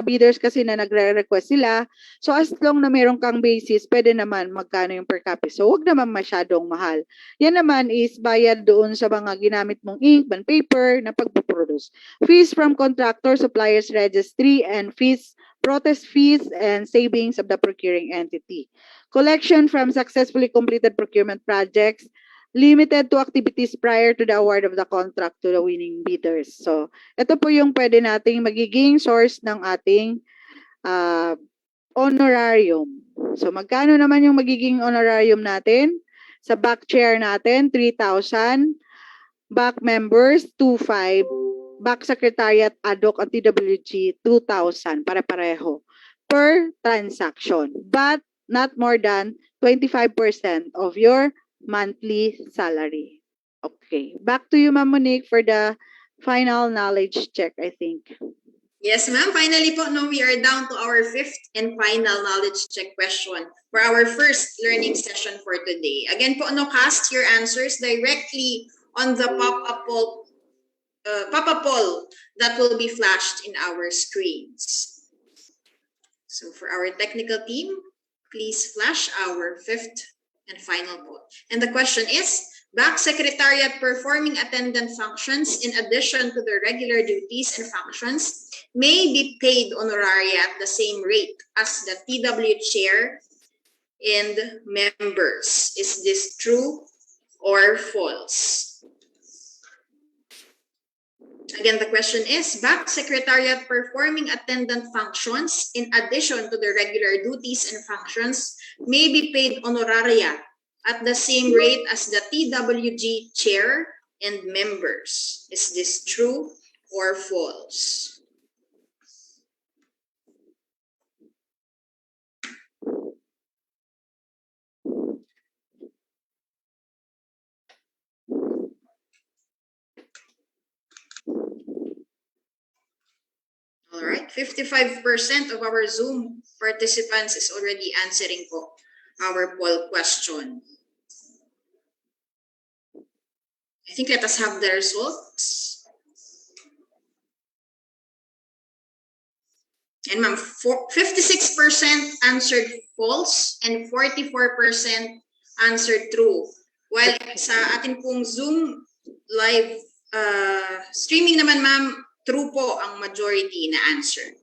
bidders kasi na nagre-request sila. So, as long na meron kang basis, pwede naman magkano yung per copy. So, wag naman masyadong mahal. Yan naman is bayad doon sa mga ginamit mong ink, bond paper na pagpuproduce. Fees from contractor, suppliers registry, and fees, protest fees, and savings of the procuring entity. Collection from successfully completed procurement projects, limited to activities prior to the award of the contract to the winning bidders. So, ito po yung pwede nating magiging source ng ating honorarium. So, magkano naman yung magiging honorarium natin? Sa back chair natin, 3,000. Back members, 2,500. Back secretariat ad hoc at TWG, 2,000. Pare-pareho. Per transaction. But not more than 25% of your monthly salary. Okay. Back to you, Ma'am Monique, for the final knowledge check, I think. Yes, ma'am. Finally po, no, we are down to our fifth and final knowledge check question for our first learning session for today. Again po, no, cast your answers directly on the pop-up poll that will be flashed in our screens. So for our technical team, please flash our fifth and final poll. And the question is, back secretariat performing attendant functions in addition to their regular duties and functions may be paid honoraria at the same rate as the TW chair and members. Is this true or false? Again, the question is, back secretariat performing attendant functions in addition to the regular duties and functions may be paid honoraria at the same rate as the TWG chair and members. Is this true or false? All right, 55% of our Zoom participants is already answering po our poll question. I think let us have the results. And ma'am, 56% answered false and 44% answered true. While sa atin pong Zoom live streaming naman, ma'am, true po ang majority na answer.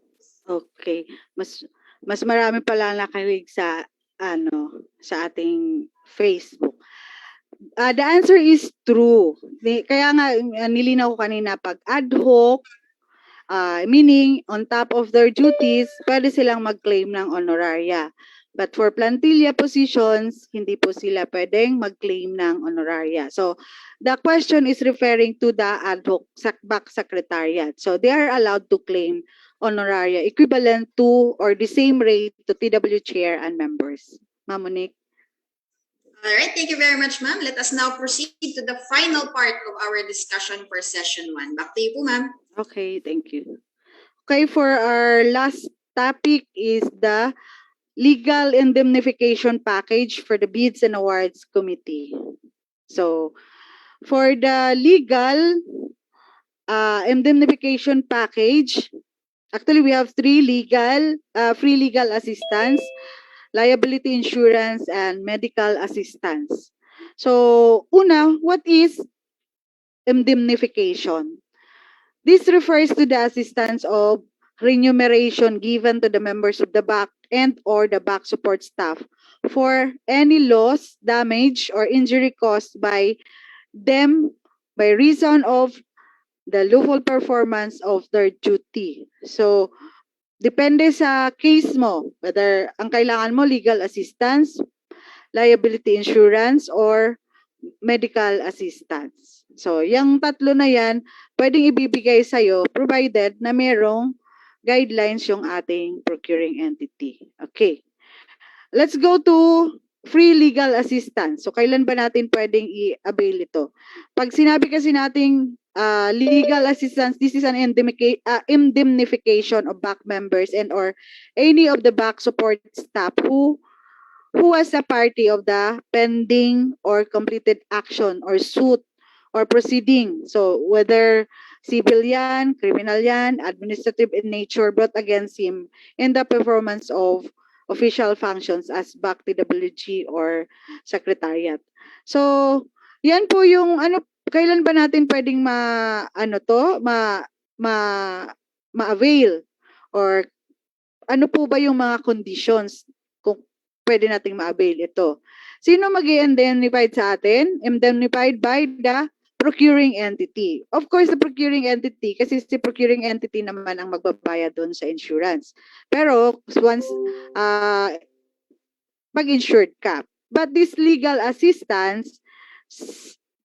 Okay. Mas marami pala nakinig sa sa ating Facebook. The answer is true. Kaya nga nilinaw ko kanina, pag ad hoc, meaning on top of their duties, pwede silang mag-claim ng honoraria. But for plantilla positions, hindi po sila pwedeng mag-claim ng honoraria. So, the question is referring to the ad hoc back secretariat. So, they are allowed to claim honoraria equivalent to or the same rate to TW chair and members. Ma'am Monique? All right, thank you very much, ma'am. Let us now proceed to the final part of our discussion for session 1. Back to you po, ma'am. Okay, thank you. Okay, for our last topic is the legal indemnification package for the Bids and Awards Committee. So, for the legal indemnification package, actually we have three free legal assistance, liability insurance, and medical assistance. So, una, what is indemnification? This refers to the assistance of remuneration given to the members of the back and or the back support staff for any loss, damage, or injury caused by them by reason of the lawful performance of their duty. So, depende sa case mo, whether ang kailangan mo legal assistance, liability insurance, or medical assistance. So, yung tatlo na yan, pwedeng ibibigay sa'yo provided na merong guidelines yung ating procuring entity. Okay. Let's go to free legal assistance. So, kailan ba natin pwedeng i-avail ito? Pag sinabi kasi nating legal assistance, this is an indemnification of back members and or any of the back support staff who was a party of the pending or completed action or suit or proceeding. So, whether civil yan, criminal yan, administrative in nature brought against him in the performance of official functions as back TWG or secretariat. So, yan po yung kailan ba natin pwedeng ma-avail or ano po ba yung mga conditions kung pwede nating ma-avail ito? Sino mag-i-indemnified sa atin? Indemnified by the procuring entity. Of course, the procuring entity, kasi si procuring entity naman ang magbabayad doon sa insurance. Pero once pag-insured ka. But this legal assistance,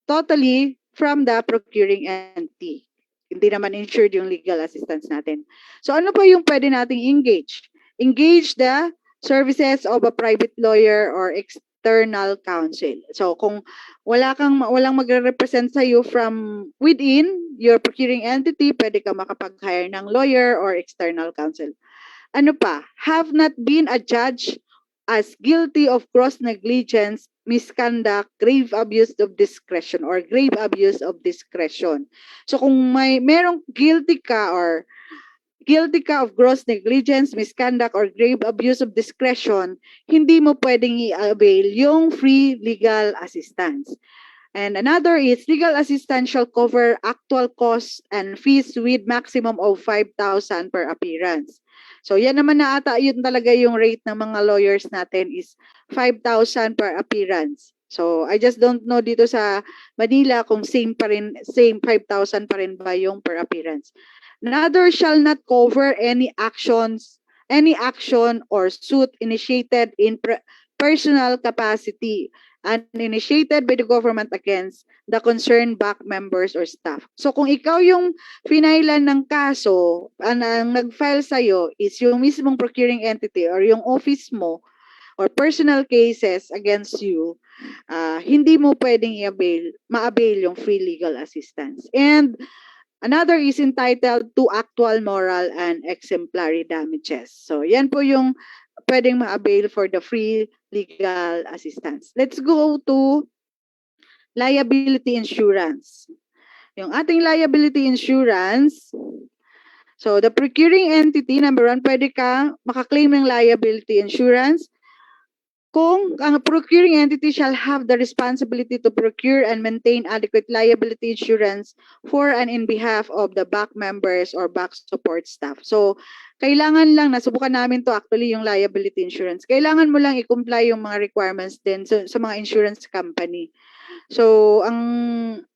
totally from the procuring entity. Hindi naman insured yung legal assistance natin. So ano pa yung pwede nating engage? Engage the services of a private lawyer or external counsel. So kung walang magre-represent sa you from within your procuring entity, pwede ka makapag-hire ng lawyer or external counsel. Ano pa? Have not been adjudged as guilty of gross negligence, misconduct, grave abuse of discretion or grave abuse of discretion. So kung merong guilty ka of gross negligence, misconduct, or grave abuse of discretion, hindi mo pwedeng i-avail yung free legal assistance. And another is legal assistance shall cover actual costs and fees with maximum of 5,000 per appearance. So yan naman na ata, yun talaga yung rate ng mga lawyers natin is 5,000 per appearance. So I just don't know dito sa Manila kung same 5,000 pa rin ba yung per appearance. Another shall not cover any action or suit initiated in personal capacity and initiated by the government against the concerned back members or staff. So kung ikaw yung finailan ng kaso, ang nag-file sa'yo is yung mismong procuring entity or yung office mo or personal cases against you, hindi mo pwedeng ma-avail yung free legal assistance. And another is entitled to actual moral and exemplary damages. So yan po yung pwedeng ma-avail for the free legal assistance. Let's go to liability insurance. Yung ating liability insurance, so the procuring entity, number 1, pwede ka makaklaim ng liability insurance kung ang procuring entity shall have the responsibility to procure and maintain adequate liability insurance for and in behalf of the back members or back support staff. So, kailangan lang, nasubukan namin to actually yung liability insurance. Kailangan mo lang i-comply yung mga requirements din sa mga insurance company. So,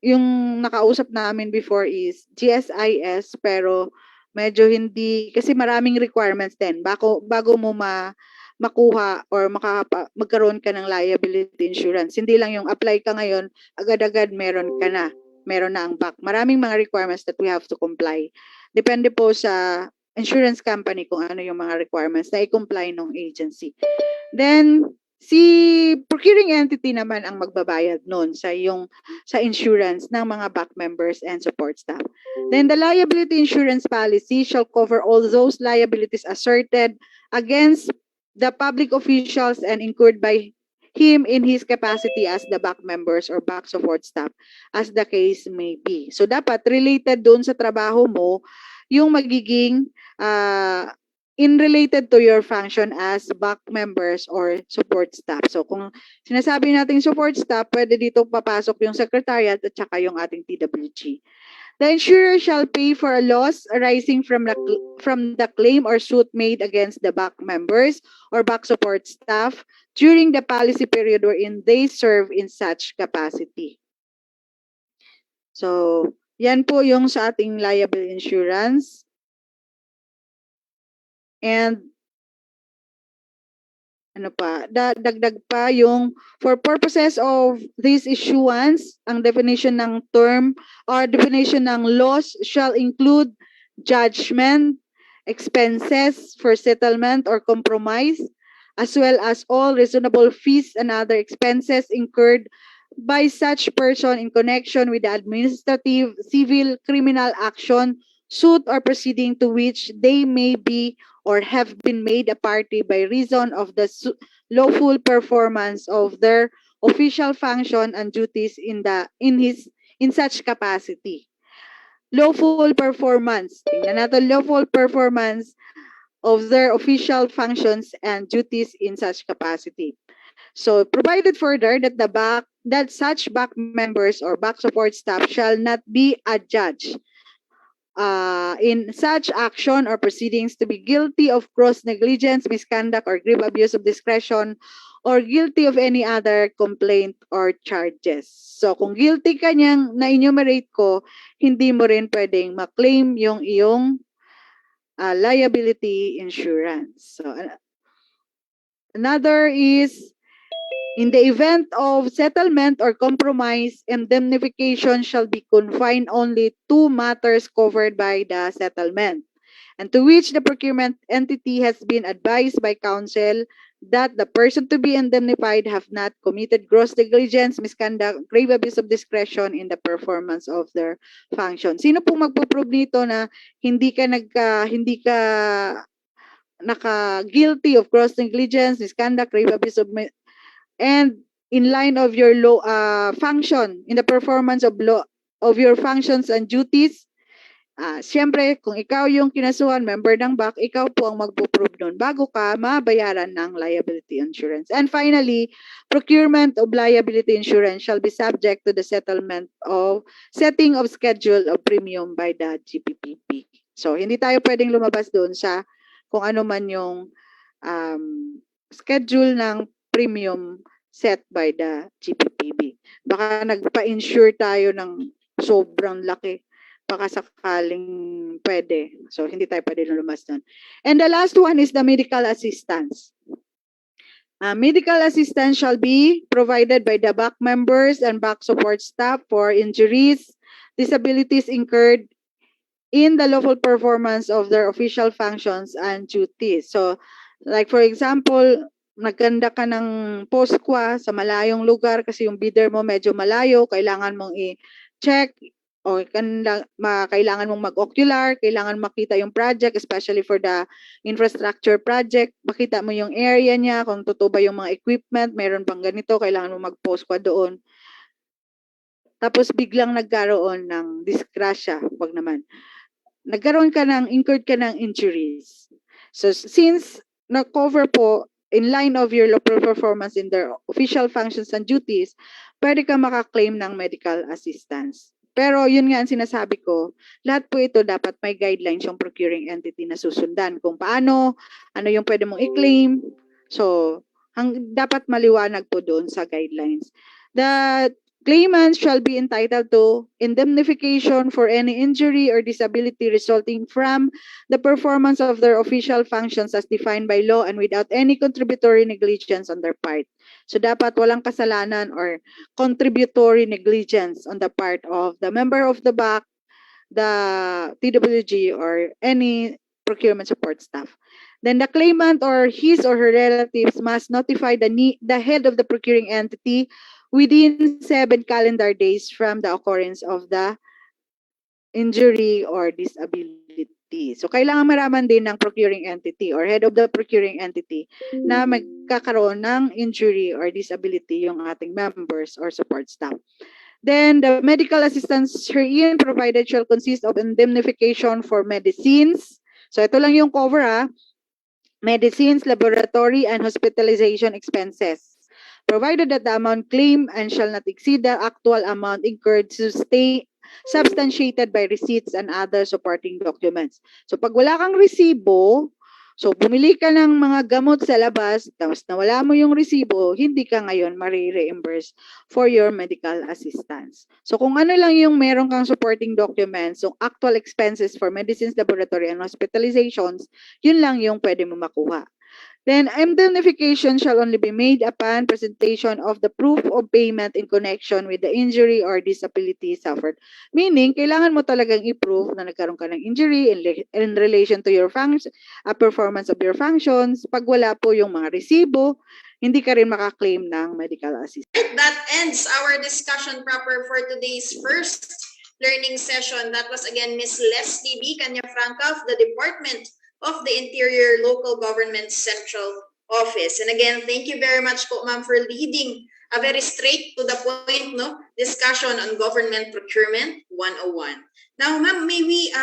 yung nakausap namin before is GSIS, pero medyo hindi, kasi maraming requirements din bago mo makuha or magkaroon ka ng liability insurance. Hindi lang yung apply ka ngayon, agad-agad meron na ang back. Maraming mga requirements that we have to comply. Depende po sa insurance company kung ano yung mga requirements na i-comply ng agency. Then, si procuring entity naman ang magbabayad nun sa insurance ng mga back members and support staff. Then, the liability insurance policy shall cover all those liabilities asserted against the public officials and incurred by him in his capacity as the back members or back support staff, as the case may be. So, dapat related doon sa trabaho mo yung magiging in related to your function as back members or support staff. So, kung sinasabi natin support staff, pwede dito papasok yung secretariat at saka yung ating TWG. The insurer shall pay for a loss arising from the claim or suit made against the back members or back support staff during the policy period wherein they serve in such capacity. So, yan po yung sa ating liability insurance. And dagdag pa yung for purposes of this issuance, ang definition ng term or definition ng loss shall include judgment, expenses for settlement or compromise, as well as all reasonable fees and other expenses incurred by such person in connection with the administrative, civil, criminal action, suit or proceeding to which they may be or have been made a party by reason of the lawful performance of their official function and duties in such capacity. Lawful performance. Tingnan natin, lawful performance of their official functions and duties in such capacity. So, provided further that such back members or back support staff shall not be adjudged in such action or proceedings to be guilty of gross negligence, misconduct, or grave abuse of discretion, or guilty of any other complaint or charges. So, kung guilty ka niyang na-enumerate ko, hindi mo rin pwedeng ma-claim yung iyong liability insurance. So, another is, in the event of settlement or compromise, indemnification shall be confined only to matters covered by the settlement, and to which the procurement entity has been advised by counsel that the person to be indemnified have not committed gross negligence, misconduct, grave abuse of discretion in the performance of their function. Sino pong magpo-prove nito na hindi ka naka-guilty of gross negligence, misconduct, grave abuse of and in line of your function, in the performance of your functions and duties? Siyempre, kung ikaw yung kinasuhan, member ng BAC, ikaw po ang magpo-prove nun bago ka mabayaran ng liability insurance. And finally, procurement of liability insurance shall be subject to the setting of schedule of premium by the GPPB. So, hindi tayo pwedeng lumabas doon sa kung ano man yung schedule ng premium set by the GPPB. Baka nagpa-insure tayo ng sobrang laki. Baka sakaling pwede. So, hindi tayo pwede lumabas doon. And the last one is the medical assistance. Medical assistance shall be provided by the back members and back support staff for injuries, disabilities incurred in the lawful performance of their official functions and duties. So, like for example, nagkanda ka ng post-qua sa malayong lugar kasi yung bidder mo medyo malayo, kailangan mong i-check o kailangan mong mag-ocular, kailangan makita yung project, especially for the infrastructure project, makita mo yung area niya, kung totoo ba yung mga equipment, meron bang ganito, kailangan mo mag-post-qua doon. Tapos biglang nagkaroon ng disgrasya, wag naman. Incurred ka ng injuries. So since na-cover po in line of your local performance in their official functions and duties, pwede ka makaklaim ng medical assistance. Pero yun nga ang sinasabi ko, lahat po ito dapat may guidelines yung procuring entity na susundan. Kung paano, ano yung pwede mong i-claim. So, dapat maliwanag po doon sa guidelines. The Claimants shall be entitled to indemnification for any injury or disability resulting from the performance of their official functions as defined by law and without any contributory negligence on their part. So dapat walang kasalanan or contributory negligence on the part of the member of the BAC, the TWG, or any procurement support staff. Then the claimant or his or her relatives must notify the head of the procuring entity within 7 calendar days from the occurrence of the injury or disability. So kailangan maraman din ng procuring entity or head of the procuring entity na magkakaroon ng injury or disability yung ating members or support staff. Then the medical assistance herein provided shall consist of indemnification for medicines. So ito lang yung cover medicines, laboratory, and hospitalization expenses, provided that the amount claimed and shall not exceed the actual amount incurred to stay substantiated by receipts and other supporting documents. So pag wala kang resibo, so bumili ka ng mga gamot sa labas, tapos nawala mo yung resibo, hindi ka ngayon ma-reimburse for your medical assistance. So kung ano lang yung meron kang supporting documents, so actual expenses for medicines, laboratory, and hospitalizations, yun lang yung pwede mo makuha. Then, indemnification shall only be made upon presentation of the proof of payment in connection with the injury or disability suffered. Meaning, kailangan mo talagang i-prove na nagkaroon ka ng injury in relation to your performance of your functions. Pag wala po yung mga resibo, hindi ka rin makaklaim ng medical assistance. That ends our discussion proper for today's first learning session. That was again Ms. Leslie B. Canyafranca of the Department of the Interior Local Government Central Office. And again, thank you very much po, ma'am, for leading a very straight to the point discussion on Government Procurement 101. Now, ma'am, may we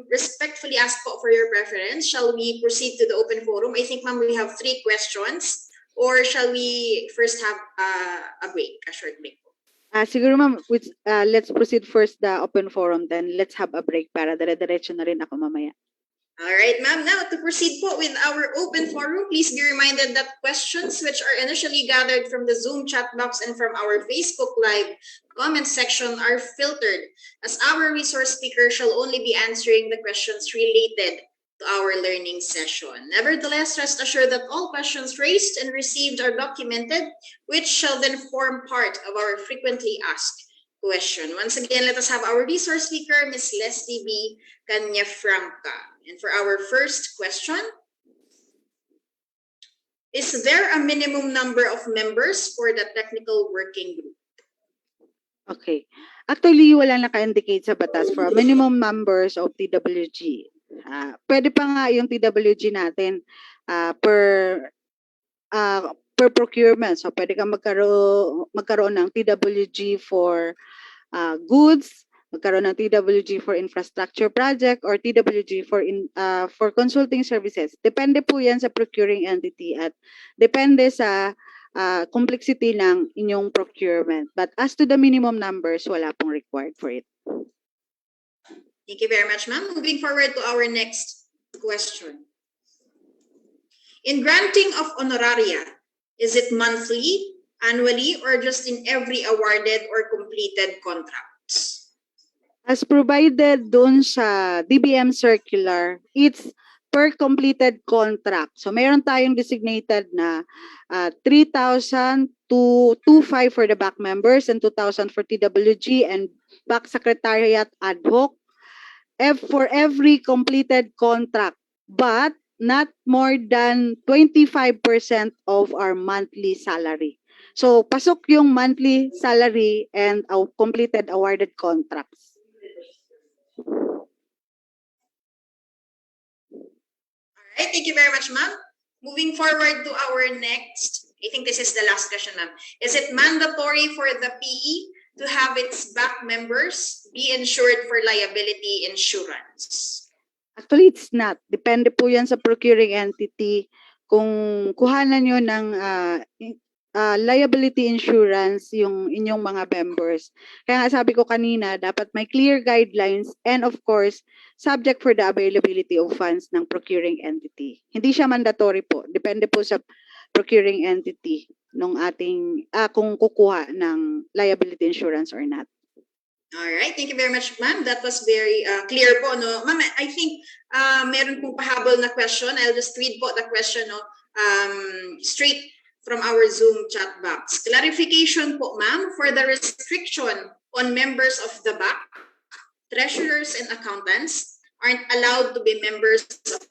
respectfully ask po for your preference? Shall we proceed to the open forum? I think, ma'am, we have 3 questions. Or shall we first have a break, a short break? Siguro ma'am, let's proceed first the open forum, then let's have a break para dire-diretso na rin ako mamaya. All right, ma'am. Now, to proceed po with our open forum, please be reminded that questions which are initially gathered from the Zoom chat box and from our Facebook Live comment section are filtered, as our resource speaker shall only be answering the questions related to our learning session. Nevertheless, rest assured that all questions raised and received are documented, which shall then form part of our frequently asked question. Once again, let us have our resource speaker, Ms. Leslie B. Canyafranca. And for our first question, is there a minimum number of members for the technical working group? Okay. Actually, wala naka-indicate sa batas for a minimum members of TWG. Pwede pa nga yung TWG natin per procurement. So, pwede kang magkaroon ng TWG for goods, magkaroon ng TWG for infrastructure project, or TWG for consulting services. Depende po yan sa procuring entity at depende sa complexity ng inyong procurement. But as to the minimum numbers, wala pong required for it. Thank you very much, ma'am. Moving forward to our next question. In granting of honoraria, is it monthly, annually, or just in every awarded or completed contracts? As provided doon sa DBM circular, it's per completed contract. So meron tayong designated na 3,000 to 2,500 for the back members and 2,000 for TWG and back secretariat ad hoc for every completed contract, but not more than 25% of our monthly salary. So pasok yung monthly salary and completed awarded contracts. All right, thank you very much, ma'am. Moving forward to our next, I think this is the last question, ma'am. Is it mandatory for the PE to have its back members be insured for liability insurance? Actually, it's not. Depende po yan sa procuring entity kung kuhanan nyo ng liability insurance yung inyong mga members. Kaya nga sabi ko kanina, dapat may clear guidelines and of course, subject for the availability of funds ng procuring entity. Hindi siya mandatory po. Depende po sa procuring entity nung ating kung kukuha ng liability insurance or not. All right, thank you very much, ma'am. That was very clear po, no? Ma'am, I think meron pong pahabol na question. I'll just read po the question, no? Straight from our Zoom chat box. Clarification po, ma'am, for the restriction on members of the BAC, treasurers and accountants aren't allowed to be members of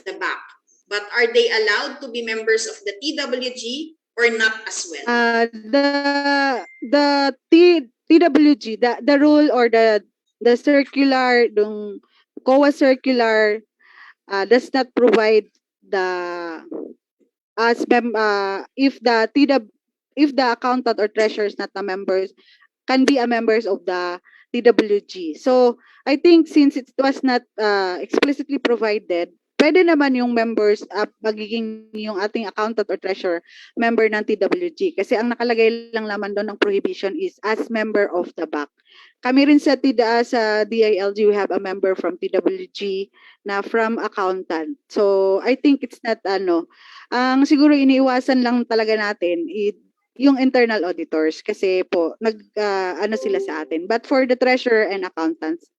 the BAC. But are they allowed to be members of the TWG or not as well? The TWG, the rule or the circular, the COA circular does not provide the if the accountant or treasurer is not a members, can be a members of the TWG. So I think since it was not explicitly provided, pwede naman yung members magiging yung ating accountant or treasurer member ng TWG, kasi ang nakalagay lang naman doon ng prohibition is as member of the BAC. Kami rin sa DILG, we have a member from TWG na from accountant. So I think it's not ang siguro iniiwasan lang talaga natin yung internal auditors, kasi po sila sa atin. But for the treasurer and accountants,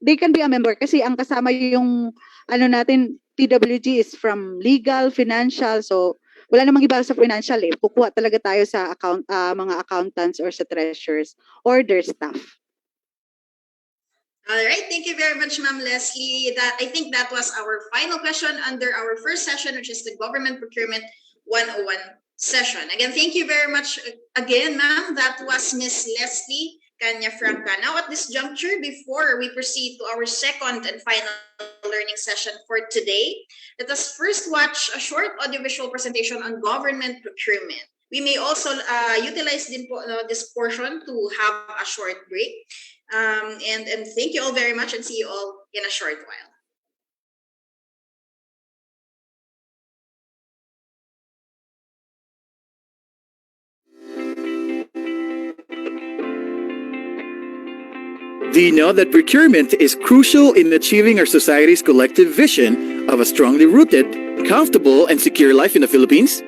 they can be a member kasi ang kasama yung natin, TWG is from legal, financial, so wala namang iba sa financial kukuha talaga tayo sa mga accountants or sa treasurers or their staff. All right, thank you very much, Ma'am Leslie. I think that was our final question under our first session, which is the Government Procurement 101 session. Again, thank you very much again, ma'am. That was Miss Leslie Canya-Franca. Now, at this juncture, before we proceed to our second and final learning session for today, let us first watch a short audiovisual presentation on government procurement. We may also utilize this portion to have a short break. And thank you all very much, and see you all in a short while. Do you know that procurement is crucial in achieving our society's collective vision of a strongly rooted, comfortable, and secure life in the Philippines?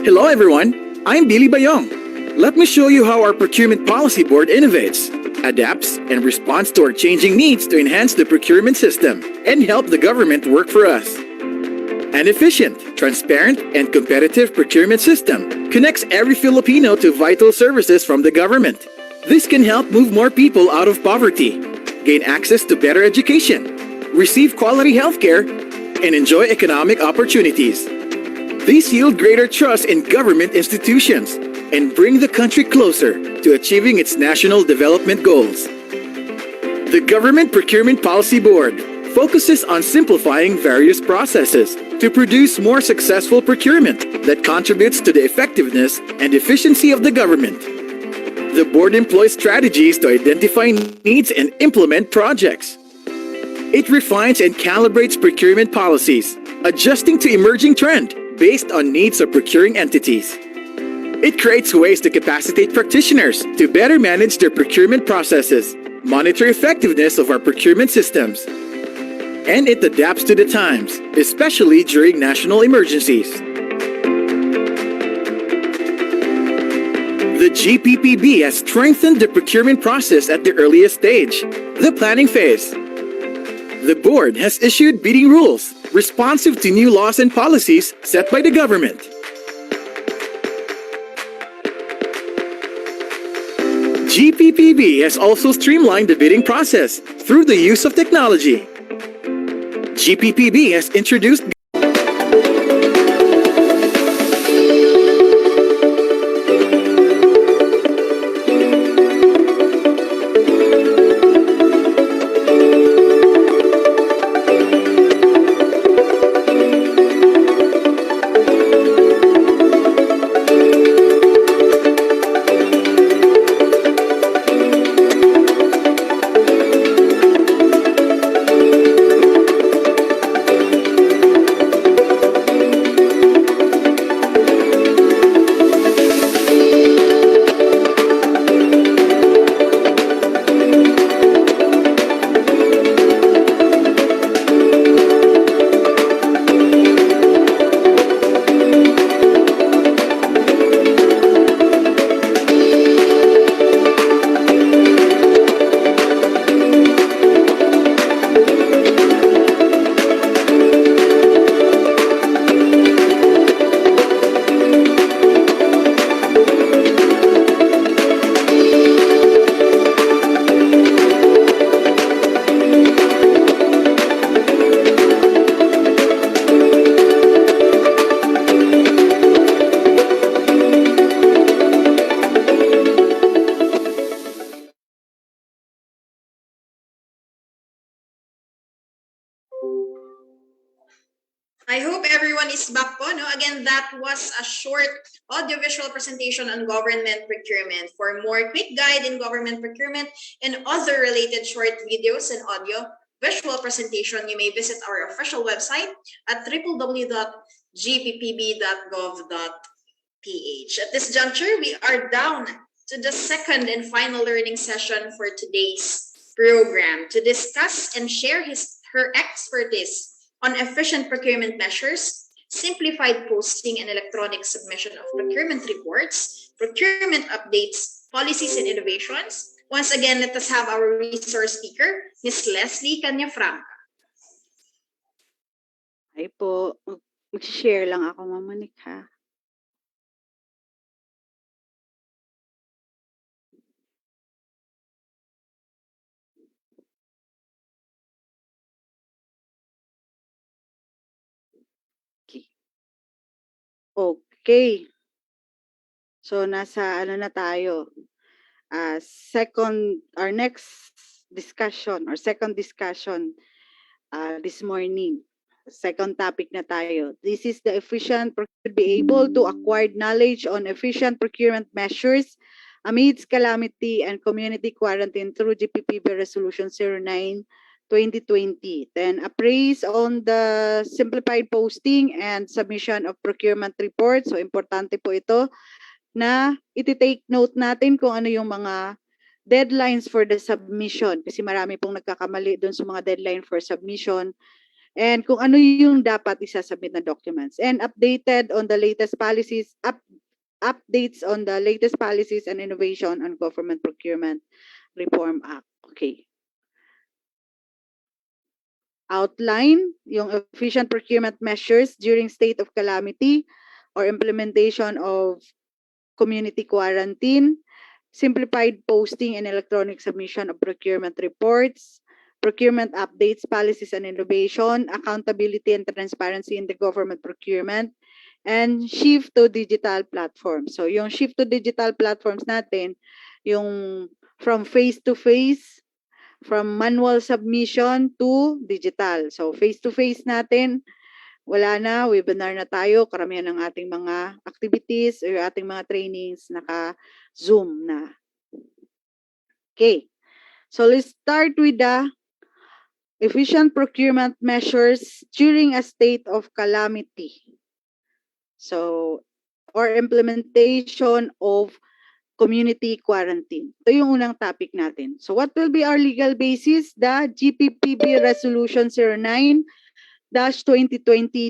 Hello everyone, I'm Billy Bayong. Let me show you how our Procurement Policy Board innovates, adapts, and responds to our changing needs to enhance the procurement system and help the government work for us. An efficient, transparent, and competitive procurement system connects every Filipino to vital services from the government. This can help move more people out of poverty, gain access to better education, receive quality healthcare, and enjoy economic opportunities. These yield greater trust in government institutions and bring the country closer to achieving its national development goals. The Government Procurement Policy Board focuses on simplifying various processes to produce more successful procurement that contributes to the effectiveness and efficiency of the government. The board employs strategies to identify needs and implement projects. It refines and calibrates procurement policies, adjusting to emerging trend based on needs of procuring entities. It creates ways to capacitate practitioners to better manage their procurement processes, monitor effectiveness of our procurement systems, and it adapts to the times, especially during national emergencies. The GPPB has strengthened the procurement process at the earliest stage, the planning phase. The board has issued bidding rules responsive to new laws and policies set by the government. GPPB has also streamlined the bidding process through the use of technology. GPPB has introduced I hope everyone is back po. No? Again, that was a short audiovisual presentation on government procurement. For more quick guide in government procurement and other related short videos and audio visual presentation, you may visit our official website at www.gppb.gov.ph. At this juncture, we are down to the second and final learning session for today's program to discuss and share her expertise on efficient procurement measures, simplified posting and electronic submission of procurement reports, procurement updates, policies and innovations. Once again, let us have our resource speaker, Ms. Leslie Canyafranca. Ay po, mag-share lang ako, Ma'am Monique, ha? Okay. So, nasa ano na tayo? Our next discussion or second discussion this morning. Second topic na tayo. This is the efficient procurement, be able to acquire knowledge on efficient procurement measures amidst calamity and community quarantine through GPPB Resolution 09 2020. Then appraise on the simplified posting and submission of procurement reports. So importante po ito na iti-take note natin kung ano yung mga deadlines for the submission kasi marami pong nagkakamali doon sa mga deadline for submission and kung ano yung dapat isasubmit na documents and updated on the latest policies, updates on the latest policies and innovation on Government Procurement Reform Act. Okay. Outline yung efficient procurement measures during state of calamity or implementation of community quarantine, simplified posting and electronic submission of procurement reports, procurement updates, policies and innovation, accountability and transparency in the government procurement, and shift to digital platforms. So yung shift to digital platforms natin, yung from face-to-face, from manual submission to digital. So face-to-face natin, wala na, webinar na tayo, karamihan ng ating mga activities or ating mga trainings naka-Zoom na. Okay, so let's start with the efficient procurement measures during a state of calamity. So, or implementation of community quarantine. Ito yung unang topic natin. So, what will be our legal basis? The GPPB Resolution 09-2020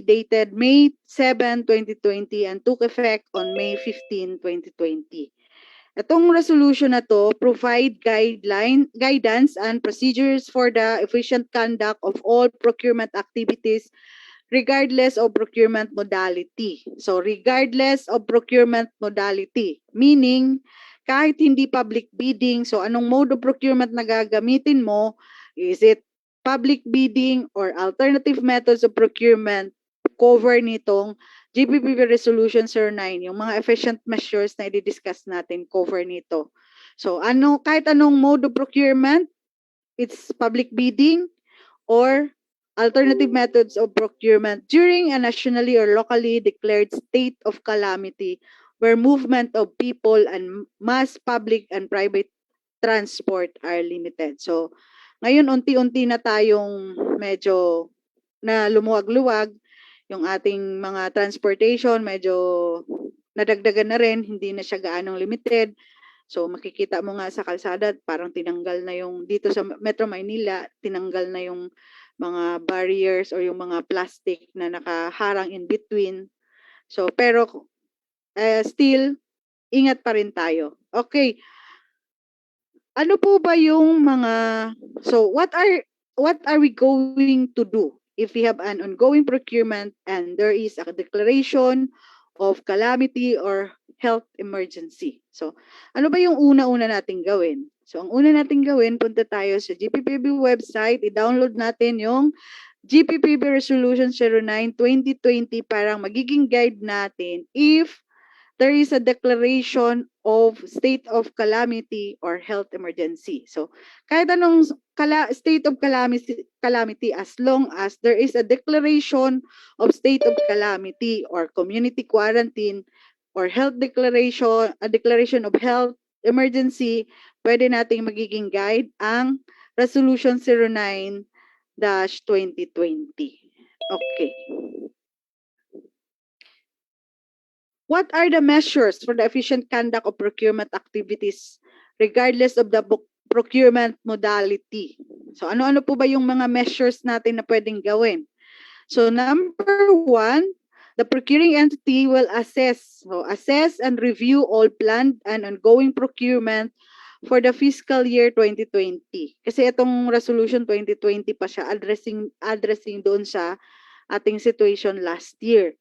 dated May 7, 2020 and took effect on May 15, 2020. Itong resolution na to provide guidance and procedures for the efficient conduct of all procurement activities regardless of procurement modality. So regardless of procurement modality, meaning kahit hindi public bidding, so anong mode of procurement na gagamitin mo, is it public bidding or alternative methods of procurement, cover nitong GPPB Resolution 09, yung mga efficient measures na i-discuss natin, cover nito. So kahit anong mode of procurement, it's public bidding or alternative methods of procurement during a nationally or locally declared state of calamity where movement of people and mass public and private transport are limited. So, ngayon unti-unti na tayong medyo na lumuwag-luwag yung ating mga transportation, medyo nadagdagan na rin, hindi na siya gaanong limited. So makikita mo nga sa kalsada, parang tinanggal na yung, dito sa Metro Maynila, tinanggal na yung mga barriers or yung mga plastic na nakaharang in between. So pero still, ingat pa rin tayo. Okay. Ano po ba yung mga, so what are we going to do if we have an ongoing procurement and there is a declaration of calamity or health emergency? So, ano ba yung una-una nating gawin? So, ang una nating gawin, punta tayo sa GPPB website, i-download natin yung GPPB Resolution 09-2020 parang magiging guide natin if there is a declaration of state of calamity or health emergency. So, kahit anong state of calamity, as long as there is a declaration of state of calamity or community quarantine or health declaration, a declaration of health emergency, pwede nating magiging guide ang Resolution 09-2020. Okay. What are the measures for the efficient conduct of procurement activities regardless of the procurement modality? So ano-ano po ba yung mga measures natin na pwedeng gawin? So number one, the procuring entity will assess and review all planned and ongoing procurement for the fiscal year 2020. Kasi itong resolution 2020 pa siya addressing doon sa ating situation last year.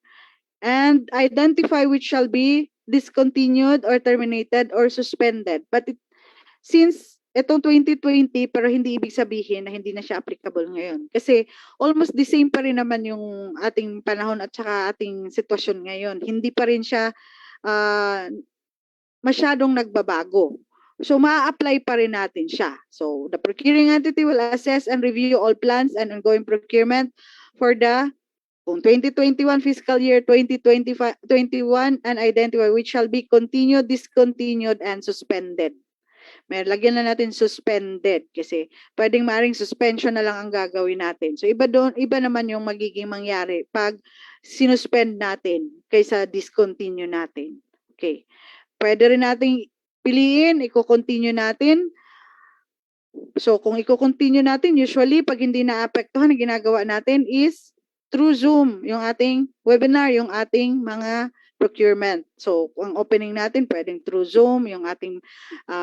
And identify which shall be discontinued or terminated or suspended. But since itong 2020, pero hindi ibig sabihin na hindi na siya applicable ngayon. Kasi almost the same pa rin naman yung ating panahon at saka ating sitwasyon ngayon. Hindi pa rin siya masyadong nagbabago. So, ma-apply pa rin natin siya. So, the procuring entity will assess and review all plans and ongoing procurement for the 2021 fiscal year 2021 and identify which shall be continued, discontinued, and suspended. May lagyan na natin suspended kasi pwedeng maring suspension na lang ang gagawin natin. So iba naman yung magiging mangyari pag sinuspend natin kaysa discontinue natin. Okay. Pwede rin nating piliin, i-continue natin. So kung i-continue natin, usually pag hindi naapektuhan, ang ginagawa natin is through Zoom, yung ating webinar, yung ating mga procurement. So, ang opening natin, pwedeng through Zoom, yung ating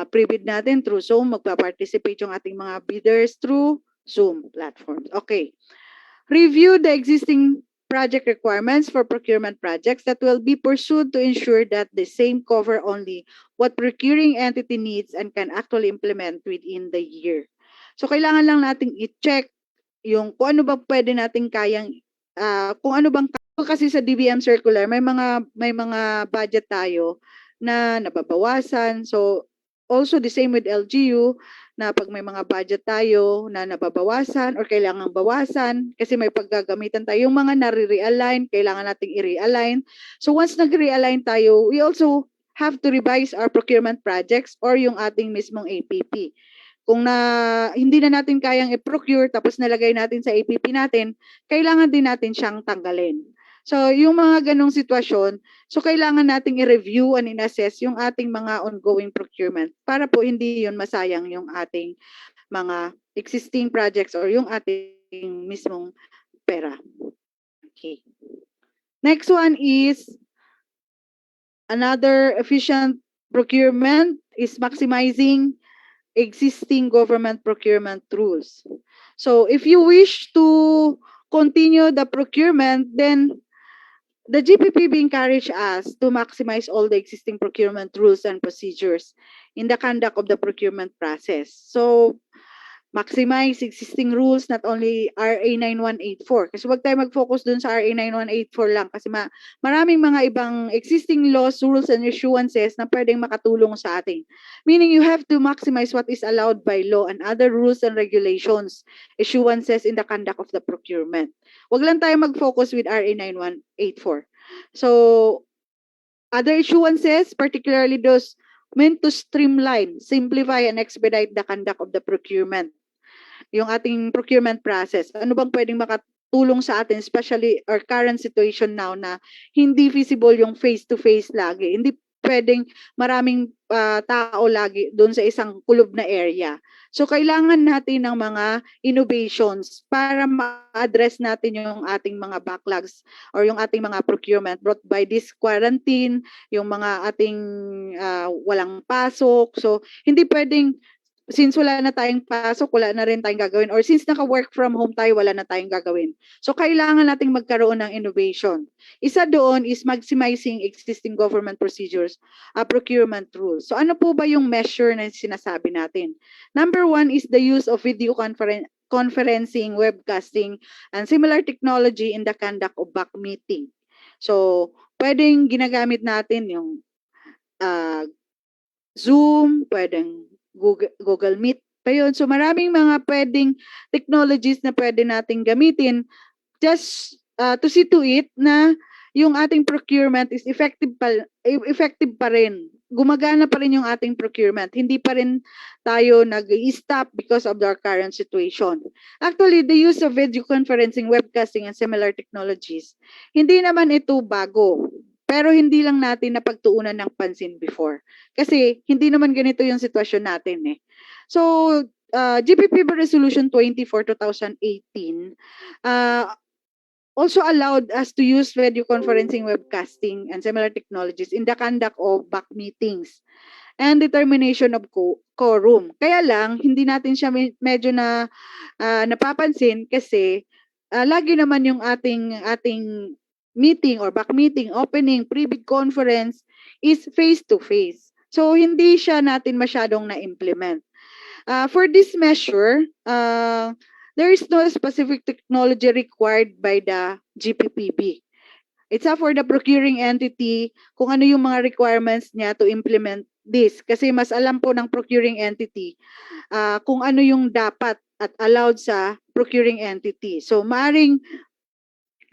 pre-bid natin through Zoom, magpa-participate yung ating mga bidders through Zoom platforms. Okay. Review the existing project requirements for procurement projects that will be pursued to ensure that the same cover only what procuring entity needs and can actually implement within the year. So, kailangan lang nating i-check yung kung ano ba pwede nating kayang kung ano bang kasi sa DBM circular may mga budget tayo na nababawasan. So also the same with LGU na pag may mga budget tayo na nababawasan or kailangang bawasan kasi may paggagamitan tayo, yung mga nare-realign, kailangan nating i-realign. So once nag-realign tayo, we also have to revise our procurement projects or yung ating mismong APP. Kung hindi na natin kayang i-procure tapos nalagay natin sa APP natin, kailangan din natin siyang tanggalin. So, yung mga ganong sitwasyon, so kailangan nating i-review and in-assess yung ating mga ongoing procurement para po hindi yun masayang yung ating mga existing projects or yung ating mismong pera. Okay. Next one is another efficient procurement is maximizing existing government procurement rules. So if you wish to continue the procurement, then the GPPB encourage us to maximize all the existing procurement rules and procedures in the conduct of the procurement process. So maximize existing rules, not only RA 9184. Kasi wag tayo mag-focus dun sa RA 9184 lang kasi maraming mga ibang existing laws, rules, and issuances na pwedeng makatulong sa atin. Meaning you have to maximize what is allowed by law and other rules and regulations, issuances in the conduct of the procurement. Wag lang tayo mag-focus with RA 9184. So, other issuances, particularly those meant to streamline, simplify, and expedite the conduct of the procurement. Yung ating procurement process. Ano bang pwedeng makatulong sa atin, especially our current situation now na hindi feasible yung face-to-face lagi. Hindi pwedeng maraming tao lagi doon sa isang kulob na area. So, kailangan natin ng mga innovations para ma-address natin yung ating mga backlogs or yung ating mga procurement brought by this quarantine, yung mga ating walang pasok. So, hindi pwedeng since wala na tayong pasok, wala na rin tayong gagawin. Or since naka-work from home tayo, wala na tayong gagawin. So, kailangan nating magkaroon ng innovation. Isa doon is maximizing existing government procedures, procurement rules. So, ano po ba yung measure na sinasabi natin? Number one is the use of video conferencing, webcasting, and similar technology in the conduct of back meeting. So, pwedeng ginagamit natin yung Zoom, pwedeng Google Meet pa yun. So maraming mga pwedeng technologies na pwede nating gamitin just to see to it na yung ating procurement is effective pa rin. Gumagana pa rin yung ating procurement. Hindi pa rin tayo nag-stop because of our current situation. Actually, the use of video conferencing, webcasting, and similar technologies, hindi naman ito bago. Pero hindi lang natin napagtuunan ng pansin before. Kasi hindi naman ganito yung sitwasyon natin eh. So, GPPB Resolution 2018 also allowed us to use video conferencing, webcasting, and similar technologies in the conduct of back meetings and determination of quorum. Kaya lang, hindi natin siya medyo na napapansin kasi lagi naman yung ating meeting or back meeting, opening, pre-bid conference is face-to-face. So, hindi siya natin masyadong na-implement. For this measure, there is no specific technology required by the GPPB. It's up for the procuring entity kung ano yung mga requirements niya to implement this. Kasi mas alam po ng procuring entity kung ano yung dapat at allowed sa procuring entity. So, maaring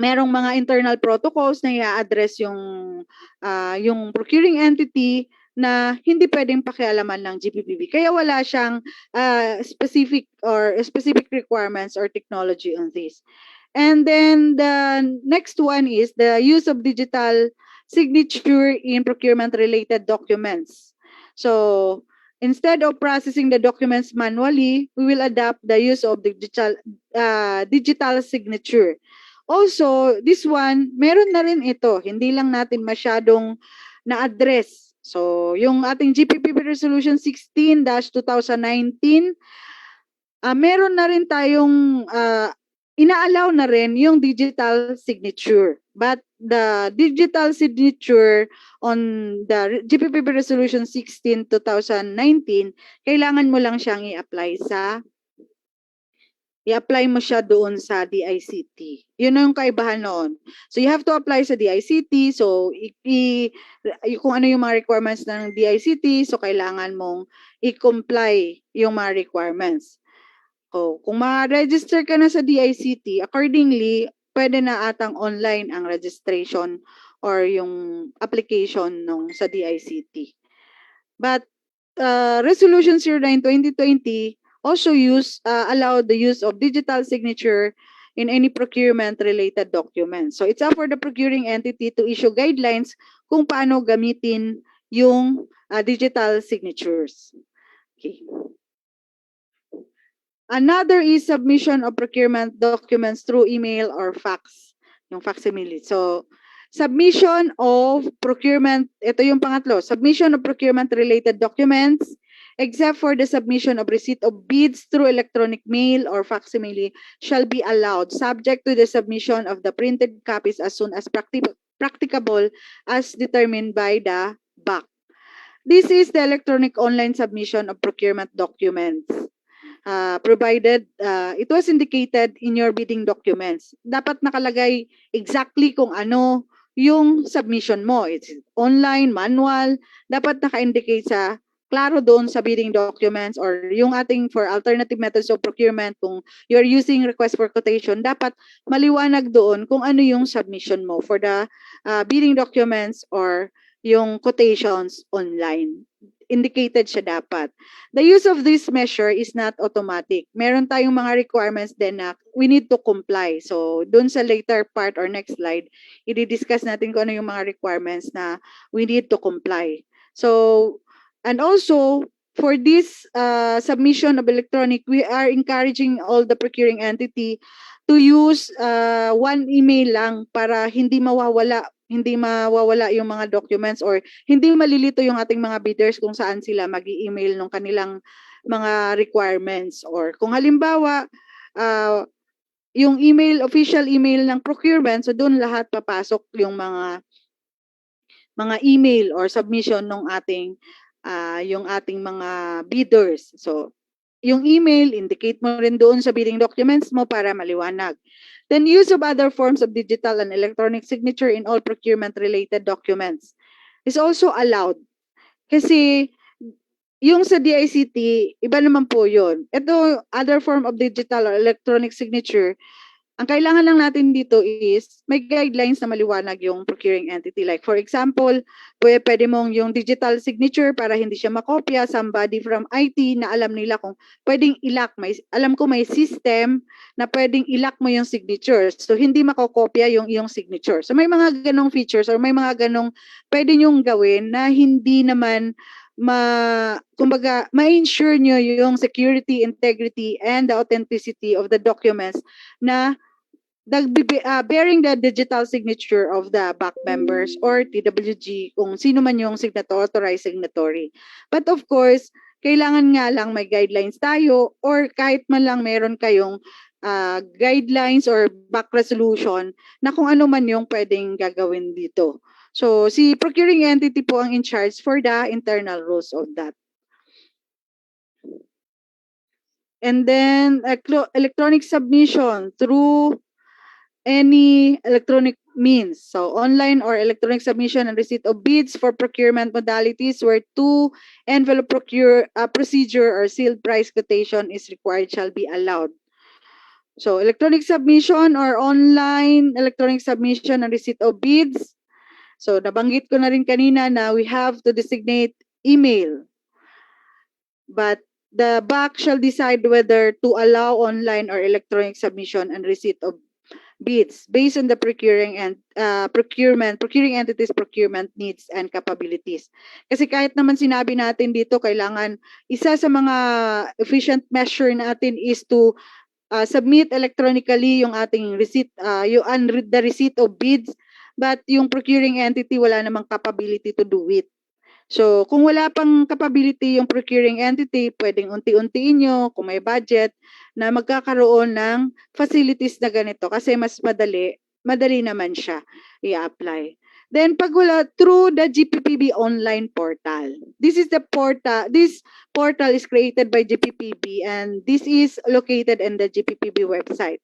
merong mga internal protocols na i-address yung procuring entity na hindi pwedeng pakialaman ng GPPB. Kaya wala siyang specific requirements or technology on this. And then the next one is the use of digital signature in procurement-related documents. So instead of processing the documents manually, we will adopt the use of digital signature. Also, this one, meron na rin ito. Hindi lang natin masyadong na-address. So, yung ating GPPB Resolution 16-2019, meron na rin tayong ina-allow na rin yung digital signature. But the digital signature on the GPPB Resolution 16-2019, kailangan mo lang siyang i-apply mo siya doon sa DICT. Yun yung kaibahan noon. So, you have to apply sa DICT. So, kung ano yung mga requirements ng DICT, so kailangan mong i-comply yung mga requirements. Kung ma-register ka na sa DICT, accordingly, pwede na atang online ang registration or yung application sa DICT. But Resolution 09-2020 also allow the use of digital signature in any procurement-related documents. So it's up for the procuring entity to issue guidelines kung paano gamitin yung digital signatures. Okay. Another is submission of procurement documents through email or fax, yung facsimile. So, submission of procurement, ito yung pangatlo, submission of procurement-related documents, except for the submission of receipt of bids through electronic mail or facsimile, shall be allowed, subject to the submission of the printed copies as soon as practicable as determined by the BAC. This is the electronic online submission of procurement documents. Provided it was indicated in your bidding documents. Dapat nakalagay exactly kung ano yung submission mo. It's online, manual. Dapat naka-indicate klaro doon sa bidding documents or yung ating for alternative methods of procurement, kung you're using request for quotation, dapat maliwanag doon kung ano yung submission mo for the bidding documents or yung quotations online. Indicated siya dapat. The use of this measure is not automatic. Meron tayong mga requirements din na we need to comply. So, dun sa later part or next slide, i-discuss natin kung ano yung mga requirements na we need to comply. So, and also, for this submission of electronic, we are encouraging all the procuring entity to use one email lang para hindi mawawala yung mga documents or hindi malilito yung ating mga bidders kung saan sila mag-i-email ng kanilang mga requirements. Or kung halimbawa, yung official email ng procurement, so doon lahat papasok yung mga email or submission ng yung ating mga bidders. So, yung email, indicate mo rin doon sa bidding documents mo para maliwanag. Then use of other forms of digital and electronic signature in all procurement-related documents is also allowed. Kasi yung sa DICT, iba naman po yun. Ito, other form of digital or electronic signature, ang kailangan lang natin dito is may guidelines na maliwanag yung procuring entity. Like for example, pwede mong yung digital signature para hindi siya makopya, somebody from IT na alam nila kung pwedeng ilock. Alam ko may system na pwedeng ilock mo yung signature. So hindi makokopya yung iyong signature. So may mga ganong features or may mga ganong pwede nyong gawin na hindi naman kumbaga, ma-ensure nyo yung security, integrity, and the authenticity of the documents na bearing the digital signature of the back members or TWG, kung sino man yung authorized signatory. But of course, kailangan nga lang may guidelines tayo or kahit man lang meron kayong guidelines or back resolution na kung ano man yung pwedeng gagawin dito. So, si procuring entity po ang in charge for the internal rules of that. And then, electronic submission through any electronic means. So, online or electronic submission and receipt of bids for procurement modalities where two envelope procedure or sealed price quotation is required shall be allowed. So, electronic submission or online electronic submission and receipt of bids. So, nabanggit ko na rin kanina na we have to designate email. But the BAC shall decide whether to allow online or electronic submission and receipt of bids based on the procuring entities procurement needs and capabilities. Kasi kahit naman sinabi natin dito, kailangan isa sa mga efficient measure natin is to submit electronically yung ating receipt, the receipt of bids, but yung procuring entity wala namang capability to do it. So, kung wala pang capability yung procuring entity, pwedeng unti-untiin nyo, kung may budget, na magkakaroon ng facilities na ganito kasi mas madali naman siya i-apply. Then, pag wala, through the GPPB online portal. This portal is created by GPPB and this is located in the GPPB website.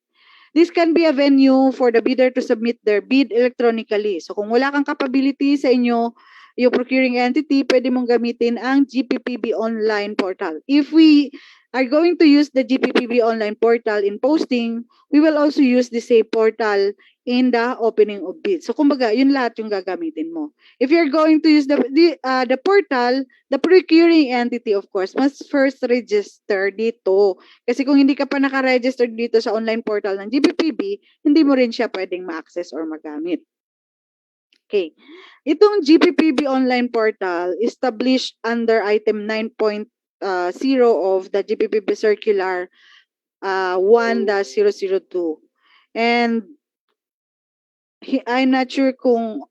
This can be a venue for the bidder to submit their bid electronically. So, kung wala kang capability sa inyo, yung procuring entity, pwede mong gamitin ang GPPB online portal. If we are going to use the GPPB online portal in posting, we will also use the same portal in the opening of bids. So, kumbaga, yun lahat yung gagamitin mo. If you're going to use the portal, the procuring entity, of course, must first register dito. Kasi kung hindi ka pa naka-register dito sa online portal ng GPPB, hindi mo rin siya pwedeng ma-access or magamit. Okay. Itong GPPB online portal established under item 9.0 of the GPPB Circular 1-002. And I'm not sure kung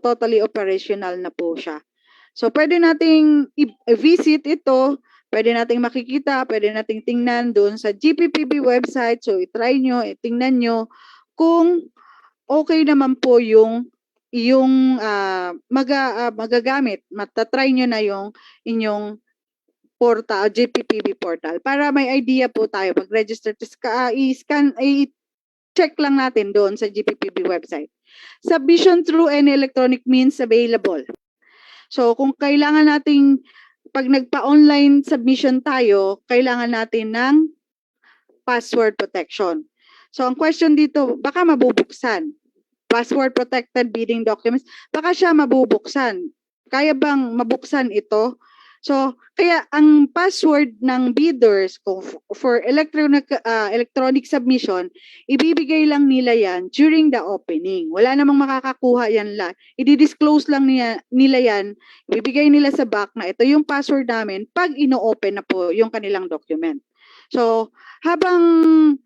totally operational na po siya. So, pwede nating i-visit ito, pwede nating makikita, pwede nating tingnan doon sa GPPB website. So, i-try nyo, tingnan nyo kung okay naman po yung magagamit, matatry nyo na yung inyong portal, GPPB portal, para may idea po tayo mag-register, i-check lang natin doon sa GPPB website. Submission through any electronic means available. So, kung kailangan nating, pag nagpa-online submission tayo, kailangan natin ng password protection. So, ang question dito, baka mabubuksan. Password protected bidding documents, baka siya mabubuksan. Kaya bang mabuksan ito? So, kaya ang password ng bidders for electronic submission, ibibigay lang nila yan during the opening. Wala namang makakakuha yan lang. I-disclose lang nila yan, ibibigay nila sa back na ito yung password namin pag ino-open na po yung kanilang document. So, habang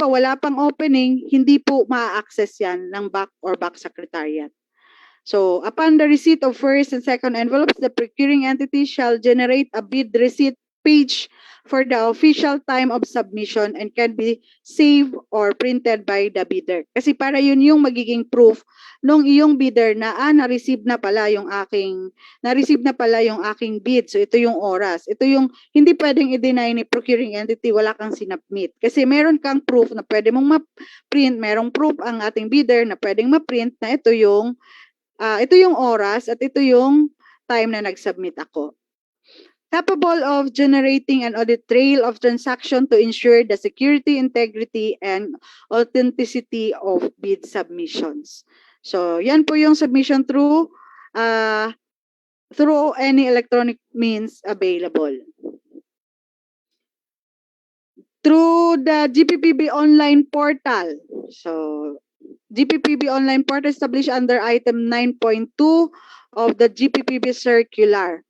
wala pang opening, hindi po ma-access yan ng back or back secretariat. So, upon the receipt of first and second envelopes, the procuring entity shall generate a bid receipt page for the official time of submission and can be saved or printed by the bidder. Kasi para yun yung magiging proof nung iyong bidder na na-receive na pala yung aking bid. So ito yung oras. Ito yung hindi pwedeng i-deny ni procuring entity, wala kang sinubmit. Kasi meron kang proof na pwede mong ma-print, merong proof ang ating bidder na pwedeng ma-print na ito yung oras at ito yung time na nag-submit ako. Capable of generating an audit trail of transaction to ensure the security, integrity, and authenticity of bid submissions. So, yan po yung submission through any electronic means available. Through the GPPB online portal. So, GPPB online portal established under item 9.2 of the GPPB circular.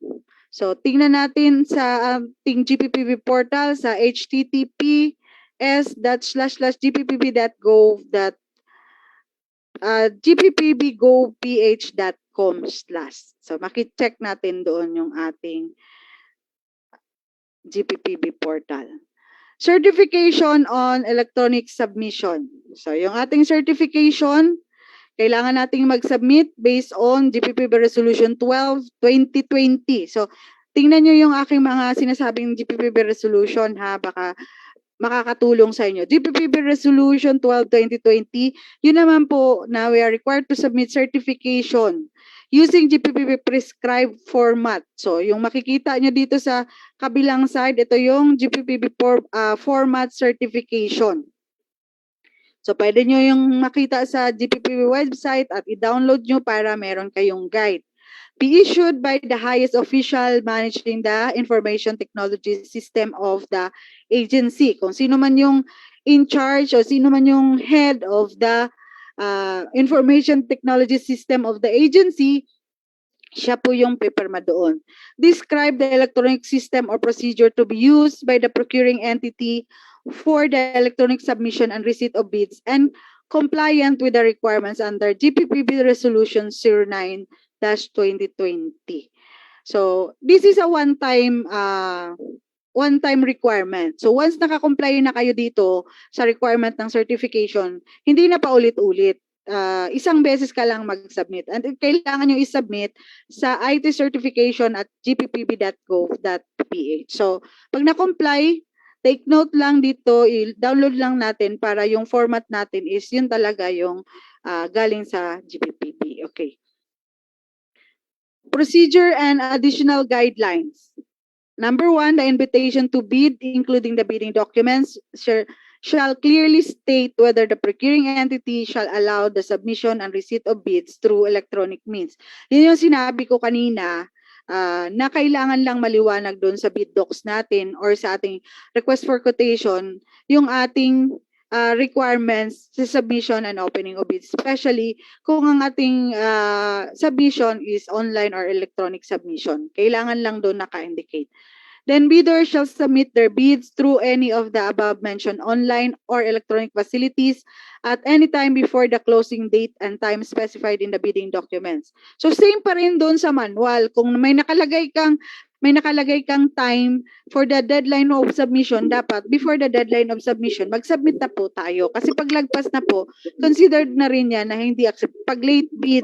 So, tingnan natin sa ating GPPB portal sa https://gppb.gppbgovph.com/. So, maki-check natin doon yung ating GPPB portal. Certification on electronic submission. So, yung ating certification, kailangan nating mag-submit based on GPPB Resolution 12, 2020. So, tingnan nyo yung aking mga sinasabing GPPB Resolution ha, baka makakatulong sa inyo. GPPB Resolution 12, 2020, yun naman po na we are required to submit certification using GPPB prescribed format. So, yung makikita nyo dito sa kabilang side, ito yung GPPB format certification. So, pwede nyo yung makita sa GPPB website at i-download nyo para meron kayong guide. Be issued by the highest official managing the information technology system of the agency. Kung sino man yung in charge o sino man yung head of the information technology system of the agency, siya po yung pipirma doon. Describe the electronic system or procedure to be used by the procuring entity for the electronic submission and receipt of bids and compliant with the requirements under GPPB Resolution 09-2020. So, this is a one-time requirement. So, once nakakomply na kayo dito sa requirement ng certification, hindi na paulit-ulit. Isang beses ka lang mag-submit. And kailangan nyo i-submit sa itcertification@gppb.gov.ph. So, pag na-comply, take note lang dito, i-download lang natin para yung format natin is yun talaga yung galing sa GPPB. Okay. Procedure and additional guidelines. Number 1, the invitation to bid, including the bidding documents, shall clearly state whether the procuring entity shall allow the submission and receipt of bids through electronic means. Yun yung sinabi ko kanina, na kailangan lang maliwanag doon sa bid docs natin or sa ating request for quotation, yung ating requirements sa submission and opening of bids, especially kung ang ating submission is online or electronic submission. Kailangan lang doon naka-indicate. Then bidders shall submit their bids through any of the above-mentioned online or electronic facilities at any time before the closing date and time specified in the bidding documents. So same pa rin doon sa manual. Kung may nakalagay kang time for the deadline of submission, dapat before the deadline of submission, mag-submit na po tayo. Kasi pag lagpas na po, considered na rin yan na hindi accept. Pag late bid,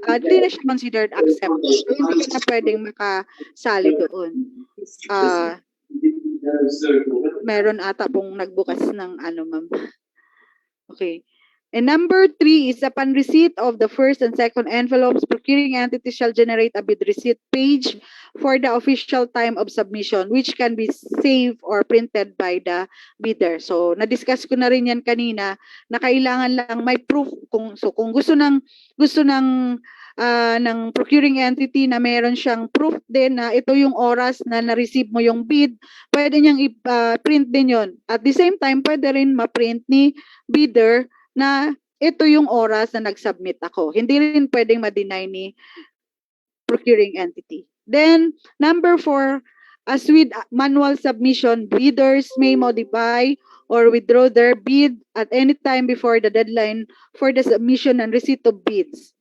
hindi na siya considered accepted. So hindi na pwedeng makasali doon. Meron ata pong nagbukas ng ma'am. Okay. And number 3 is upon receipt of the first and second envelopes, procuring entity shall generate a bid receipt page for the official time of submission, which can be saved or printed by the bidder. So, na-discuss ko na rin yan kanina na kailangan lang may proof kung gusto ng procuring entity na meron siyang proof din na ito yung oras na na-receive mo yung bid, pwede niyang i-print din yon. At the same time, pwede rin ma-print ni bidder na ito yung oras na nag-submit ako. Hindi rin pwedeng ma-deny ni procuring entity. Then, number 4, as with manual submission, bidders may modify or withdraw their bid at any time before the deadline for the submission and receipt of bids.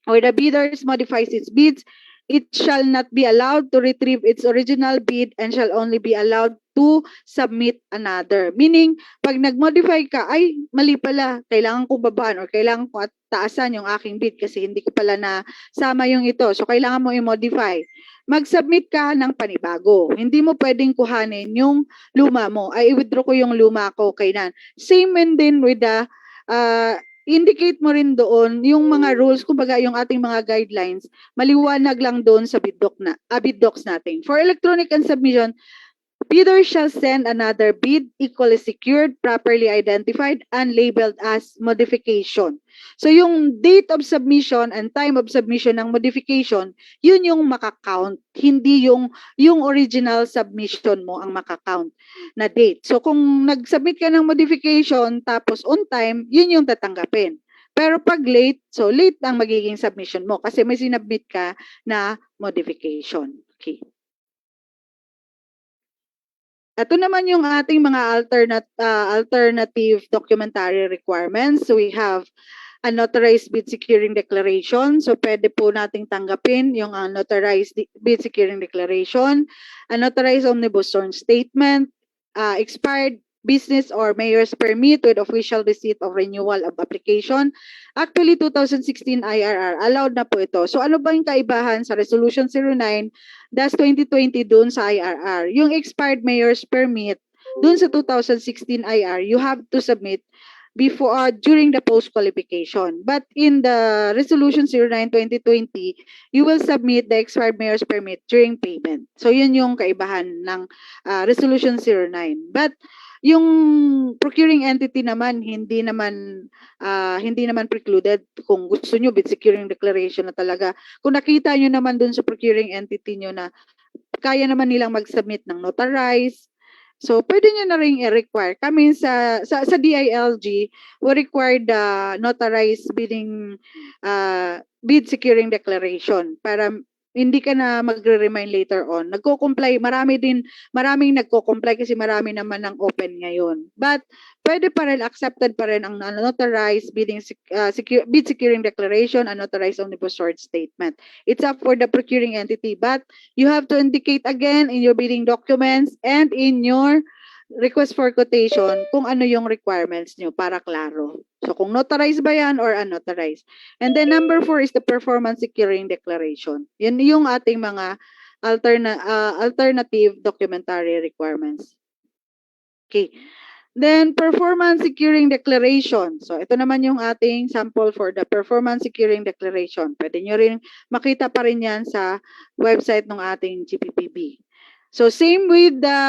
Or the bidders modifies its bids it shall not be allowed to retrieve its original bid and shall only be allowed to submit another. Meaning, pag nag-modify ka, ay, mali pala, kailangan ko babaan or kailangan ko taasan yung aking bid kasi hindi ko pala nasama yung ito. So, kailangan mo i-modify. Mag-submit ka ng panibago. Hindi mo pwedeng kuhanin yung luma mo. Ay, i-withdraw ko yung luma ko kailan. Same din with the indicate mo rin doon yung mga rules, kumbaga yung ating mga guidelines, maliwanag lang doon sa bid docs natin. For electronic and submission, bidder shall send another bid equally secured, properly identified, and labeled as modification. So yung date of submission and time of submission ng modification, yun yung makakount, hindi yung original submission mo ang makakount na date. So kung nag-submit ka ng modification tapos on time, yun yung tatanggapin. Pero pag late, so late ang magiging submission mo kasi may sinubmit ka na modification. Okay. Ito naman yung ating mga alternative documentary requirements. So we have unauthorized bid securing declaration. So pwede po nating tanggapin yung unauthorized bid securing declaration, unauthorized omnibus sworn statement, expired business or mayor's permit with official receipt of renewal of application. Actually, 2016 IRR, allowed na po ito. So ano ba yung kaibahan sa Resolution 09-2020 dun sa IRR? Yung expired mayor's permit, dun sa 2016 IR, you have to submit before during the post qualification. But in the Resolution 09-2020, you will submit the expired mayor's permit during payment. So yun yung kaibahan ng Resolution 09. But yung procuring entity naman hindi naman precluded kung gusto nyo bid securing declaration na talaga. Kung nakita nyo naman dun sa procuring entity nyo na kaya naman nilang mag-submit ng notarized, so pwede nyo na rin i-require. Kami sa DILG, we require the notarized bid securing declaration para hindi ka na magre-remind later on. Nagko-comply, maraming nagko-comply kasi marami naman ng open ngayon. But pwede pa rin, accepted pa rin ang notarized bid securing declaration, unauthorized omnibus sworn statement. It's up for the procuring entity, but you have to indicate again in your bidding documents and in your request for quotation kung ano yung requirements nyo para klaro. So kung notarized ba yan or unauthorized. And then number 4 is the performance securing declaration. Yun yung ating mga alternative documentary requirements. Okay. Then performance securing declaration. So ito naman yung ating sample for the performance securing declaration. Pwede nyo rin makita pa rin yan sa website ng ating GPPB. So same with the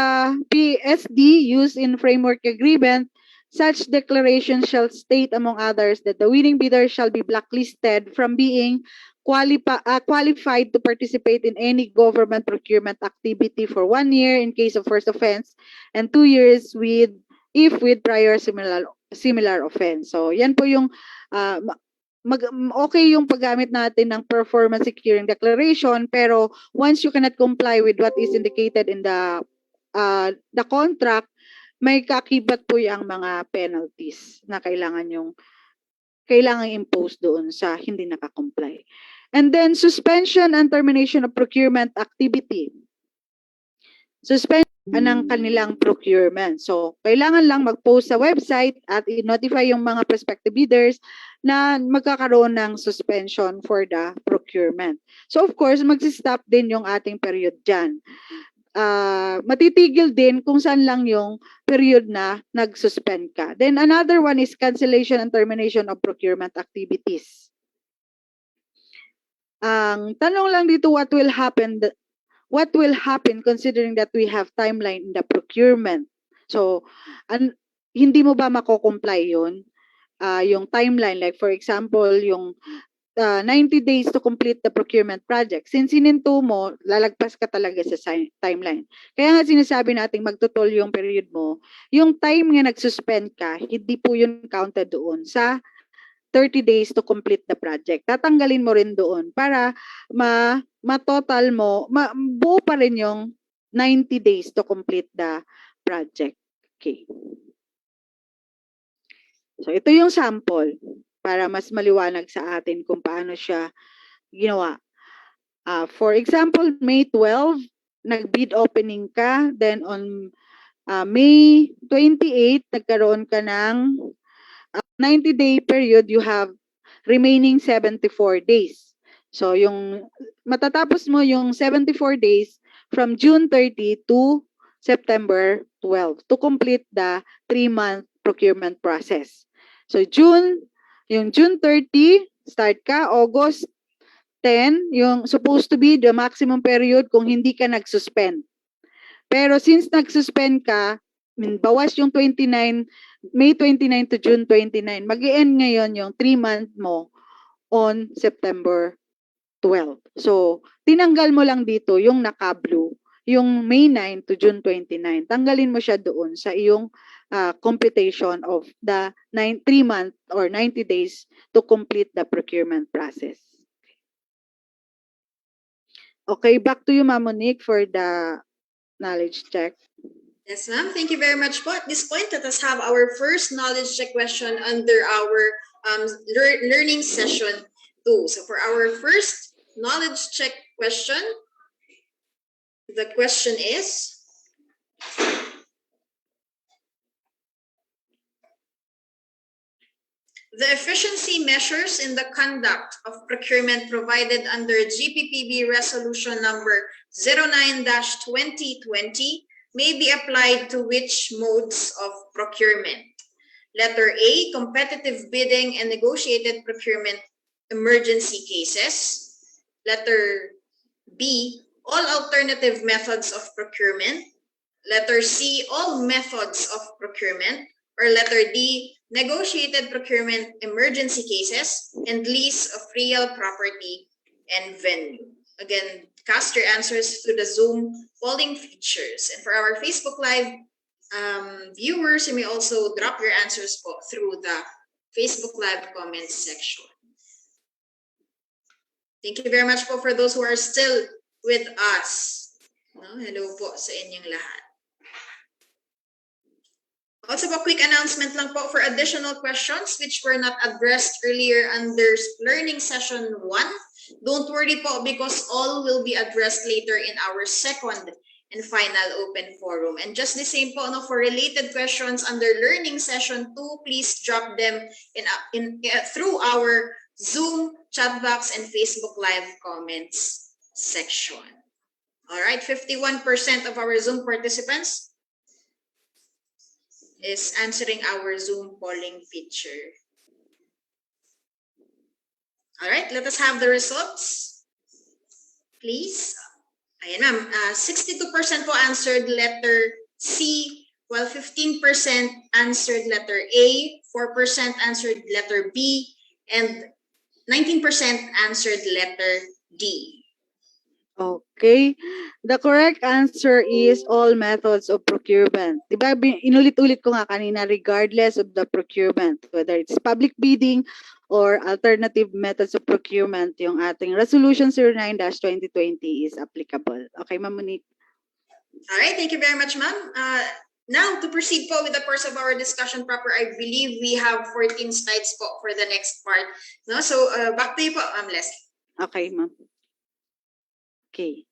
PSD used in framework agreement, such declaration shall state among others that the winning bidder shall be blacklisted from being qualified to participate in any government procurement activity for 1 year in case of first offense and 2 years with prior similar offense. So yan po yung okay yung paggamit natin ng performance securing declaration, pero once you cannot comply with what is indicated in the contract, may kakibat po yung mga penalties na kailangan impose doon sa hindi nakakomply. And then suspension and termination of procurement activity. Suspension ng kanilang procurement. So, kailangan lang mag-post sa website at i-notify yung mga prospective bidders na magkakaroon ng suspension for the procurement. So, of course, mag-stop din yung ating period dyan. Matitigil din kung saan lang yung period na nag-suspend ka. Then, another one is cancellation and termination of procurement activities. Ang tanong lang dito, what will happen considering that we have timeline in the procurement? So, hindi mo ba mako-comply yun? Yung timeline, like for example, yung 90 days to complete the procurement project. Since sininto mo, lalagpas ka talaga sa timeline. Kaya nga sinasabi natin magtutol yung period mo, yung time nga nag-suspend ka, hindi po yun counted doon sa 30 days to complete the project. Tatanggalin mo rin doon para ma-total mo, buo pa rin yung 90 days to complete the project. Okay. So, ito yung sample para mas maliwanag sa atin kung paano siya ginawa. For example, May 12, nag-bid opening ka, then on May 28, nagkaroon ka ng 90-day period, you have remaining 74 days. So, yung matatapos mo yung 74 days from June 30 to September 12 to complete the 3-month procurement process. So, yung June 30, start ka, August 10, yung supposed to be the maximum period kung hindi ka nag-suspend. Pero since nag-suspend ka, bawas yung 29, May 29 to June 29, mag-i-end ngayon yung 3-month mo on September 12. So, tinanggal mo lang dito yung naka-blue, yung May 9 to June 29. Tanggalin mo siya doon sa iyong computation of the 3-month or 90 days to complete the procurement process. Okay, back to you, Ma'am Monique, for the knowledge check. Yes, ma'am. Thank you very much po. At this point, let us have our first knowledge check question under our learning session 2. So for our first knowledge check question, the question is, the efficiency measures in the conduct of procurement provided under GPPB Resolution number 09-2020 may be applied to which modes of procurement? Letter A, competitive bidding and negotiated procurement emergency cases. Letter B, all alternative methods of procurement. Letter C, all methods of procurement. Or letter D, negotiated procurement emergency cases and lease of real property and venue. Again, cast your answers through the Zoom polling features. And for our Facebook Live viewers, you may also drop your answers through the Facebook Live comments section. Thank you very much po for those who are still with us. Hello po sa inyong lahat. Also po, quick announcement lang po for additional questions which were not addressed earlier under learning session 1. Don't worry po because all will be addressed later in our second and final open forum. And just the same po, for related questions under learning session 2, please drop them through our Zoom chat box and Facebook Live comments section. All right, 51% of our Zoom participants is answering our Zoom polling feature. All right, let us have the results, please. Ayan ma'am, 62% po answered letter C, while 15% answered letter A, 4% answered letter B, and 19% answered letter D. Okay. The correct answer is all methods of procurement. Diba, inulit-ulit ko nga kanina, regardless of the procurement, whether it's public bidding or alternative methods of procurement, yung ating Resolution 09-2020 is applicable. Okay, Ma'am Monique? All right, thank you very much, ma'am. Now, to proceed po with the course of our discussion proper, I believe we have 14 slides po for the next part. No? So, back to you po, Ma'am Leslie. Okay, ma'am. Okay.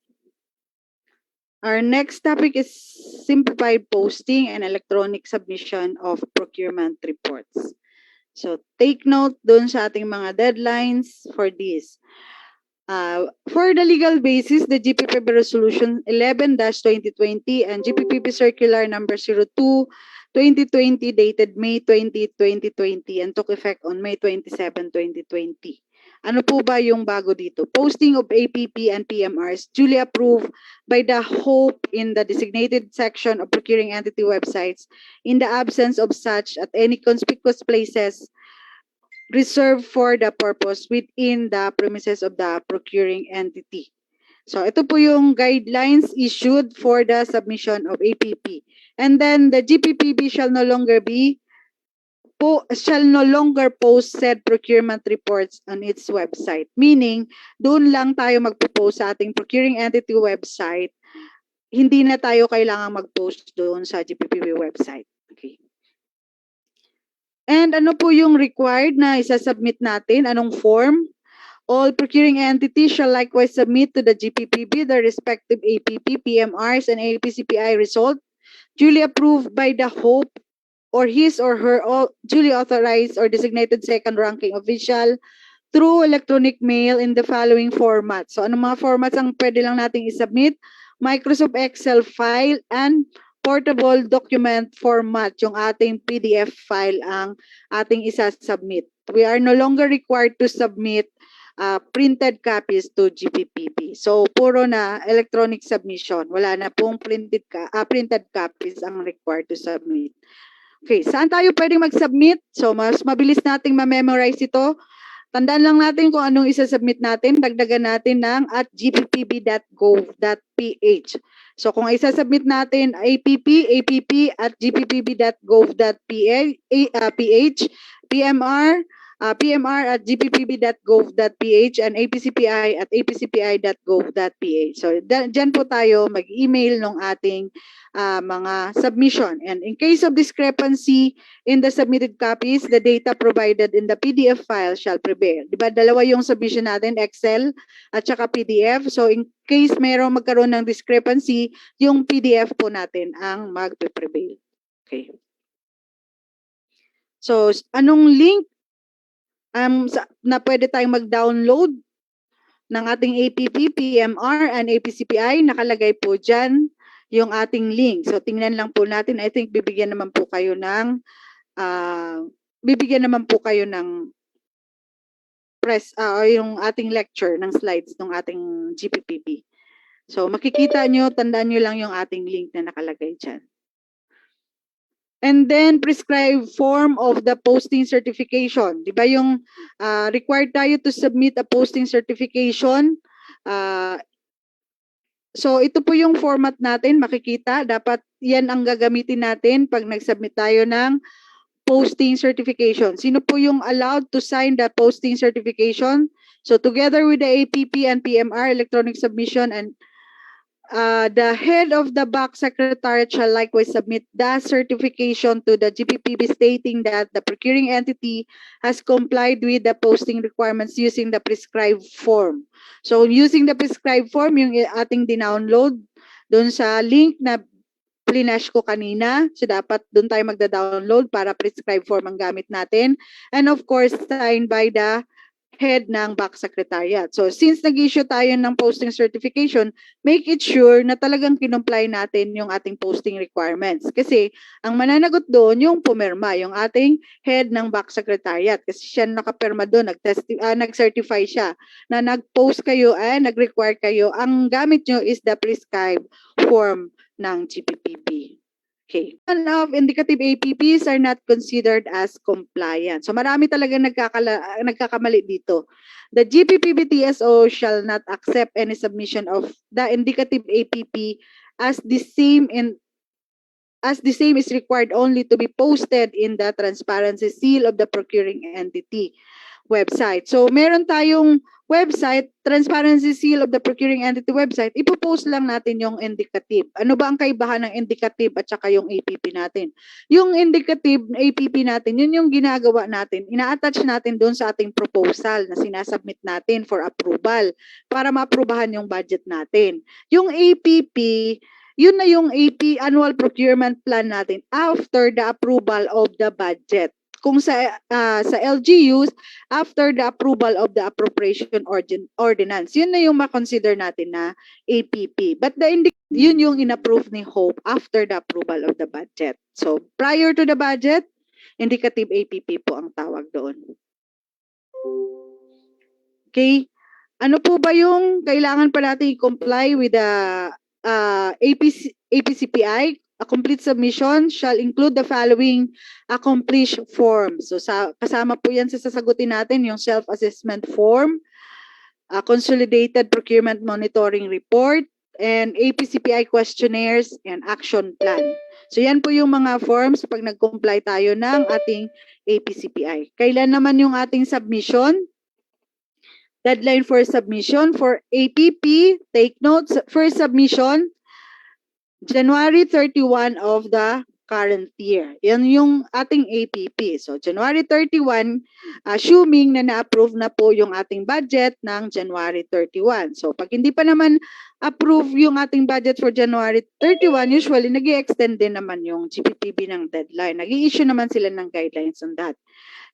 Our next topic is simplified posting and electronic submission of procurement reports. So, take note dun sa ating mga deadlines for this. For the legal basis, the GPPB Resolution 11-2020 and GPPB Circular Number 02-2020 dated May 20, 2020 and took effect on May 27, 2020. Ano po ba yung bago dito? Posting of APP and PMRs duly approved by the HOPE in the designated section of procuring entity websites in the absence of such at any conspicuous places reserved for the purpose within the premises of the procuring entity. So ito po yung guidelines issued for the submission of APP. And then the GPPB shall no longer post said procurement reports on its website. Meaning, doon lang tayo magpo-post sa ating procuring entity website. Hindi na tayo kailangang mag-post doon sa GPPB website. Okay. And ano po yung required na isasubmit natin? Anong form? All procuring entities shall likewise submit to the GPPB their respective APP, PMRs, and APCPI result duly approved by the HOPE or his or her duly authorized or designated second ranking official through electronic mail in the following format. So, ano mga formats ang pwede lang nating isubmit? Microsoft Excel file and portable document format, yung ating PDF file ang ating isa-submit. We are no longer required to submit printed copies to GPPB. So, puro na electronic submission. Wala na pong printed copies ang required to submit. Okay, saan tayo pwedeng mag-submit? So, mas mabilis nating ma-memorize ito. Tandaan lang natin kung anong isa-submit natin. Dagdagan natin ng at gppb.gov.ph. So kung isa-submit natin app at gppb.gov.ph, PMR at gppb.gov.ph, and APCPI at apcpi.gov.ph. So dyan po tayo mag-email ng ating mga submission. And in case of discrepancy in the submitted copies, the data provided in the PDF file shall prevail. Diba, dalawa yung submission natin, Excel at saka PDF. So in case merong magkaroon ng discrepancy, yung PDF po natin ang magpe-prevail. Okay. So anong link na pwede tayong mag-download ng ating APP, PMR, and APCPI? Nakalagay po dyan yung ating link. So tingnan lang po natin. I think bibigyan naman po kayo ng yung ating lecture ng slides ng ating GPPB. So makikita nyo, tandaan nyo lang yung ating link na nakalagay dyan. And then prescribed form of the posting certification. Diba yung required tayo to submit a posting certification. So ito po yung format natin, makikita. Dapat yan ang gagamitin natin pag nag-submit tayo ng posting certification. Sino po yung allowed to sign the posting certification? So together with the APP and PMR, electronic submission, and the head of the BAC Secretariat shall likewise submit the certification to the GPPB stating that the procuring entity has complied with the posting requirements using the prescribed form. So using the prescribed form, yung ating dinownload doon sa link na plinash ko kanina. So dapat doon tayo magda-download para prescribed form ang gamit natin. And of course, signed by the head ng BAC Secretariat. So since nag-issue tayo ng posting certification, make it sure na talagang kinumply natin yung ating posting requirements. Kasi ang mananagot doon yung pumirma, yung ating head ng BAC Secretariat. Kasi siya nakapirma doon, nag-certify siya na nag-post kayo and nag-require kayo. Ang gamit nyo is the prescribed form ng GPPB. Okay. None of indicative APPs are not considered as compliant. So marami talaga nagkakamali dito. The GPPB TSO shall not accept any submission of the indicative APP as the same is required only to be posted in the transparency seal of the procuring entity website. So meron tayong website, transparency seal of the procuring entity website, ipopost lang natin yung indicative. Ano ba ang kaibahan ng indicative at saka yung APP natin? Yung indicative APP natin, yun yung ginagawa natin. Ina-attach natin doon sa ating proposal na sinasubmit natin for approval para ma-approbahan yung budget natin. Yung APP, yun na yung AP annual procurement plan natin after the approval of the budget. Kung sa LGUs, after the approval of the appropriation ordinance, yun na yung ma-consider natin na APP. But yun yung in-approve ni HOPE after the approval of the budget. So, prior to the budget, indicative APP po ang tawag doon. Okay. Ano po ba yung kailangan pa natin i-comply with the APCPI? A complete submission shall include the following accomplished forms. So kasama po yan sa sasagutin natin, yung self-assessment form, consolidated procurement monitoring report, and APCPI questionnaires and action plan. So yan po yung mga forms pag nag-comply tayo ng ating APCPI. Kailan naman yung ating submission? Deadline for submission for APP, take notes, first submission, January 31 of the current year. Yan yung ating APP. So, January 31, assuming na na-approve na po yung ating budget ng January 31. So, pag hindi pa naman approve yung ating budget for January 31, usually nag-i-extend din naman yung GPPB ng deadline. Nag-i-issue naman sila ng guidelines on that.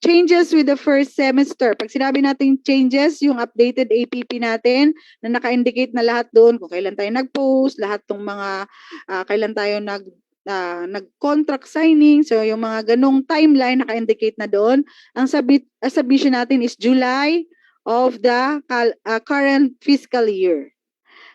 Changes with the first semester. Pag sinabi natin changes, yung updated APP natin na naka-indicate na lahat doon kung kailan tayo nag-post, lahat ng mga kailan tayo nag-contract signing. So, yung mga ganong timeline naka-indicate na doon. Ang submission natin is July of the current fiscal year.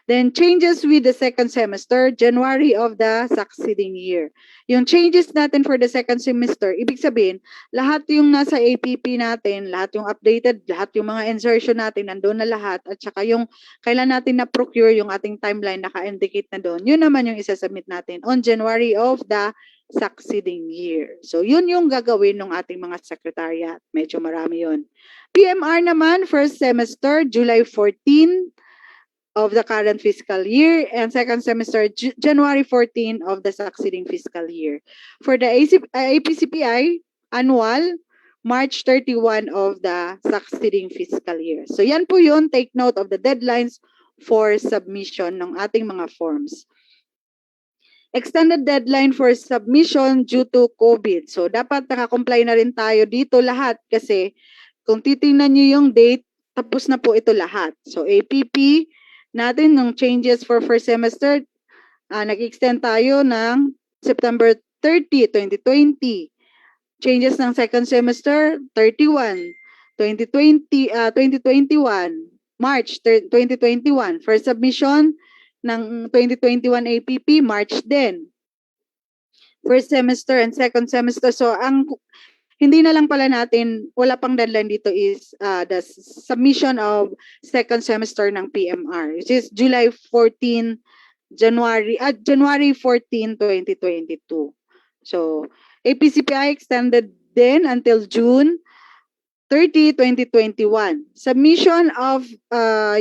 Then, changes with the second semester, January of the succeeding year. Yung changes natin for the second semester, ibig sabihin, lahat yung nasa APP natin, lahat yung updated, lahat yung mga insertion natin, nandun na lahat, at saka yung kailan natin na-procure yung ating timeline, naka-indicate na doon, yun naman yung isa-submit natin on January of the succeeding year. So, yun yung gagawin ng ating mga secretariat. Medyo marami yun. PMR naman, first semester, July 14, of the current fiscal year, and second semester, January 14 of the succeeding fiscal year. For the APCPI, annual, March 31 of the succeeding fiscal year. So yan po yun, take note of the deadlines for submission ng ating mga forms. Extended deadline for submission due to COVID. So dapat nakakomply na rin tayo dito lahat kasi kung titingnan nyo yung date, tapos na po ito lahat. So APP, natin ng changes for first semester, nag-extend tayo ng September 30, 2020. Changes ng second semester, 31, 2021, March 2021. First submission ng 2021 APP, March din. First semester and second semester. So, hindi na lang pala natin, wala pang deadline dito is the submission of second semester ng PMR, which is July 14, January 14, 2022. So, APCPI extended din until June 30, 2021. Submission of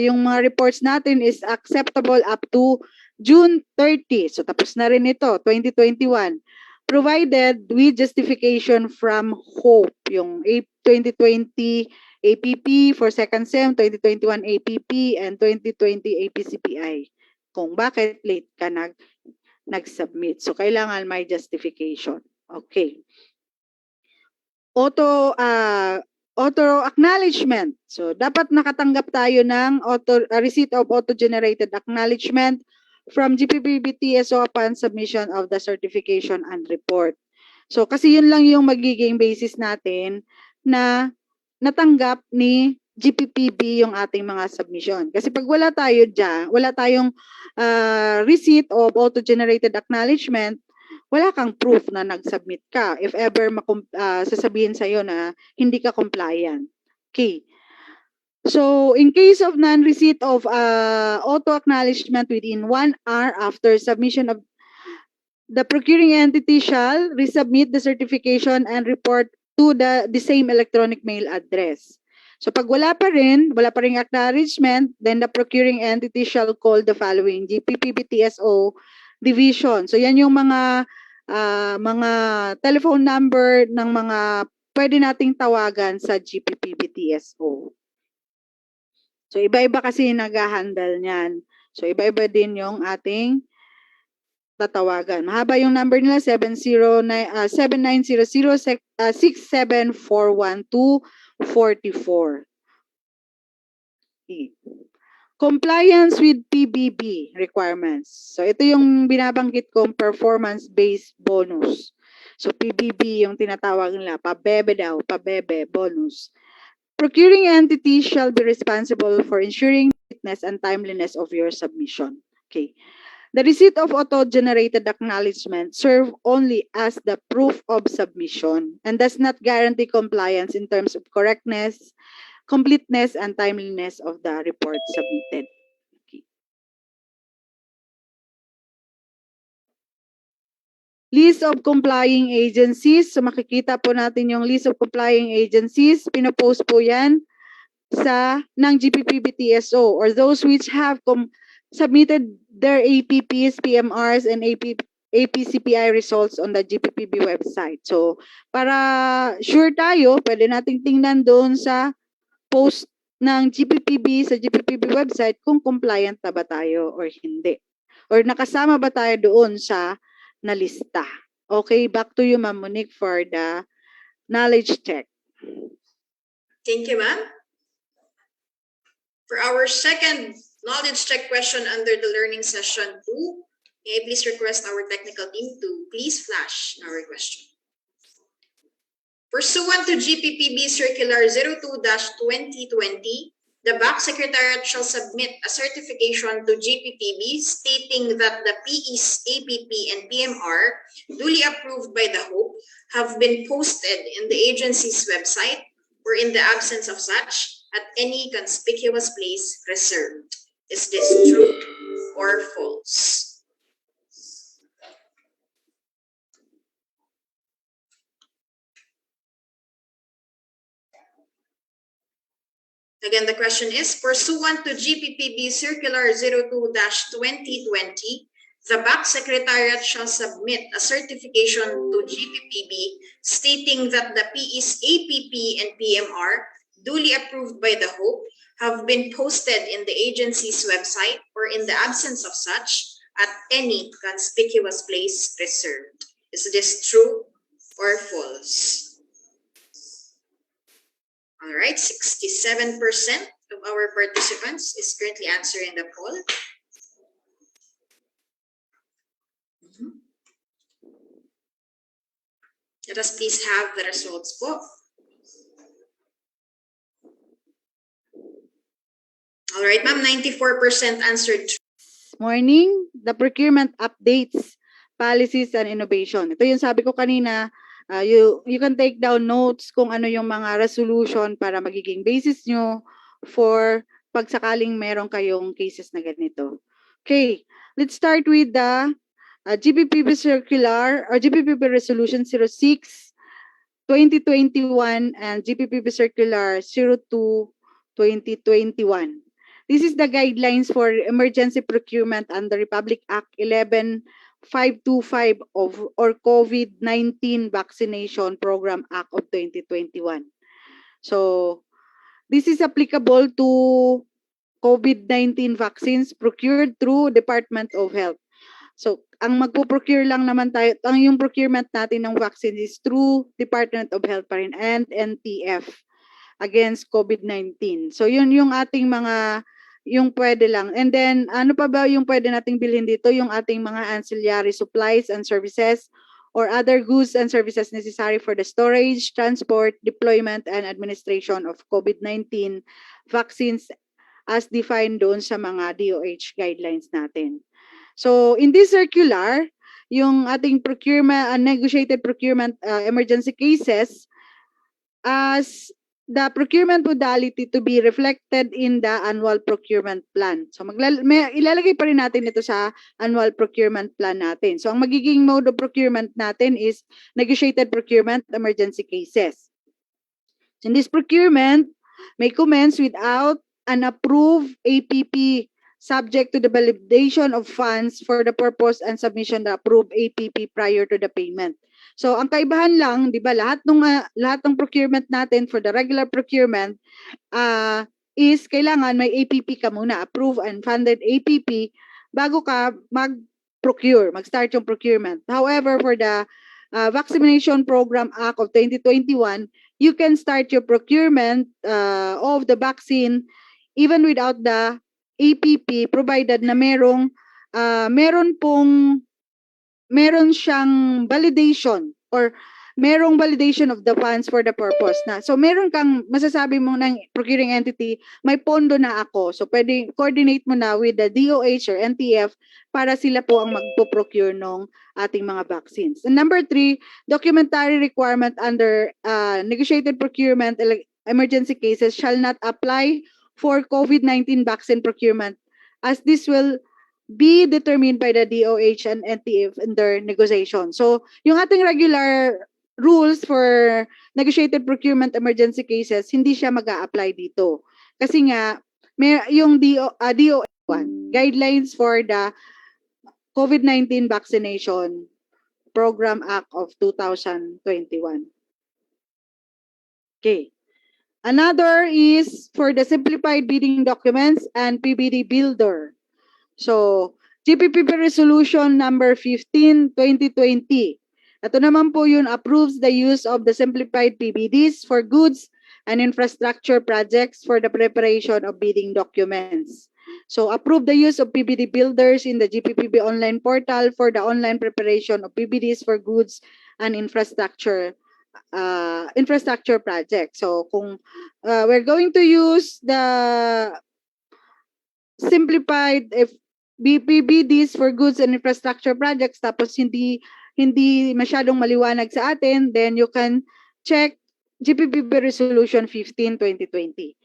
yung mga reports natin is acceptable up to June 30. So, tapos na rin ito, 2021. Provided with justification from HOPE, yung 2020 APP for second SEM, 2021 APP, and 2020 APCPI. Kung bakit late ka nag-submit. So, kailangan may justification. Okay. Auto acknowledgement. So, dapat nakatanggap tayo ng receipt of auto-generated acknowledgement from GPPB TSO upon submission of the certification and report. So, kasi yun lang yung magiging basis natin na natanggap ni GPPB yung ating mga submission. Kasi pag wala tayo dyan, wala tayong receipt of auto-generated acknowledgement, wala kang proof na nag-submit ka. If ever sasabihin sa'yo na hindi ka compliant. Okay. So, in case of non-receipt of auto-acknowledgement within 1 hour after submission of the procuring entity shall resubmit the certification and report to the same electronic mail address. So, pag wala pa rin acknowledgement, then the procuring entity shall call the following GPPB TSO division. So, yan yung mga telephone number ng mga pwede nating tawagan sa GPPB TSO. So, iba-iba kasi nag-handle niyan. So, iba-iba din yung ating tatawagan. Mahaba yung number nila, 7900-6741244. Compliance with PBB requirements. So, ito yung binabanggit kong performance-based bonus. So, PBB yung tinatawag nila, pabebe daw, pabebe, bonus. Procuring entity shall be responsible for ensuring fitness and timeliness of your submission. Okay. The receipt of auto-generated acknowledgement serve only as the proof of submission and does not guarantee compliance in terms of correctness, completeness, and timeliness of the report submitted. Okay. List of complying agencies. So makikita po natin yung list of complying agencies. Pinopost po yan ng GPPB TSO or those which have submitted their APPs, PMRs, and APCPI results on the GPPB website. So, para sure tayo, pwede nating tingnan doon sa post ng GPPB sa GPPB website kung compliant na ba tayo or hindi. Or nakasama ba tayo doon sa nalista. Okay, back to you, Ma'am Monique, for the knowledge check. Thank you, ma'am. For our second knowledge check question under the learning session 2, may I please request our technical team to please flash our question. Pursuant to GPPB Circular 02-2020, the BAC Secretariat shall submit a certification to GPPB stating that the PEs, APP, and PMR, duly approved by the HOPE, have been posted in the agency's website or in the absence of such at any conspicuous place reserved. Is this true or false? Again, the question is, pursuant to GPPB Circular 02-2020, the BAC Secretariat shall submit a certification to GPPB stating that the PEs, APP, and PMR, duly approved by the HOPE, have been posted in the agency's website or in the absence of such at any conspicuous place reserved. Is this true or false? All right, 67% of our participants is currently answering the poll. Let us please have the results po. All right, ma'am, 94% answered true. Morning, the procurement updates, policies, and innovation. Ito yung sabi ko kanina, you can take down notes kung ano yung mga resolution para magiging basis nyo for pagsakaling meron kayong cases na ganito. Okay, let's start with the GPPB Circular or GPPB Resolution 06-2021 and GPPB Circular 02-2021. This is the guidelines for emergency procurement under Republic Act 11.525 or COVID-19 Vaccination Program Act of 2021. So, this is applicable to COVID-19 vaccines procured through Department of Health. So, ang magpo-procure lang naman tayo, yung procurement natin ng vaccines is through Department of Health pa rin and NTF against COVID-19. So, yun yung ating mga, yung pwede lang. And then, ano pa ba yung pwede nating bilhin dito? Yung ating mga ancillary supplies and services or other goods and services necessary for the storage, transport, deployment, and administration of COVID-19 vaccines as defined doon sa mga DOH guidelines natin. So, in this circular, yung ating procurement, negotiated procurement emergency cases as the procurement modality to be reflected in the annual procurement plan. So, ilalagay pa rin natin ito sa annual procurement plan natin. So, ang magiging mode of procurement natin is negotiated procurement emergency cases. In this procurement, may commence without an approved APP subject to the validation of funds for the purpose and submission of approved APP prior to the payment. So, ang kaibahan lang, di ba, lahat ng procurement natin for the regular procurement is kailangan may APP ka muna, approved and funded APP, bago ka mag-procure, mag-start yung procurement. However, for the Vaccination Program Act of 2021, you can start your procurement of the vaccine even without the APP provided na meron siyang validation or merong validation of the funds for the purpose na. So meron kang masasabi mo ng procuring entity, may pondo na ako. So pwede coordinate mo na with the DOH or NTF para sila po ang magpo-procure ng ating mga vaccines. And number 3, documentary requirement under negotiated procurement emergency cases shall not apply for COVID-19 vaccine procurement as this will be determined by the DOH and NTF in their negotiation. So, yung ating regular rules for negotiated procurement emergency cases, hindi siya mag-a-apply dito. Kasi nga, may yung DOH guidelines for the COVID-19 Vaccination Program Act of 2021. Okay. Another is for the simplified bidding documents and PBD builder. So, GPPB Resolution number 15, 2020. Ito naman po yun approves the use of the simplified PBDs for goods and infrastructure projects for the preparation of bidding documents. So, approve the use of PBD builders in the GPPB online portal for the online preparation of PBDs for goods and infrastructure projects. So, kung we're going to use the simplified BPBDs for goods and infrastructure projects tapos hindi masyadong maliwanag sa atin, then you can check GPPB Resolution 15, 2020.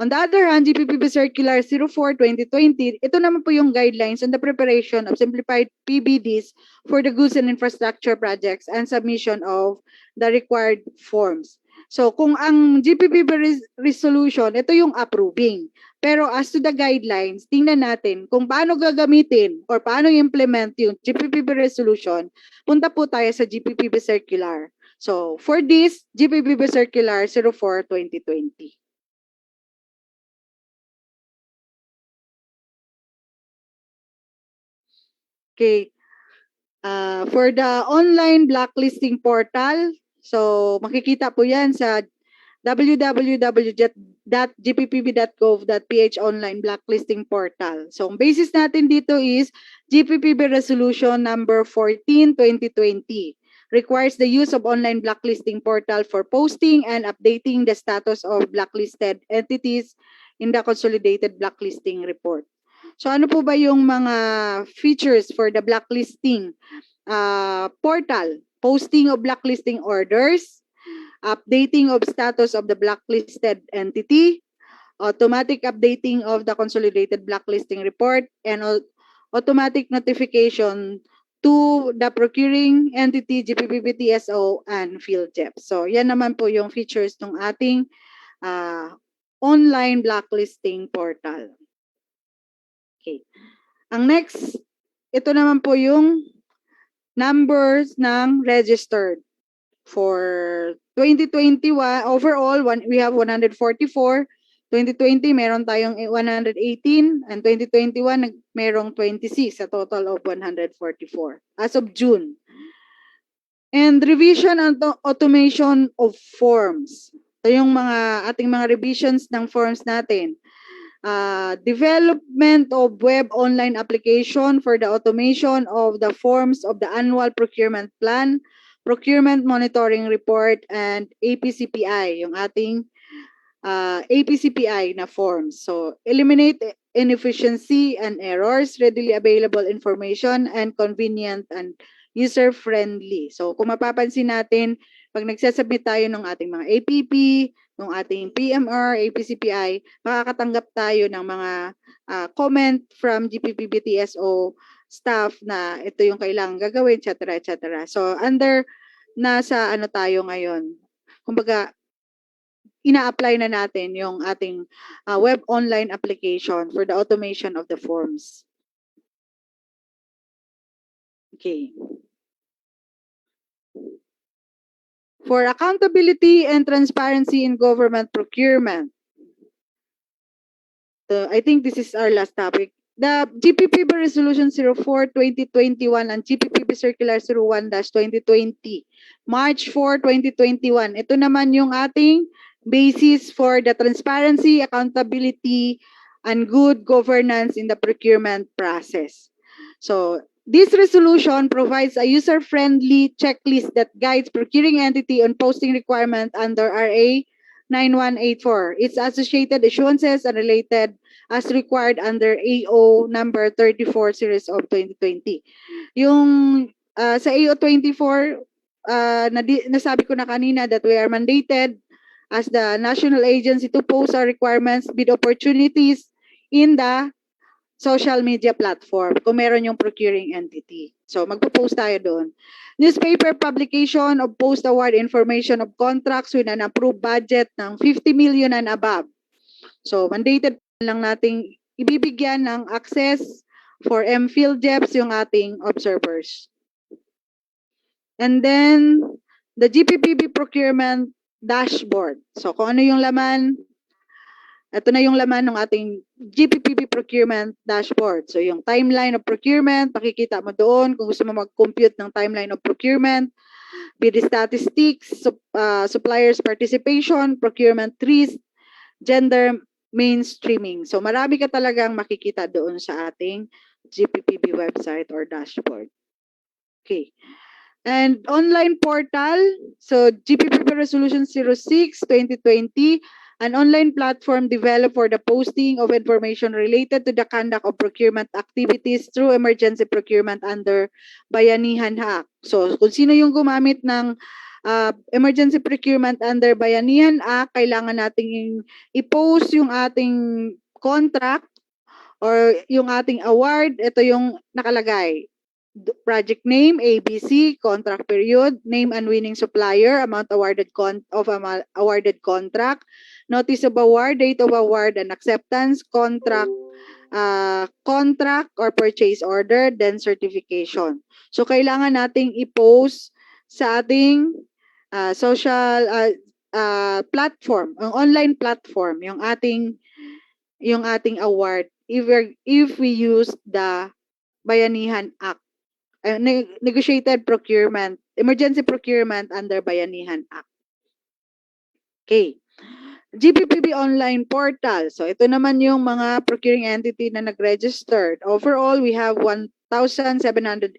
On the other hand, GPPB Circular 04, 2020, ito naman po yung guidelines on the preparation of simplified PBDs for the goods and infrastructure projects and submission of the required forms. So, kung ang GPPB resolution, ito yung approving. Pero as to the guidelines, tingnan natin kung paano gagamitin or paano implement yung GPPB resolution, punta po tayo sa GPPB Circular. So, for this, GPPB Circular 04, 2020. Okay. For the online blacklisting portal, so makikita po yan sa www.gppb.gov.ph online blacklisting portal. So, ang basis natin dito is GPPB Resolution number 14, 2020. Requires the use of online blacklisting portal for posting and updating the status of blacklisted entities in the consolidated blacklisting report. So, ano po ba yung mga features for the blacklisting portal? Posting of blacklisting orders, updating of status of the blacklisted entity, automatic updating of the consolidated blacklisting report, and automatic notification to the procuring entity, GPPB TSO, and PhilJEP. So, yan naman po yung features ng ating online blacklisting portal. Okay. Ang next, ito naman po yung numbers ng registered. For 2021, overall, we have 144. 2020, meron tayong 118. And 2021, merong 26. A total of 144 as of June. And revision and automation of forms. Ito yung ating mga revisions ng forms natin. Development of web online application for the automation of the forms of the annual procurement plan, procurement monitoring report, and APCPI, yung ating APCPI na forms. So, eliminate inefficiency and errors, readily available information, and convenient and user-friendly. So, kung mapapansin natin, pag nagsasubmit tayo ng ating mga APP, ng ating PMR, APCPI, makakatanggap tayo ng mga comment from GPPB TSO staff na ito yung kailangan gagawin, etc. etc. So, nasa tayo ngayon. Kumbaga, ina-apply na natin yung ating web online application for the automation of the forms. Okay. For accountability and transparency in government procurement. I think this is our last topic. The GPPB Resolution 04, 2021 and GPPB Circular 01-2020, March 4, 2021. Ito naman yung ating basis for the transparency, accountability, and good governance in the procurement process. So, this resolution provides a user-friendly checklist that guides procuring entity on posting requirement under RA 9184. Its associated issuances are related as required under AO number 34 series of 2020. Yung sa AO 24, nasabi ko na kanina that we are mandated as the national agency to post our requirements, bid opportunities in the social media platform kung meron yung procuring entity. So, magpo-post tayo doon. Newspaper publication of post-award information of contracts with an approved budget ng 50 million and above. So, mandated lang nating ibibigyan ng access For MPhil JEPs, yung ating observers. And then, the GPPB procurement dashboard. So, kung ano yung laman, ito na yung laman ng ating GPPB procurement dashboard. So, yung timeline of procurement, makikita mo doon kung gusto mo mag-compute ng timeline of procurement, BD statistics, suppliers participation, procurement trees, gender mainstreaming. So, marami ka talagang makikita doon sa ating GPPB website or dashboard. Okay. And online portal, so GPPB Resolution 06-2020, an online platform developed for the posting of information related to the conduct of procurement activities through emergency procurement under Bayanihan Act. So, kung sino yung gumamit ng emergency procurement under Bayanihan Act, kailangan nating i-post yung ating contract or yung ating award. Ito yung nakalagay. Project name, ABC, contract period, name and winning supplier, amount awarded awarded contract, notice of award, date of award and acceptance, contract or purchase order, then certification. So kailangan nating i-post sa ating social platform, ang online platform, yung ating award if we use the Bayanihan Act. Negotiated procurement, emergency procurement under Bayanihan Act. Okay. GPPB online portal. So, ito naman yung mga procuring entity na nag-registered. Overall, we have 1,708.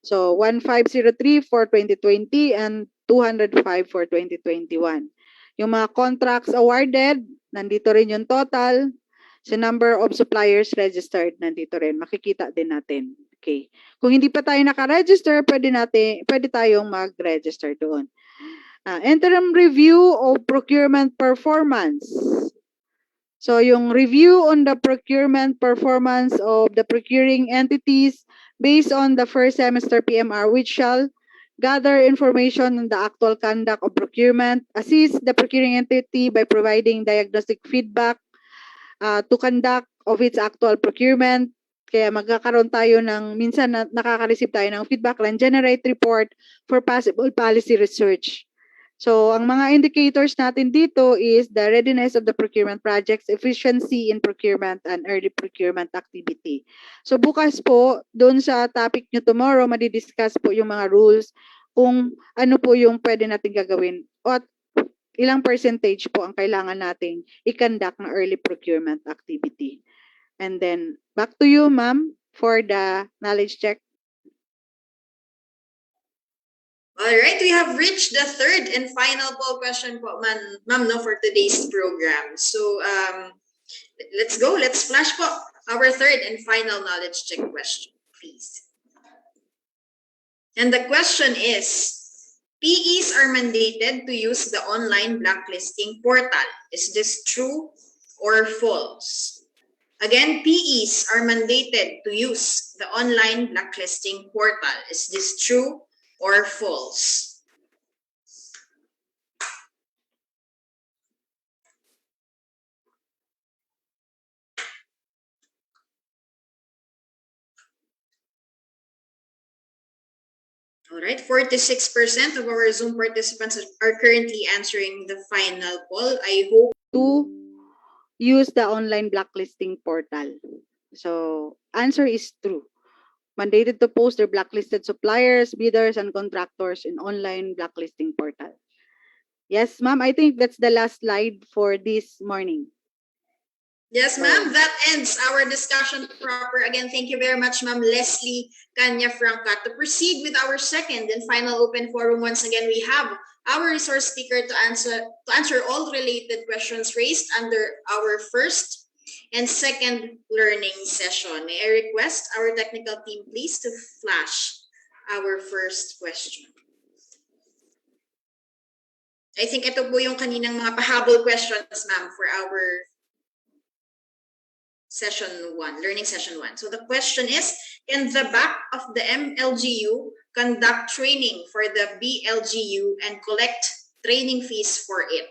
So, 1,503 for 2020 and 205 for 2021. Yung mga contracts awarded, nandito rin yung total. Sa number of suppliers registered, nandito rin. Makikita din natin. Okay. Kung hindi pa tayo naka-register, pwede tayong mag-register doon. Interim review of procurement performance. So, yung review on the procurement performance of the procuring entities based on the first semester PMR, which shall gather information on the actual conduct of procurement, assist the procuring entity by providing diagnostic feedback to conduct of its actual procurement. Kaya magkakaroon tayo ng, minsan nakaka-receive tayo ng feedback and generate report for possible policy research. So, ang mga indicators natin dito is the readiness of the procurement projects, efficiency in procurement, and early procurement activity. So, bukas po, doon sa topic nyo tomorrow, madidiscuss po yung mga rules kung ano po yung pwede natin gagawin at ilang percentage po ang kailangan nating i-conduct na early procurement activity. And then, back to you, ma'am, for the knowledge check. All right, we have reached the third and final poll question po, ma'am, no, for today's program. So, let's go. Let's flash po our third and final knowledge check question, please. And the question is, PEs are mandated to use the online blacklisting portal. Is this true or false? Again, PEs are mandated to use the online blacklisting portal. Is this true or false? All right, 46% of our Zoom participants are currently answering the final poll. I hope to use the online blacklisting portal. So, answer is true. Mandated to post their blacklisted suppliers, bidders, and contractors in online blacklisting portal. Yes, ma'am, I think that's the last slide for this morning. Yes, ma'am. That ends our discussion proper. Again, thank you very much, ma'am Leslie Kanya Franca. To proceed with our second and final open forum, once again, we have our resource speaker to answer all related questions raised under our first and second learning session. May I request our technical team, please, to flash our first question. I think ito po yung kaninang mga pahabol questions, ma'am, for our session 1, learning session 1. So the question is, can the back of the MLGU conduct training for the BLGU and collect training fees for it?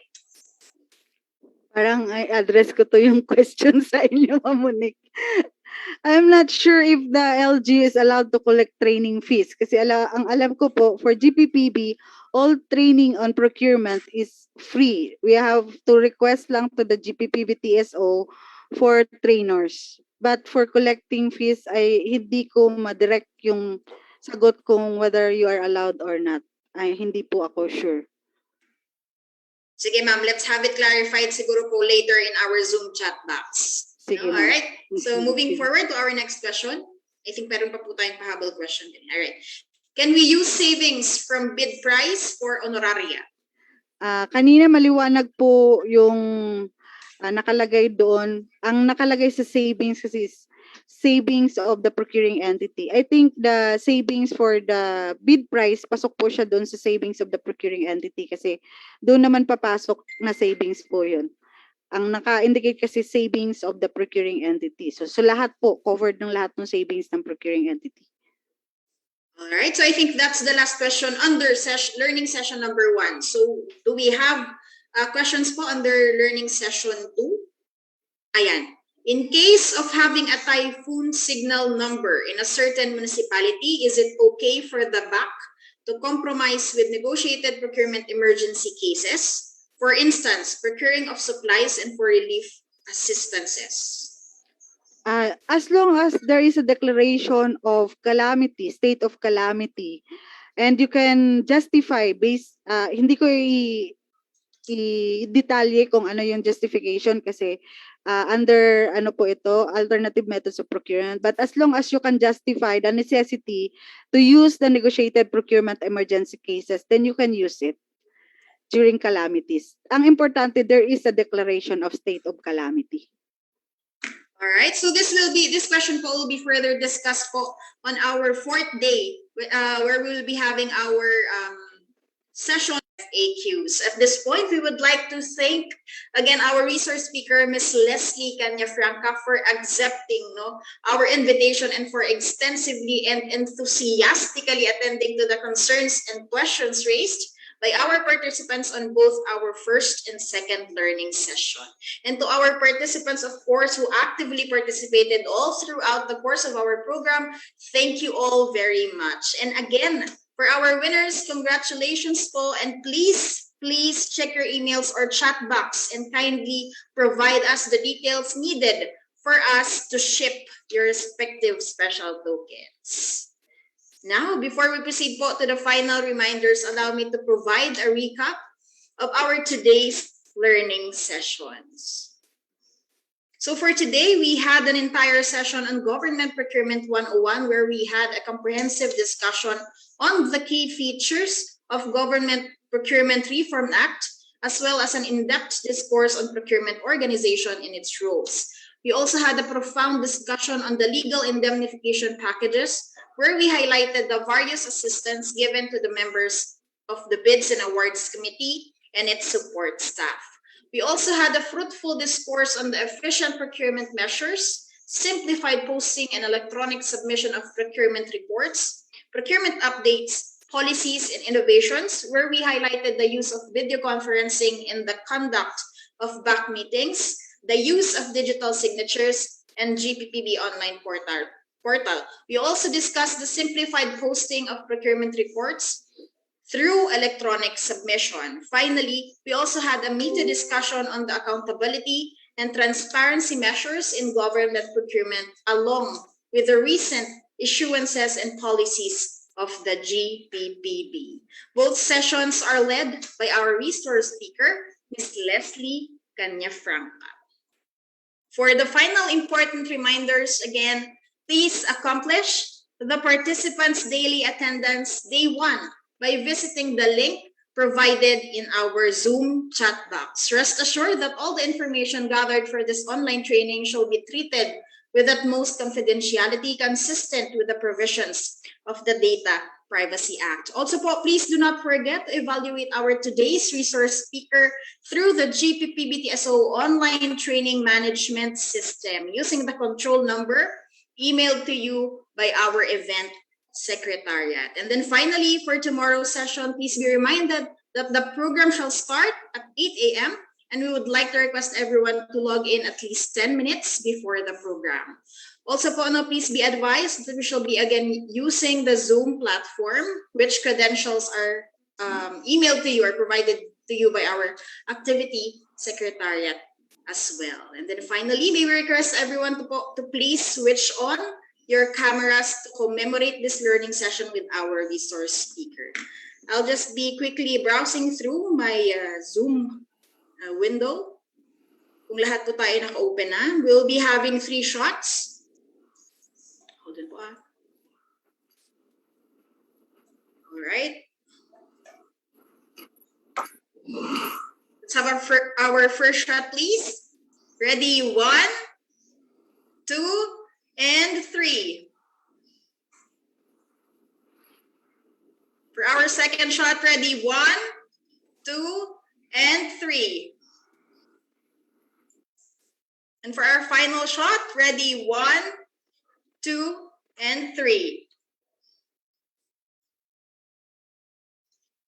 Parang I address ko to yung question sa inyo, Ma'am Monique. I'm not sure if the LG is allowed to collect training fees kasi ang alam ko po for GPPB, all training on procurement is free. We have to request lang to the GPPB TSO for trainers. But for collecting fees ay hindi ko ma-direct yung sagot kung whether you are allowed or not. Ay hindi po ako sure. Sige ma'am, let's have it clarified siguro po later in our Zoom chat box. Sige, No? ma'am. Alright, so moving Sige. forward to our next question. I think meron pa po tayong pahabol question din. Alright. Can we use savings from bid price for honoraria? Kanina maliwanag po yung nakalagay doon. Ang nakalagay sa savings kasi is savings of the procuring entity. I think the savings for the bid price, pasok po siya doon sa savings of the procuring entity kasi doon naman papasok na savings po yun. Ang naka-indicate kasi savings of the procuring entity. So lahat po, covered ng lahat ng savings ng procuring entity. Alright, so I think that's the last question under learning session number 1. So do we have questions po under learning session 2? Ayan. In case of having a typhoon signal number in a certain municipality, is it okay for the BAC to compromise with negotiated procurement emergency cases? For instance, procuring of supplies and for relief assistances. As long as there is a declaration of calamity, state of calamity, and you can justify based, hindi ko i-detalye kung ano yung justification kasi under ano po ito, alternative methods of procurement. But as long as you can justify the necessity to use the negotiated procurement emergency cases, then you can use it during calamities. Ang importante, there is a declaration of state of calamity. All right, so this question po will be further discussed po on our 4th day, where we will be having our session FAQs. At this point, we would like to thank again our resource speaker, Ms. Leslie Canya-Franca, for accepting our invitation and for extensively and enthusiastically attending to the concerns and questions raised by our participants on both our first and second learning session. And to our participants, of course, who actively participated all throughout the course of our program, thank you all very much. And again, for our winners, congratulations po, and please check your emails or chat box and kindly provide us the details needed for us to ship your respective special tokens. Now, before we proceed po to the final reminders, allow me to provide a recap of our today's learning sessions. So for today, we had an entire session on Government Procurement 101, where we had a comprehensive discussion on the key features of Government Procurement Reform Act, as well as an in-depth discourse on procurement organization and its roles. We also had a profound discussion on the legal indemnification packages, where we highlighted the various assistance given to the members of the Bids and Awards Committee and its support staff. We also had a fruitful discourse on the efficient procurement measures, simplified posting and electronic submission of procurement reports, procurement updates, policies, and innovations, where we highlighted the use of video conferencing in the conduct of BAC meetings, the use of digital signatures, and GPPB online portal. We also discussed the simplified posting of procurement reports through electronic submission. Finally, we also had a meaty discussion on the accountability and transparency measures in government procurement, along with the recent issuances and policies of the GPPB. Both sessions are led by our resource speaker, Ms. Leslie Canya-Franca. For the final important reminders, again, please accomplish the participants' daily attendance day 1 by visiting the link provided in our Zoom chat box. Rest assured that all the information gathered for this online training shall be treated with utmost confidentiality consistent with the provisions of the Data Privacy Act. Also po, please do not forget to evaluate our today's resource speaker through the GPPB TSO online training management system using the control number emailed to you by our event secretariat. And then finally, for tomorrow's session, please be reminded that the program shall start at 8 a.m. and we would like to request everyone to log in at least 10 minutes before the program. Also po, please be advised that we shall be again using the Zoom platform, which credentials are emailed to you or provided to you by our activity secretariat as well. And then finally, may we request everyone to please switch on your cameras to commemorate this learning session with our resource speaker. I'll just be quickly browsing through my Zoom window. Kung lahat po tayo naka-open na, we'll be having 3 shots. Hold on po All right. Let's have our first shot, please. Ready, 1, 2, and 3. For our second shot, ready, 1, 2, and 3. And for our final shot, ready, 1, 2, and 3.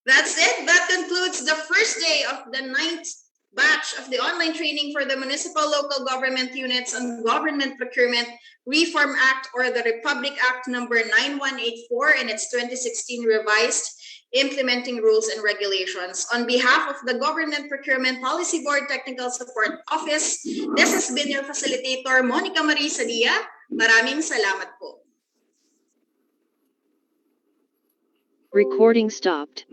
That's it. That concludes the first day of the 9th batch of the online training for the Municipal Local Government Units on Government Procurement Reform Act, or the Republic Act number 9184 and its 2016 revised implementing rules and regulations. On behalf of the Government Procurement Policy Board Technical Support Office, this has been your facilitator, Monica Marie Sadia. Maraming salamat po. Recording stopped.